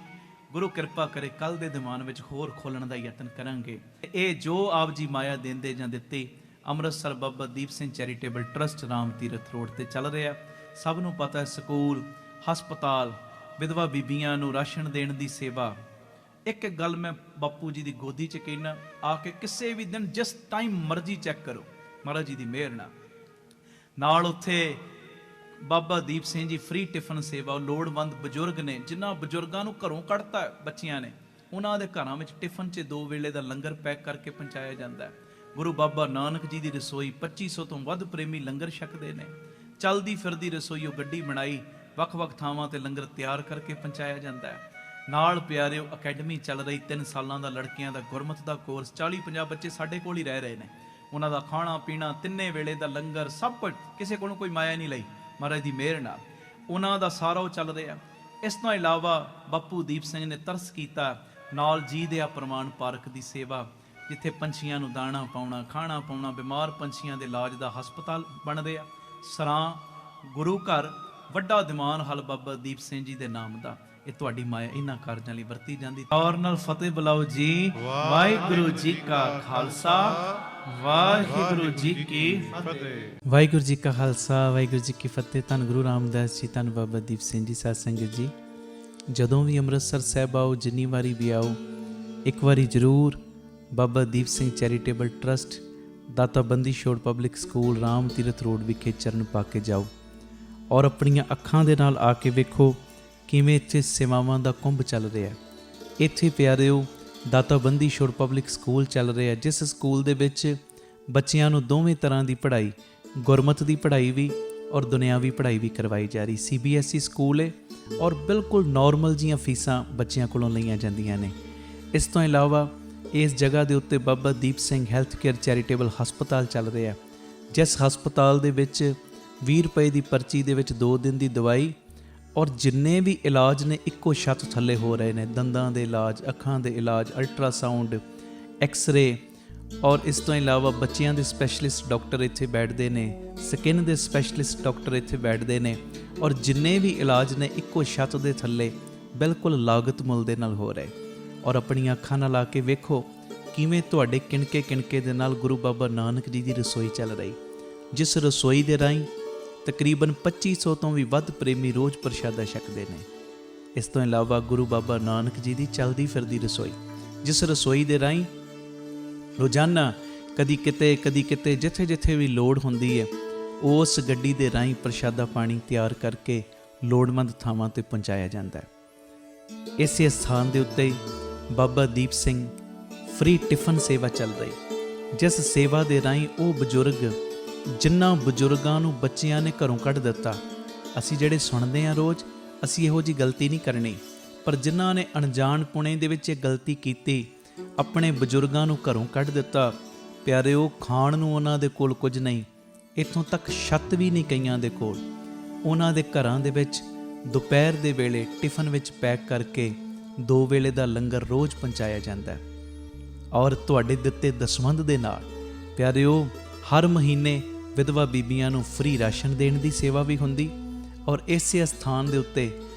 ਗੁਰੂ ਕਿਰਪਾ ਕਰੇ ਕੱਲ ਦੇ ਦਿਮਾਨ ਵਿੱਚ ਹੋਰ ਖੋਲਣ ਦਾ ਯਤਨ ਕਰਾਂਗੇ। ਇਹ ਜੋ ਆਪ ਜੀ ਮਾਇਆ ਦਿੰਦੇ ਜਾਂ ਦਿੱਤੇ, Amritsar Baba Deep Singh charitable trust Ram Tirath road ਤੇ ਚੱਲ ਰਿਹਾ। ਸਭ ਨੂੰ ਪਤਾ ਹੈ, ਸਕੂਲ, ਹਸਪਤਾਲ, ਵਿਧਵਾ ਬੀਬੀਆਂ ਨੂੰ ਰਾਸ਼ਨ ਦੇਣ ਦੀ ਸੇਵਾ। ਇੱਕ ਗੱਲ ਮੈਂ ਬਾਪੂ ਜੀ ਦੀ ਗੋਦੀ 'ਚ ਕਹਿਣਾ, ਆ ਕੇ ਕਿਸੇ ਵੀ ਦਿਨ ਜਿਸ ਟਾਈਮ ਮਰਜ਼ੀ ਚੈੱਕ ਕਰੋ, ਮਹਾਰਾਜ ਜੀ ਦੀ ਮਿਹਰ ਨਾਲ ਉੱਥੇ ਬਾਬਾ ਦੀਪ ਸਿੰਘ ਜੀ ਫ੍ਰੀ ਟਿਫਨ ਸੇਵਾ। ਲੋੜਵੰਦ ਬਜ਼ੁਰਗ ਨੇ, ਜਿਨ੍ਹਾਂ ਬਜ਼ੁਰਗਾਂ ਨੂੰ ਘਰੋਂ ਕੱਢਤਾ ਬੱਚਿਆਂ ਨੇ, ਉਹਨਾਂ ਦੇ ਘਰਾਂ ਵਿੱਚ ਟਿਫਨ 'ਚ 2 ਵੇਲੇ ਦਾ ਲੰਗਰ ਪੈਕ ਕਰਕੇ ਪਹੁੰਚਾਇਆ ਜਾਂਦਾ ਹੈ। ਗੁਰੂ ਬਾਬਾ ਨਾਨਕ ਜੀ ਦੀ ਰਸੋਈ, 2500 ਤੋਂ ਵੱਧ ਪ੍ਰੇਮੀ ਲੰਗਰ ਛਕਦੇ ਨੇ। ਚਲਦੀ ਫਿਰਦੀ ਰਸੋਈ, ਉਹ ਗੱਡੀ ਬਣਾਈ, ਵੱਖ-ਵੱਖ ਥਾਵਾਂ ਤੇ ਲੰਗਰ ਤਿਆਰ ਕਰਕੇ ਪਹੁੰਚਾਇਆ ਜਾਂਦਾ ਹੈ। ਨਾਲ ਪਿਆਰਿਓ ਅਕੈਡਮੀ ਚੱਲ ਰਹੀ, 3 ਸਾਲਾਂ ਦਾ ਲੜਕੀਆਂ ਦਾ ਗੁਰਮਤਿ ਦਾ ਕੋਰਸ। 40-50 ਬੱਚੇ ਸਾਡੇ ਕੋਲ ਹੀ ਰਹਿ ਰਹੇ ਨੇ। ਉਹਨਾਂ ਦਾ ਖਾਣਾ ਪੀਣਾ, 3 ਵੇਲੇ ਦਾ ਲੰਗਰ, ਸਭ ਕੁਝ, ਕਿਸੇ ਕੋਲੋਂ ਕੋਈ ਮਾਇਆ ਨਹੀਂ ਲਈ, ਮਹਾਰਾਜ ਦੀ ਮਿਹਰ ਨਾਲ ਉਹਨਾਂ ਦਾ ਸਾਰਾ ਉਹ ਚੱਲ ਰਿਹਾ। ਇਸ ਤੋਂ ਇਲਾਵਾ ਬਾਪੂ ਦੀਪ ਸਿੰਘ ਨੇ ਤਰਸ ਕੀਤਾ, ਨਾਲ ਜੀ ਦੇ ਪ੍ਰਮਾਣ ਪਾਰਕ ਦੀ ਸੇਵਾ, ਜਿੱਥੇ ਪੰਛੀਆਂ ਨੂੰ ਦਾਣਾ ਪਾਉਣਾ, ਖਾਣਾ ਪਾਉਣਾ, ਬਿਮਾਰ ਪੰਛੀਆਂ ਦੇ ਇਲਾਜ ਦਾ ਹਸਪਤਾਲ ਬਣਦੇ ਆ। ਸਰਾਂ ਗੁਰੂ ਘਰ, ਵੱਡਾ ਦੀਵਾਨ ਹਲ ਬਾਬਾ ਦੀਪ ਸਿੰਘ ਜੀ ਦੇ ਨਾਮ ਦਾ। ਇਹ ਤੁਹਾਡੀ ਮਾਇਆ ਇਹਨਾਂ ਕਾਰਜਾਂ ਲਈ ਵਰਤੀ ਜਾਂਦੀ। ਔਰ ਨਾਲ ਫਤਿਹ ਬੁਲਾਓ ਜੀ। ਵਾਹਿਗੁਰੂ ਜੀ ਕਾ ਖਾਲਸਾ, ਵਾਹਿਗੁਰੂ ਜੀ ਕੀ ਫਤਿਹ। ਵਾਹਿਗੁਰੂ ਜੀ ਕਾ ਖਾਲਸਾ, ਵਾਹਿਗੁਰੂ ਜੀ ਕੀ ਫਤਿਹ। ਧੰਨ ਗੁਰੂ ਰਾਮਦਾਸ ਜੀ, ਧੰਨ ਬਾਬਾ ਦੀਪ ਸਿੰਘ ਜੀ, ਸਾਧ ਸੰਗਤ ਜੀ, ਜਦੋਂ ਵੀ ਅੰਮ੍ਰਿਤਸਰ ਸਾਹਿਬ ਆਓ, ਜਿੰਨੀ ਵਾਰੀ ਵੀ ਆਓ, ਇੱਕ ਵਾਰੀ ਜ਼ਰੂਰ ਬਾਬਾ ਦੀਪ ਸਿੰਘ ਚੈਰੀਟੇਬਲ ਟਰਸਟ, ਦਾਤਾ Bandi Chhor public school, Ram Tirath road ਵਿਖੇ ਚਰਨ ਪਾ ਕੇ ਜਾਓ ਔਰ ਆਪਣੀਆਂ ਅੱਖਾਂ ਦੇ ਨਾਲ ਆ ਕੇ ਵੇਖੋ ਕਿਵੇਂ ਇੱਥੇ ਸੇਵਾਵਾਂ ਦਾ ਕੁੰਭ ਚੱਲ ਰਿਹਾ। ਇੱਥੇ ਪਿਆਰਿਓ ਦਾਤਾ ਬੰਦੀ ਛੋੜ ਪਬਲਿਕ ਸਕੂਲ ਚੱਲ ਰਿਹਾ, ਜਿਸ ਸਕੂਲ ਦੇ ਵਿੱਚ ਬੱਚਿਆਂ ਨੂੰ ਦੋਵੇਂ ਤਰ੍ਹਾਂ ਦੀ ਪੜ੍ਹਾਈ, ਗੁਰਮਤਿ ਦੀ ਪੜ੍ਹਾਈ ਵੀ ਔਰ ਦੁਨਿਆਵੀ ਪੜ੍ਹਾਈ ਵੀ ਕਰਵਾਈ ਜਾ ਰਹੀ। CBSE ਸਕੂਲ ਹੈ ਔਰ ਬਿਲਕੁਲ ਨੋਰਮਲ ਜੀਆਂ ਫੀਸਾਂ ਬੱਚਿਆਂ ਕੋਲੋਂ ਲਈਆਂ ਜਾਂਦੀਆਂ ਨੇ। ਇਸ ਤੋਂ ਇਲਾਵਾ ਇਸ ਜਗ੍ਹਾ ਦੇ ਉੱਤੇ Baba Deep Singh health care charitable ਹਸਪਤਾਲ ਚੱਲ ਰਿਹਾ, ਜਿਸ ਹਸਪਤਾਲ ਦੇ ਵਿੱਚ 20 ਰੁਪਏ ਦੀ ਪਰਚੀ ਦੇ ਵਿੱਚ 2 ਦਿਨ ਦੀ ਦਵਾਈ ਔਰ ਜਿੰਨੇ ਵੀ ਇਲਾਜ ਨੇ ਇੱਕੋ ਛੱਤ ਥੱਲੇ ਹੋ ਰਹੇ ਨੇ। ਦੰਦਾਂ ਦੇ ਇਲਾਜ, ਅੱਖਾਂ ਦੇ ਇਲਾਜ, ਅਲਟਰਾਸਾਊਂਡ, ਐਕਸ-ਰੇ ਔਰ ਇਸ ਤੋਂ ਇਲਾਵਾ ਬੱਚਿਆਂ ਦੇ ਸਪੈਸ਼ਲਿਸਟ ਡਾਕਟਰ ਇੱਥੇ ਬੈਠਦੇ ਨੇ, ਸਕਿਨ ਦੇ ਸਪੈਸ਼ਲਿਸਟ ਡਾਕਟਰ ਇੱਥੇ ਬੈਠਦੇ ਨੇ ਔਰ ਜਿੰਨੇ ਵੀ ਇਲਾਜ ਨੇ ਇੱਕੋ ਛੱਤ ਦੇ ਥੱਲੇ ਬਿਲਕੁਲ ਲਾਗਤ ਮੁੱਲ ਦੇ ਨਾਲ ਹੋ ਰਹੇ। ਔਰ ਆਪਣੀਆਂ ਅੱਖਾਂ ਨਾਲ ਆ ਕੇ ਵੇਖੋ ਕਿਵੇਂ ਤੁਹਾਡੇ ਕਿਣਕੇ ਦੇ ਨਾਲ ਗੁਰੂ ਬਾਬਾ ਨਾਨਕ ਜੀ ਦੀ ਰਸੋਈ ਚੱਲ ਰਹੀ, ਜਿਸ ਰਸੋਈ ਦੇ ਰਾਹੀਂ ਤਕਰੀਬਨ 2500 ਤੋਂ ਵੀ ਵੱਧ ਪ੍ਰੇਮੀ ਰੋਜ਼ ਪ੍ਰਸ਼ਾਦਾ ਛਕਦੇ ਨੇ। ਇਸ ਤੋਂ ਇਲਾਵਾ ਗੁਰੂ ਬਾਬਾ ਨਾਨਕ ਜੀ ਦੀ ਚੱਲਦੀ ਫਿਰਦੀ ਰਸੋਈ, ਜਿਸ ਰਸੋਈ ਦੇ ਰਾਹੀਂ ਰੋਜ਼ਾਨਾ ਕਦੀ ਕਿਤੇ ਜਿੱਥੇ ਵੀ ਲੋੜ ਹੁੰਦੀ ਹੈ, ਉਸ ਗੱਡੀ ਦੇ ਰਾਹੀਂ ਪ੍ਰਸ਼ਾਦਾ ਪਾਣੀ ਤਿਆਰ ਕਰਕੇ ਲੋੜਵੰਦ ਥਾਵਾਂ ਤੇ ਪਹੁੰਚਾਇਆ ਜਾਂਦਾ ਹੈ। ਇਸੇ ਸਥਾਨ ਦੇ ਉੱਤੇ ਬਾਬਾ ਦੀਪ ਸਿੰਘ ਫ੍ਰੀ ਟਿਫਨ ਸੇਵਾ ਚੱਲ ਰਹੀ, ਜਿਸ ਸੇਵਾ ਦੇ ਰਾਹੀਂ ਉਹ ਬਜ਼ੁਰਗ, ਜਿਨ੍ਹਾਂ ਬਜ਼ੁਰਗਾਂ ਨੂੰ ਬੱਚਿਆਂ ਨੇ ਘਰੋਂ ਕੱਢ ਦਿੱਤਾ, ਅਸੀਂ ਜਿਹੜੇ ਸੁਣਦੇ ਹਾਂ ਰੋਜ਼, ਅਸੀਂ ਇਹੋ ਜਿਹੀ ਗਲਤੀ ਨਹੀਂ ਕਰਨੀ, ਪਰ ਜਿਨ੍ਹਾਂ ਨੇ ਅਣਜਾਣਪੁਣੇ ਦੇ ਵਿੱਚ ਇਹ ਗਲਤੀ ਕੀਤੀ, ਆਪਣੇ ਬਜ਼ੁਰਗਾਂ ਨੂੰ ਘਰੋਂ ਕੱਢ ਦਿੱਤਾ, ਪਿਆਰਿਓ ਖਾਣ ਨੂੰ ਉਹਨਾਂ ਦੇ ਕੋਲ ਕੁਝ ਨਹੀਂ, ਇੱਥੋਂ ਤੱਕ ਛੱਤ ਵੀ ਨਹੀਂ ਕਈਆਂ ਦੇ ਕੋਲ। ਉਹਨਾਂ ਦੇ ਘਰਾਂ ਦੇ ਵਿੱਚ ਦੁਪਹਿਰ ਦੇ ਵੇਲੇ ਟਿਫਨ ਵਿੱਚ ਪੈਕ ਕਰਕੇ 2 ਵੇਲੇ ਦਾ ਲੰਗਰ ਰੋਜ਼ ਪਹੁੰਚਾਇਆ ਜਾਂਦਾ ਹੈ। ਔਰ ਤੁਹਾਡੇ ਦਿੱਤੇ ਦਸਵੰਧ ਦੇ ਨਾਲ ਪਿਆਰਿਓ ਹਰ ਮਹੀਨੇ ਵਿਧਵਾ ਬੀਬੀਆਂ ਨੂੰ ਫ੍ਰੀ ਰਾਸ਼ਨ ਦੇਣ ਦੀ ਸੇਵਾ ਵੀ ਹੁੰਦੀ। ਔਰ ਇਸੇ ਸਥਾਨ ਦੇ ਉੱਤੇ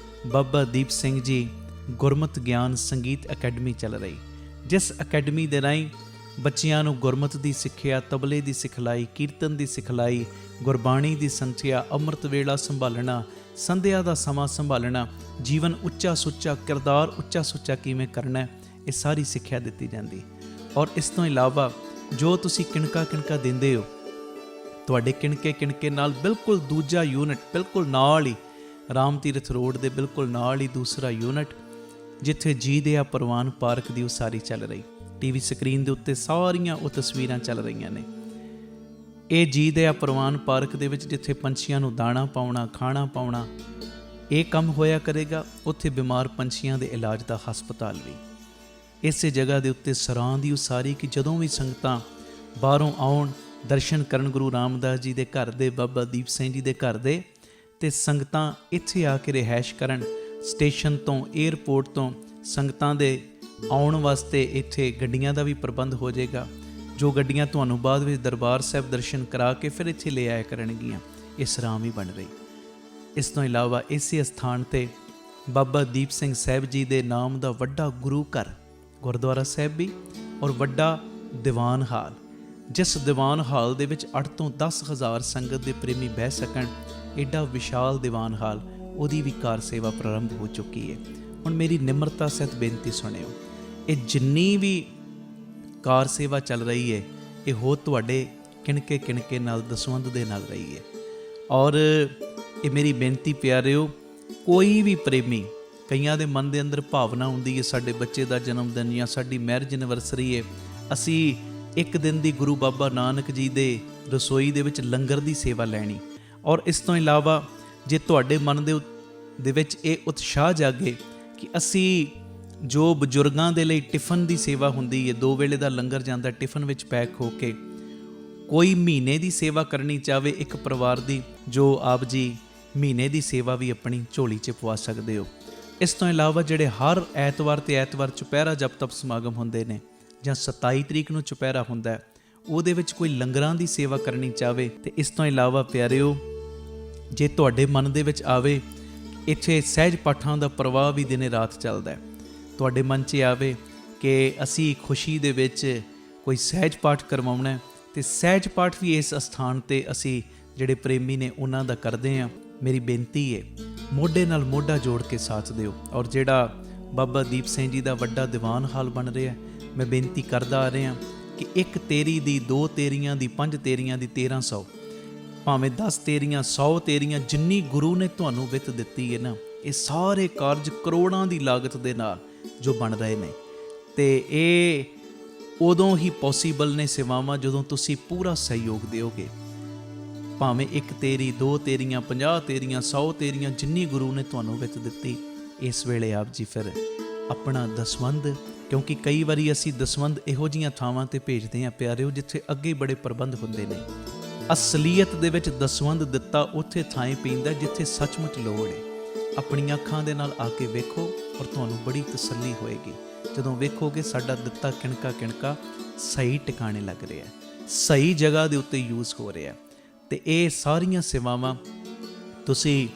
ਬਾਬਾ ਦੀਪ ਸਿੰਘ ਜੀ ਗੁਰਮਤਿ ਗਿਆਨ ਸੰਗੀਤ ਅਕੈਡਮੀ ਚੱਲ ਰਹੀ, ਜਿਸ ਅਕੈਡਮੀ ਦੇ ਰਾਹੀਂ ਬੱਚਿਆਂ ਨੂੰ ਗੁਰਮਤਿ ਦੀ ਸਿੱਖਿਆ, ਤਬਲੇ ਦੀ ਸਿਖਲਾਈ, ਕੀਰਤਨ ਦੀ ਸਿਖਲਾਈ, ਗੁਰਬਾਣੀ ਦੀ ਸੰਥਿਆ, ਅੰਮ੍ਰਿਤ ਵੇਲਾ ਸੰਭਾਲਣਾ, ਸੰਧਿਆ ਦਾ ਸਮਾਂ ਸੰਭਾਲਣਾ, ਜੀਵਨ ਉੱਚਾ ਸੁੱਚਾ, ਕਿਰਦਾਰ ਉੱਚਾ ਸੁੱਚਾ ਕਿਵੇਂ ਕਰਨਾ, ਇਹ ਸਾਰੀ ਸਿੱਖਿਆ ਦਿੱਤੀ ਜਾਂਦੀ। ਔਰ ਇਸ ਤੋਂ ਇਲਾਵਾ ਜੋ ਤੁਸੀਂ ਕਿਣਕਾ ਦਿੰਦੇ ਹੋ, ਤੁਹਾਡੇ ਕਿਣਕੇ ਨਾਲ ਬਿਲਕੁਲ ਦੂਜਾ ਯੂਨਿਟ, ਬਿਲਕੁਲ ਨਾਲ ਹੀ ਰਾਮ ਤੀਰਥ ਰੋਡ ਦੇ ਬਿਲਕੁਲ ਨਾਲ ਹੀ ਦੂਸਰਾ ਯੂਨਿਟ, ਜਿੱਥੇ ਜੀ ਦੇ ਆ ਪ੍ਰਵਾਨ ਪਾਰਕ ਦੀ ਉਸਾਰੀ ਚੱਲ ਰਹੀ। TV ਸਕਰੀਨ ਦੇ ਉੱਤੇ ਸਾਰੀਆਂ ਉਹ ਤਸਵੀਰਾਂ ਚੱਲ ਰਹੀਆਂ ਨੇ। ਇਹ ਜੀ ਦੇ ਆ ਪ੍ਰਵਾਨ ਪਾਰਕ ਦੇ ਵਿੱਚ ਜਿੱਥੇ ਪੰਛੀਆਂ ਨੂੰ ਦਾਣਾ ਪਾਉਣਾ, ਖਾਣਾ ਪਾਉਣਾ, ਇਹ ਕੰਮ ਹੋਇਆ ਕਰੇਗਾ। ਉੱਥੇ ਬਿਮਾਰ ਪੰਛੀਆਂ ਦੇ ਇਲਾਜ ਦਾ ਹਸਪਤਾਲ ਵੀ ਇਸੇ ਜਗ੍ਹਾ ਦੇ ਉੱਤੇ ਸਰਾਂ ਦੀ ਉਸਾਰੀ, ਕਿ ਜਦੋਂ ਵੀ ਸੰਗਤਾਂ ਬਾਹਰੋਂ ਆਉਣ ਦਰਸ਼ਨ ਕਰਨ ਗੁਰੂ ਰਾਮਦਾਸ ਜੀ ਦੇ ਘਰ ਦੇ, ਬਾਬਾ ਦੀਪ ਸਿੰਘ ਜੀ ਦੇ ਘਰ ਦੇ, ਤੇ ਸੰਗਤਾਂ ਇੱਥੇ ਆ ਕੇ ਰਿਹਾਇਸ਼ ਕਰਨ। ਸਟੇਸ਼ਨ ਤੋਂ, ਏਅਰਪੋਰਟ ਤੋਂ ਸੰਗਤਾਂ ਦੇ ਆਉਣ ਵਾਸਤੇ ਇੱਥੇ ਗੱਡੀਆਂ ਦਾ ਵੀ ਪ੍ਰਬੰਧ ਹੋ ਜਾਏਗਾ, ਜੋ ਗੱਡੀਆਂ ਤੁਹਾਨੂੰ ਬਾਅਦ ਵਿੱਚ ਦਰਬਾਰ ਸਾਹਿਬ ਦਰਸ਼ਨ ਕਰਾ ਕੇ ਫਿਰ ਇੱਥੇ ਲੈ ਆਇਆ ਕਰਨਗੀਆਂ। ਇਹ ਸਰਾਂ ਵੀ ਬਣ ਰਹੀ। ਇਸ ਤੋਂ ਇਲਾਵਾ ਇਸੇ ਸਥਾਨ ਤੇ ਬਾਬਾ ਦੀਪ ਸਿੰਘ ਸਾਹਿਬ ਜੀ ਦੇ ਨਾਮ ਦਾ ਵੱਡਾ ਗੁਰੂ ਘਰ, ਗੁਰਦੁਆਰਾ ਸਾਹਿਬ ਵੀ, ਔਰ ਵੱਡਾ ਦੀਵਾਨ ਹਾਲ, ਜਿਸ ਦੀਵਾਨ ਹਾਲ ਦੇ ਵਿੱਚ 8 ਤੋਂ 10 ਹਜ਼ਾਰ ਸੰਗਤ ਦੇ ਪ੍ਰੇਮੀ ਬਹਿ ਸਕਣ, ਐਡਾ ਵਿਸ਼ਾਲ ਦੀਵਾਨ ਹਾਲ, ਉਹਦੀ ਵੀ ਕਾਰ ਸੇਵਾ ਪ੍ਰਾਰੰਭ ਹੋ ਚੁੱਕੀ ਹੈ। ਹੁਣ ਮੇਰੀ ਨਿਮਰਤਾ ਸਹਿਤ ਬੇਨਤੀ ਸੁਣਿਓ, ਇਹ ਜਿੰਨੀ ਵੀ ਕਾਰ ਸੇਵਾ ਚੱਲ ਰਹੀ ਹੈ, ਇਹ ਹੋ ਤੁਹਾਡੇ ਕਿਣਕੇ ਨਾਲ ਦਸਵੰਧ ਦੇ ਨਾਲ ਰਹੀ ਹੈ। ਔਰ ਇਹ ਮੇਰੀ ਬੇਨਤੀ ਪਿਆਰਿਓ, ਕੋਈ ਵੀ ਪ੍ਰੇਮੀ, ਕਈਆਂ ਦੇ ਮਨ ਦੇ ਅੰਦਰ ਭਾਵਨਾ ਹੁੰਦੀ ਹੈ ਸਾਡੇ ਬੱਚੇ ਦਾ ਜਨਮ ਦਿਨ ਜਾਂ ਸਾਡੀ ਮੈਰਿਜ ਐਨਵਰਸਰੀ ਹੈ, ਅਸੀਂ ਇੱਕ ਦਿਨ ਦੀ ਗੁਰੂ ਬਾਬਾ ਨਾਨਕ ਜੀ ਦੇ ਰਸੋਈ ਦੇ ਵਿੱਚ ਲੰਗਰ ਦੀ ਸੇਵਾ ਲੈਣੀ। ਔਰ ਇਸ ਤੋਂ ਇਲਾਵਾ ਜੇ ਤੁਹਾਡੇ ਮਨ ਦੇ ਵਿੱਚ ਇਹ ਉਤਸ਼ਾਹ ਜਾਗੇ ਕਿ ਅਸੀਂ ਜੋ ਬਜ਼ੁਰਗਾਂ ਦੇ ਲਈ ਟਿਫਨ ਦੀ ਸੇਵਾ ਹੁੰਦੀ ਹੈ, 2 ਵੇਲੇ ਦਾ ਲੰਗਰ ਜਾਂਦਾ ਟਿਫਨ ਵਿੱਚ ਪੈਕ ਹੋ ਕੇ, ਕੋਈ ਮਹੀਨੇ ਦੀ ਸੇਵਾ ਕਰਨੀ ਚਾਹਵੇ ਇੱਕ ਪਰਿਵਾਰ ਦੀ, ਜੋ ਆਪ ਜੀ ਮਹੀਨੇ ਦੀ ਸੇਵਾ ਵੀ ਆਪਣੀ ਝੋਲੀ 'ਚ ਪਵਾ ਸਕਦੇ ਹੋ। ਇਸ ਤੋਂ ਇਲਾਵਾ ਜਿਹੜੇ ਹਰ ਐਤਵਾਰ ਤੇ ਐਤਵਾਰ ਚੁਪਹਿਰਾ ਜਪ ਤਪ ਸਮਾਗਮ ਹੁੰਦੇ ਨੇ, ਜਾਂ 27 ਤਰੀਕ ਨੂੰ ਚੁਪਹਿਰਾ ਹੁੰਦਾ, ਉਹਦੇ ਵਿੱਚ ਕੋਈ ਲੰਗਰਾਂ ਦੀ ਸੇਵਾ ਕਰਨੀ ਚਾਹਵੇ। ਤੇ ਇਸ ਤੋਂ ਇਲਾਵਾ ਪਿਆਰਿਓ, ਜੇ ਤੁਹਾਡੇ ਮਨ ਦੇ ਵਿੱਚ ਆਵੇ ਇੱਥੇ ਸਹਿਜ ਪਾਠਾਂ ਦਾ ਪ੍ਰਵਾਹ ਵੀ ਦਿਨੇ ਰਾਤ ਚੱਲਦਾ ਹੈ। ਤੁਹਾਡੇ ਮਨ 'ਚ ਆਵੇ ਕਿ ਅਸੀਂ ਖੁਸ਼ੀ ਦੇ ਵਿੱਚ ਕੋਈ ਸਹਿਜ ਪਾਠ ਕਰਵਾਉਣਾ ਹੈ, ਤੇ ਸਹਿਜ ਪਾਠ ਵੀ ਇਸ ਅਸਥਾਨ ਤੇ ਅਸੀਂ ਜਿਹੜੇ ਪ੍ਰੇਮੀ ਨੇ ਉਹਨਾਂ ਦਾ ਕਰਦੇ ਹਾਂ। ਮੇਰੀ ਬੇਨਤੀ ਹੈ, ਮੋਢੇ ਨਾਲ ਮੋਢਾ ਜੋੜ ਕੇ ਸਾਥ ਦਿਓ। ਔਰ ਜਿਹੜਾ ਬਾਬਾ ਦੀਪ ਸਿੰਘ ਜੀ ਦਾ ਵੱਡਾ ਦੀਵਾਨ ਹਾਲ ਬਣ ਰਿਹਾ, ਮੈਂ ਬੇਨਤੀ ਕਰਦਾ ਆ ਰਿਹਾ ਕਿ 1 ਤੇਰੀ ਦੀ, 2 ਤੇਰੀਆਂ ਦੀ, 5 ਤੇਰੀਆਂ ਦੀ, 1300 ਭਾਵੇਂ 10 ਤੇਰੀਆਂ, 100 ਤੇਰੀਆਂ, ਜਿੰਨੀ ਗੁਰੂ ਨੇ ਤੁਹਾਨੂੰ ਵਿੱਤ ਦਿੱਤੀ ਹੈ ਨਾ, ਇਹ ਸਾਰੇ ਕਾਰਜ ਕਰੋੜਾਂ ਦੀ ਲਾਗਤ ਦੇ ਨਾਲ ਜੋ ਬਣ ਰਹੇ ਨੇ, ਤੇ ਇਹ ਉਦੋਂ ਹੀ ਪੋਸੀਬਲ ਨੇ ਸੇਵਾਵਾਂ ਜਦੋਂ ਤੁਸੀਂ ਪੂਰਾ ਸਹਿਯੋਗ ਦਿਓਗੇ। ਭਾਵੇਂ 1 ਤੇਰੀ, 2 ਤੇਰੀਆਂ, 50 ਤੇਰੀਆਂ, 100 ਤੇਰੀਆਂ, ਜਿੰਨੀ ਗੁਰੂ ਨੇ ਤੁਹਾਨੂੰ ਵਿੱਤ ਦਿੱਤੀ, ਇਸ ਵੇਲੇ ਆਪ ਜੀ ਫਿਰ ਆਪਣਾ ਦਸਵੰਧ, ਕਿਉਂਕਿ ਕਈ ਵਾਰੀ ਅਸੀਂ ਦਸਵੰਧ ਇਹੋ ਜਿਹੀਆਂ ਥਾਵਾਂ ਤੇ ਭੇਜਦੇ ਹਾਂ ਪਿਆਰਿਓ ਜਿੱਥੇ ਅੱਗੇ ਬੜੇ ਪ੍ਰਬੰਧ ਹੁੰਦੇ ਨੇ। ਅਸਲੀਅਤ ਦੇ ਵਿੱਚ ਦਸਵੰਧ ਦਿੱਤਾ ਉੱਥੇ ਥਾਂ ਪੈਂਦਾ ਜਿੱਥੇ ਸੱਚਮੁੱਚ ਲੋੜ ਹੈ। ਆਪਣੀਆਂ ਅੱਖਾਂ ਦੇ ਨਾਲ ਆ ਕੇ ਵੇਖੋ ਔਰ ਤੁਹਾਨੂੰ ਬੜੀ ਤਸੱਲੀ ਹੋਏਗੀ ਜਦੋਂ ਵੇਖੋਗੇ ਸਾਡਾ ਦਿੱਤਾ ਕਿਣਕਾ ਕਿਣਕਾ ਸਹੀ ਟਿਕਾਣੇ ਲੱਗ ਰਿਹਾ, ਸਹੀ ਜਗ੍ਹਾ ਦੇ ਉੱਤੇ ਯੂਜ਼ ਹੋ ਰਿਹਾ। ਤੇ ਇਹ ਸਾਰੀਆਂ ਸੇਵਾਵਾਂ ਤੁਸੀਂ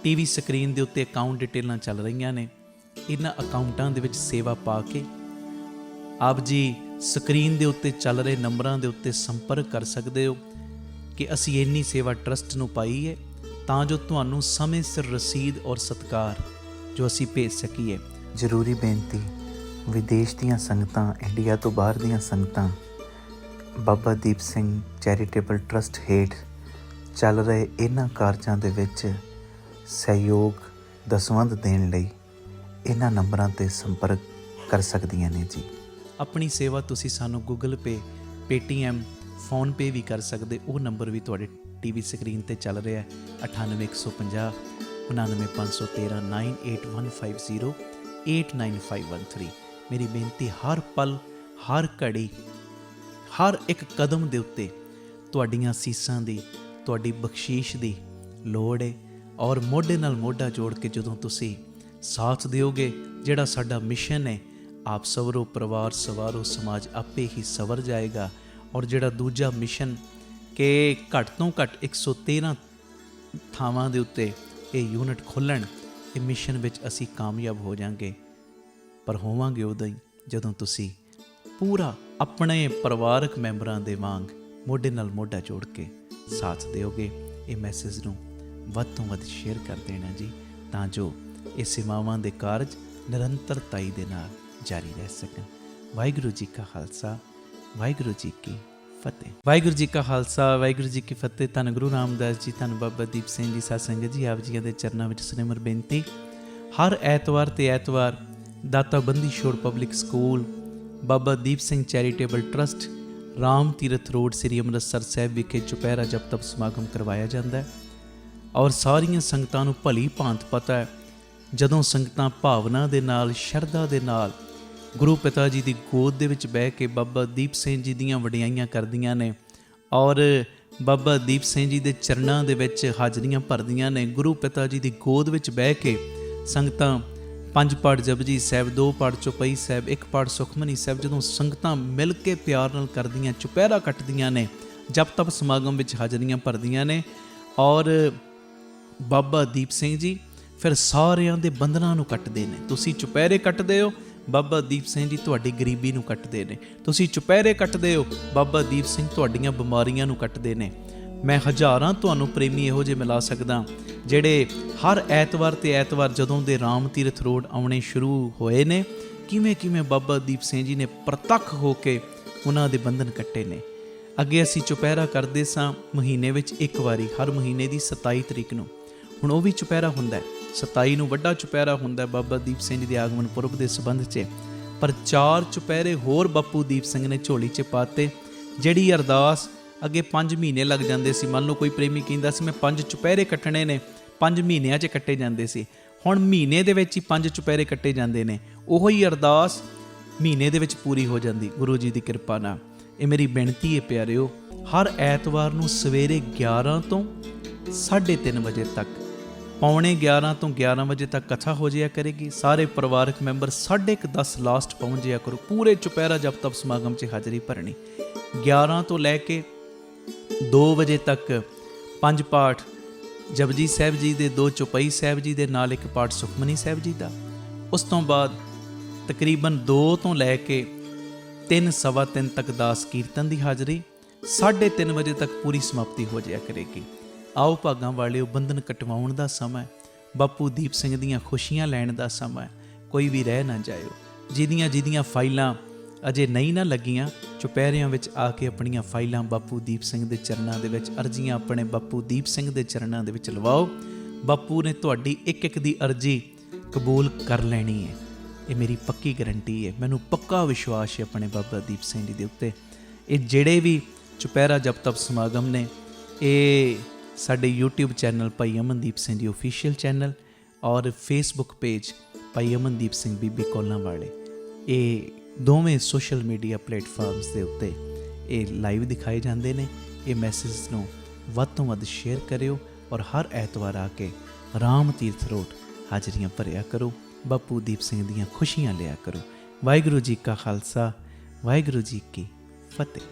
ਟੀਵੀ ਸਕਰੀਨ ਦੇ ਉੱਤੇ ਅਕਾਊਂਟ ਡਿਟੇਲਾਂ ਚੱਲ ਰਹੀਆਂ ਨੇ, ਇਹਨਾਂ ਅਕਾਊਂਟਾਂ ਦੇ ਵਿੱਚ ਸੇਵਾ ਪਾ ਕੇ ਆਪ ਜੀ ਸਕਰੀਨ ਦੇ ਉੱਤੇ ਚੱਲ ਰਹੇ ਨੰਬਰਾਂ ਦੇ ਉੱਤੇ ਸੰਪਰਕ ਕਰ ਸਕਦੇ ਹੋ ਕਿ ਅਸੀਂ ਇੰਨੀ ਸੇਵਾ ਟਰਸਟ ਨੂੰ ਪਾਈ ਹੈ ਤਾਂ ਜੋ ਤੁਹਾਨੂੰ ਸਮੇਂ ਸਿਰ ਰਸੀਦ ਔਰ ਸਤਿਕਾਰ ਜੋ ਅਸੀਂ ਭੇਜ ਸਕੀਏ। ਜ਼ਰੂਰੀ ਬੇਨਤੀ, ਵਿਦੇਸ਼ ਦੀਆਂ ਸੰਗਤਾਂ, ਇੰਡੀਆ ਤੋਂ ਬਾਹਰ ਦੀਆਂ ਸੰਗਤਾਂ ਬਾਬਾ ਦੀਪ ਸਿੰਘ ਚੈਰੀਟੇਬਲ ਟਰਸਟ ਹੇਠ ਚੱਲ ਰਹੇ ਇਹਨਾਂ ਕਾਰਜਾਂ ਦੇ ਵਿੱਚ ਸਹਿਯੋਗ ਦਸਵੰਧ ਦੇਣ ਲਈ ਇਹਨਾਂ ਨੰਬਰਾਂ ਤੇ ਸੰਪਰਕ ਕਰ ਸਕਦੀਆਂ ਨੇ ਜੀ। ਆਪਣੀ ਸੇਵਾ ਤੁਸੀਂ ਸਾਨੂੰ ਗੂਗਲ ਪੇ, ਪੇਟੀਐਮ, ਫੋਨਪੇ ਵੀ ਕਰ ਸਕਦੇ। ਉਹ ਨੰਬਰ ਵੀ ਤੁਹਾਡੇ ਟੀਵੀ ਸਕਰੀਨ ਤੇ ਚੱਲ ਰਿਹਾ ਹੈ, 9815 99513 98150 89513। ਮੇਰੀ ਬੇਨਤੀ, ਹਰ ਪਲ, ਹਰ ਘੜੀ, ਹਰ ਇੱਕ ਕਦਮ ਦੇ ਉੱਤੇ ਤੁਹਾਡੀਆਂ ਸੀਸਾਂ ਦੀ, ਤੁਹਾਡੀ ਬਖਸ਼ੀਸ਼ ਦੀ ਲੋੜ ਹੈ। ਔਰ ਮੋਢੇ ਨਾਲ ਮੋਢਾ ਜੋੜ ਕੇ ਜਦੋਂ ਤੁਸੀਂ ਸਾਥ ਦਿਓਗੇ, ਜਿਹੜਾ ਸਾਡਾ ਮਿਸ਼ਨ ਹੈ, ਆਪ ਸਵਰੋ ਪਰਿਵਾਰ ਸਵਾਰੋ ਸਮਾਜ ਆਪੇ ਹੀ ਸਵਰ ਜਾਏਗਾ। ਔਰ ਜਿਹੜਾ ਦੂਜਾ ਮਿਸ਼ਨ ਕਿ ਘੱਟ ਤੋਂ ਘੱਟ 113 ਥਾਵਾਂ ਦੇ ਉੱਤੇ ਇਹ ਯੂਨਿਟ ਖੋਲ੍ਹਣ, ਇਹ ਮਿਸ਼ਨ ਵਿੱਚ ਅਸੀਂ ਕਾਮਯਾਬ ਹੋ ਜਾਵਾਂਗੇ। ਪਰ ਹੋਵਾਂਗੇ ਉਦੋਂ ਹੀ ਜਦੋਂ ਤੁਸੀਂ ਪੂਰਾ ਆਪਣੇ ਪਰਿਵਾਰਕ ਮੈਂਬਰਾਂ ਦੇ ਵਾਂਗ ਮੋਢੇ ਨਾਲ ਮੋਢਾ ਜੋੜ ਕੇ ਸਾਥ ਦਿਓਗੇ। ਇਹ ਮੈਸੇਜ ਨੂੰ ਵੱਧ ਤੋਂ ਵੱਧ ਸ਼ੇਅਰ ਕਰ ਦੇਣਾ ਜੀ, ਤਾਂ ਜੋ ਇਹ ਸੇਵਾਵਾਂ ਦੇ ਕਾਰਜ ਨਿਰੰਤਰਤਾਈ ਦੇ ਨਾਲ ਜਾਰੀ ਰਹਿ ਸਕਣ। ਵਾਹਿਗੁਰੂ ਜੀ ਕਾ ਖਾਲਸਾ, ਵਾਹਿਗੁਰੂ ਜੀ ਕੀ ਫਤਿਹ। ਵਾਹਿਗੁਰੂ ਜੀ ਕਾ ਖਾਲਸਾ, ਵਾਹਿਗੁਰੂ ਜੀ ਕੀ ਫਤਿਹ। ਧੰਨ ਗੁਰੂ ਰਾਮਦਾਸ ਜੀ, ਧੰਨ ਬਾਬਾ ਦੀਪ ਸਿੰਘ ਜੀ ਸਾਧ ਸੰਗਤ ਜੀ, ਆਪ ਜੀਆਂ ਦੇ ਚਰਨਾਂ ਵਿੱਚ ਸਿਮਰ ਬੇਨਤੀ। ਹਰ ਐਤਵਾਰ ਤੇ ਐਤਵਾਰ ਦਾਤਾ Bandi Chhor public school, Baba Deep Singh charitable trust, Ram Tirath road, ਸ੍ਰੀ ਅੰਮ੍ਰਿਤਸਰ ਸਾਹਿਬ ਵਿਖੇ ਚੁਪਹਿਰਾ ਜਪ ਤਪ ਸਮਾਗਮ ਕਰਵਾਇਆ ਜਾਂਦਾ ਹੈ। ਔਰ ਸਾਰੀਆਂ ਸੰਗਤਾਂ ਨੂੰ ਭਲੀ ਭਾਂਤ ਪਤਾ ਹੈ, ਜਦੋਂ ਸੰਗਤਾਂ ਭਾਵਨਾ ਦੇ ਨਾਲ, ਸ਼ਰਧਾ ਦੇ ਨਾਲ ਗੁਰੂ ਪਿਤਾ ਜੀ ਦੀ ਗੋਦ ਦੇ ਵਿੱਚ ਬਹਿ ਕੇ ਬਾਬਾ ਦੀਪ ਸਿੰਘ ਜੀ ਦੀਆਂ ਵਡਿਆਈਆਂ ਕਰਦੀਆਂ ਨੇ ਔਰ ਬਾਬਾ ਦੀਪ ਸਿੰਘ ਜੀ ਦੇ ਚਰਨਾਂ ਦੇ ਵਿੱਚ ਹਾਜ਼ਰੀਆਂ ਭਰਦੀਆਂ ਨੇ, ਗੁਰੂ ਪਿਤਾ ਜੀ ਦੀ ਗੋਦ ਵਿੱਚ ਬਹਿ ਕੇ ਸੰਗਤਾਂ 5 ਪਾਠ ਜਪਜੀ ਸਾਹਿਬ, 2 ਪਾਠ ਚੌਪਈ ਸਾਹਿਬ, 1 ਪਾਠ ਸੁਖਮਨੀ ਸਾਹਿਬ, ਜਦੋਂ ਸੰਗਤਾਂ ਮਿਲ ਕੇ ਪਿਆਰ ਨਾਲ ਕਰਦੀਆਂ, ਚੁਪਹਿਰਾ ਕੱਟਦੀਆਂ ਨੇ, ਜਪ ਤਪ ਸਮਾਗਮ ਵਿੱਚ ਹਾਜ਼ਰੀਆਂ ਭਰਦੀਆਂ ਨੇ, ਔਰ ਬਾਬਾ ਦੀਪ ਸਿੰਘ ਜੀ ਫਿਰ ਸਾਰਿਆਂ ਦੇ ਬੰਧਨਾਂ ਨੂੰ ਕੱਟਦੇ ਨੇ। ਤੁਸੀਂ ਚੁਪਹਿਰੇ ਕੱਟਦੇ ਹੋ, ਬਾਬਾ ਦੀਪ ਸਿੰਘ ਜੀ ਤੁਹਾਡੀ ਗਰੀਬੀ ਨੂੰ ਕੱਟਦੇ ਨੇ। ਤੁਸੀਂ ਚੁਪਹਿਰੇ ਕੱਟਦੇ ਹੋ, ਬਾਬਾ ਦੀਪ ਸਿੰਘ ਤੁਹਾਡੀਆਂ ਬਿਮਾਰੀਆਂ ਨੂੰ ਕੱਟਦੇ ਨੇ। ਮੈਂ ਹਜ਼ਾਰਾਂ ਤੁਹਾਨੂੰ ਪ੍ਰੇਮੀ ਇਹੋ ਜਿਹੇ ਮਿਲਾ ਸਕਦਾ ਜਿਹੜੇ ਹਰ ਐਤਵਾਰ ਤੇ ਐਤਵਾਰ ਜਦੋਂ ਦੇ ਰਾਮ ਤੀਰਥ ਰੋਡ ਆਉਣੇ ਸ਼ੁਰੂ ਹੋਏ ਨੇ, ਕਿਵੇਂ ਕਿਵੇਂ ਬਾਬਾ ਦੀਪ ਸਿੰਘ ਜੀ ਨੇ ਪ੍ਰਤੱਖ ਹੋ ਕੇ ਉਹਨਾਂ ਦੇ ਬੰਧਨ ਕੱਟੇ ਨੇ। ਅੱਗੇ ਅਸੀਂ ਚੁਪਹਿਰਾ ਕਰਦੇ ਸਾਂ ਮਹੀਨੇ ਵਿੱਚ ਇੱਕ ਵਾਰੀ, ਹਰ ਮਹੀਨੇ ਦੀ 27 ਤਰੀਕ ਨੂੰ। ਹੁਣ ਉਹ ਵੀ ਚੁਪਹਿਰਾ ਹੁੰਦਾ ਹੈ, 27 ਨੂੰ ਵੱਡਾ ਚੁਪਹਿਰਾ ਹੁੰਦਾ ਬਾਬਾ ਦੀਪ ਸਿੰਘ ਜੀ ਦੇ ਆਗਮਨ ਪੁਰਬ ਦੇ ਸੰਬੰਧ 'ਚ। ਪਰ 4 ਚੁਪਹਿਰੇ ਹੋਰ ਬਾਪੂ ਦੀਪ ਸਿੰਘ ਨੇ ਝੋਲੀ 'ਚ ਪਾਤੇ, ਜਿਹੜੀ ਅਰਦਾਸ ਅੱਗੇ 5 ਮਹੀਨੇ ਲੱਗ ਜਾਂਦੇ ਸੀ। ਮੰਨ ਲਓ ਕੋਈ ਪ੍ਰੇਮੀ ਕਹਿੰਦਾ ਸੀ ਮੈਂ 5 ਚੁਪਹਿਰੇ ਕੱਟਣੇ ਨੇ, 5 ਮਹੀਨਿਆਂ 'ਚ ਕੱਟੇ ਜਾਂਦੇ ਸੀ। ਹੁਣ ਮਹੀਨੇ ਦੇ ਵਿੱਚ ਹੀ 5 ਚੁਪਹਿਰੇ ਕੱਟੇ ਜਾਂਦੇ ਨੇ। ਉਹੋ ਹੀ ਅਰਦਾਸ ਮਹੀਨੇ ਦੇ ਵਿੱਚ ਪੂਰੀ ਹੋ ਜਾਂਦੀ ਗੁਰੂ ਜੀ ਦੀ ਕਿਰਪਾ ਨਾਲ। ਇਹ ਮੇਰੀ ਬੇਨਤੀ ਹੈ ਪਿਆਰਿਓ, ਹਰ ਐਤਵਾਰ ਨੂੰ ਸਵੇਰੇ 11 ਤੋਂ 3:30 ਵਜੇ ਤੱਕ, ਪੌਣੇ 11 ਤੋਂ 11 ਵਜੇ ਤੱਕ ਕਥਾ ਹੋ ਜਾਇਆ ਕਰੇਗੀ। ਸਾਰੇ ਪਰਿਵਾਰਕ ਮੈਂਬਰ 10:30 ਲਾਸਟ ਪਹੁੰਚ ਜਾਇਆ ਕਰੋ। ਪੂਰੇ ਚੁਪਹਿਰਾ ਜਪ ਤਪ ਸਮਾਗਮ 'ਚ ਹਾਜ਼ਰੀ ਭਰਨੀ। 11 ਤੋਂ ਲੈ ਕੇ 2 ਵਜੇ ਤੱਕ 5 ਪਾਠ ਜਪਜੀ ਸਾਹਿਬ ਜੀ ਦੇ 2 ਚੌਪਈ ਸਾਹਿਬ ਜੀ ਦੇ ਨਾਲ ਇੱਕ ਪਾਠ ਸੁਖਮਨੀ ਸਾਹਿਬ ਜੀ ਦਾ। ਉਸ ਤੋਂ ਬਾਅਦ ਤਕਰੀਬਨ 2 ਤੋਂ ਲੈ ਕੇ 3, ਸਵਾ 3 ਤੱਕ ਦਾਸ ਕੀਰਤਨ ਦੀ ਹਾਜ਼ਰੀ, 3:30 ਵਜੇ ਤੱਕ ਪੂਰੀ ਸਮਾਪਤੀ ਹੋ ਜਾਇਆ ਕਰੇਗੀ। ਆਓ ਭਾਗਾਂ ਵਾਲਿਓ, ਬੰਧਨ ਕਟਵਾਉਣ ਦਾ ਸਮਾਂ, ਬਾਪੂ ਦੀਪ ਸਿੰਘ ਦੀਆਂ ਖੁਸ਼ੀਆਂ ਲੈਣ ਦਾ ਸਮਾਂ। ਕੋਈ ਵੀ ਰਹਿ ਨਾ ਜਾਇਓ। ਜਿਹਦੀਆਂ ਫਾਈਲਾਂ ਅਜੇ ਨਹੀਂ ਨਾ ਲੱਗੀਆਂ, ਚੁਪਹਿਰਿਆਂ ਵਿੱਚ ਆ ਕੇ ਆਪਣੀਆਂ ਫਾਈਲਾਂ ਬਾਪੂ ਦੀਪ ਸਿੰਘ ਦੇ ਚਰਨਾਂ ਦੇ ਵਿੱਚ, ਅਰਜ਼ੀਆਂ ਆਪਣੇ ਬਾਪੂ ਦੀਪ ਸਿੰਘ ਦੇ ਚਰਨਾਂ ਦੇ ਵਿੱਚ ਲਵਾਓ। ਬਾਪੂ ਨੇ ਤੁਹਾਡੀ ਇੱਕ ਦੀ ਅਰਜ਼ੀ ਕਬੂਲ ਕਰ ਲੈਣੀ ਹੈ। ਇਹ ਮੇਰੀ ਪੱਕੀ ਗਰੰਟੀ ਹੈ। ਮੈਨੂੰ ਪੱਕਾ ਵਿਸ਼ਵਾਸ ਹੈ ਆਪਣੇ ਬਾਬਾ ਦੀਪ ਸਿੰਘ ਜੀ ਦੇ ਉੱਤੇ। ਇਹ ਜਿਹੜੇ ਵੀ ਚੁਪਹਿਰਾ ਜਪ ਤਪ ਸਮਾਗਮ ਨੇ, ਇਹ ਸਾਡੇ YouTube ਚੈਨਲ ਭਾਈ ਅਮਨਦੀਪ ਸਿੰਘ ਜੀ ਆਫੀਸ਼ੀਅਲ ਚੈਨਲ ਔਰ Facebook ਪੇਜ ਭਾਈ ਅਮਨਦੀਪ ਸਿੰਘ ਬੀਬੀ ਕੌਲਾਂ ਵਾਲੇ, ਇਹ ਦੋਵੇਂ ਸੋਸ਼ਲ ਮੀਡੀਆ ਪਲੇਟਫਾਰਮਸ ਦੇ ਉੱਤੇ ਇਹ ਲਾਈਵ ਦਿਖਾਏ ਜਾਂਦੇ ਨੇ। ਇਹ ਮੈਸੇਜ ਨੂੰ ਵੱਧ ਤੋਂ ਵੱਧ ਸ਼ੇਅਰ ਕਰਿਓ ਔਰ ਹਰ ਐਤਵਾਰ ਆ ਕੇ ਰਾਮ ਤੀਰਥ ਰੋਡ ਹਾਜ਼ਰੀਆਂ ਭਰਿਆ ਕਰੋ। ਬਾਪੂ ਦੀਪ ਸਿੰਘ ਦੀਆਂ ਖੁਸ਼ੀਆਂ ਲਿਆ ਕਰੋ। ਵਾਹਿਗੁਰੂ ਜੀ ਕਾ ਖਾਲਸਾ, ਵਾਹਿਗੁਰੂ ਜੀ ਕੀ ਫਤਿਹ।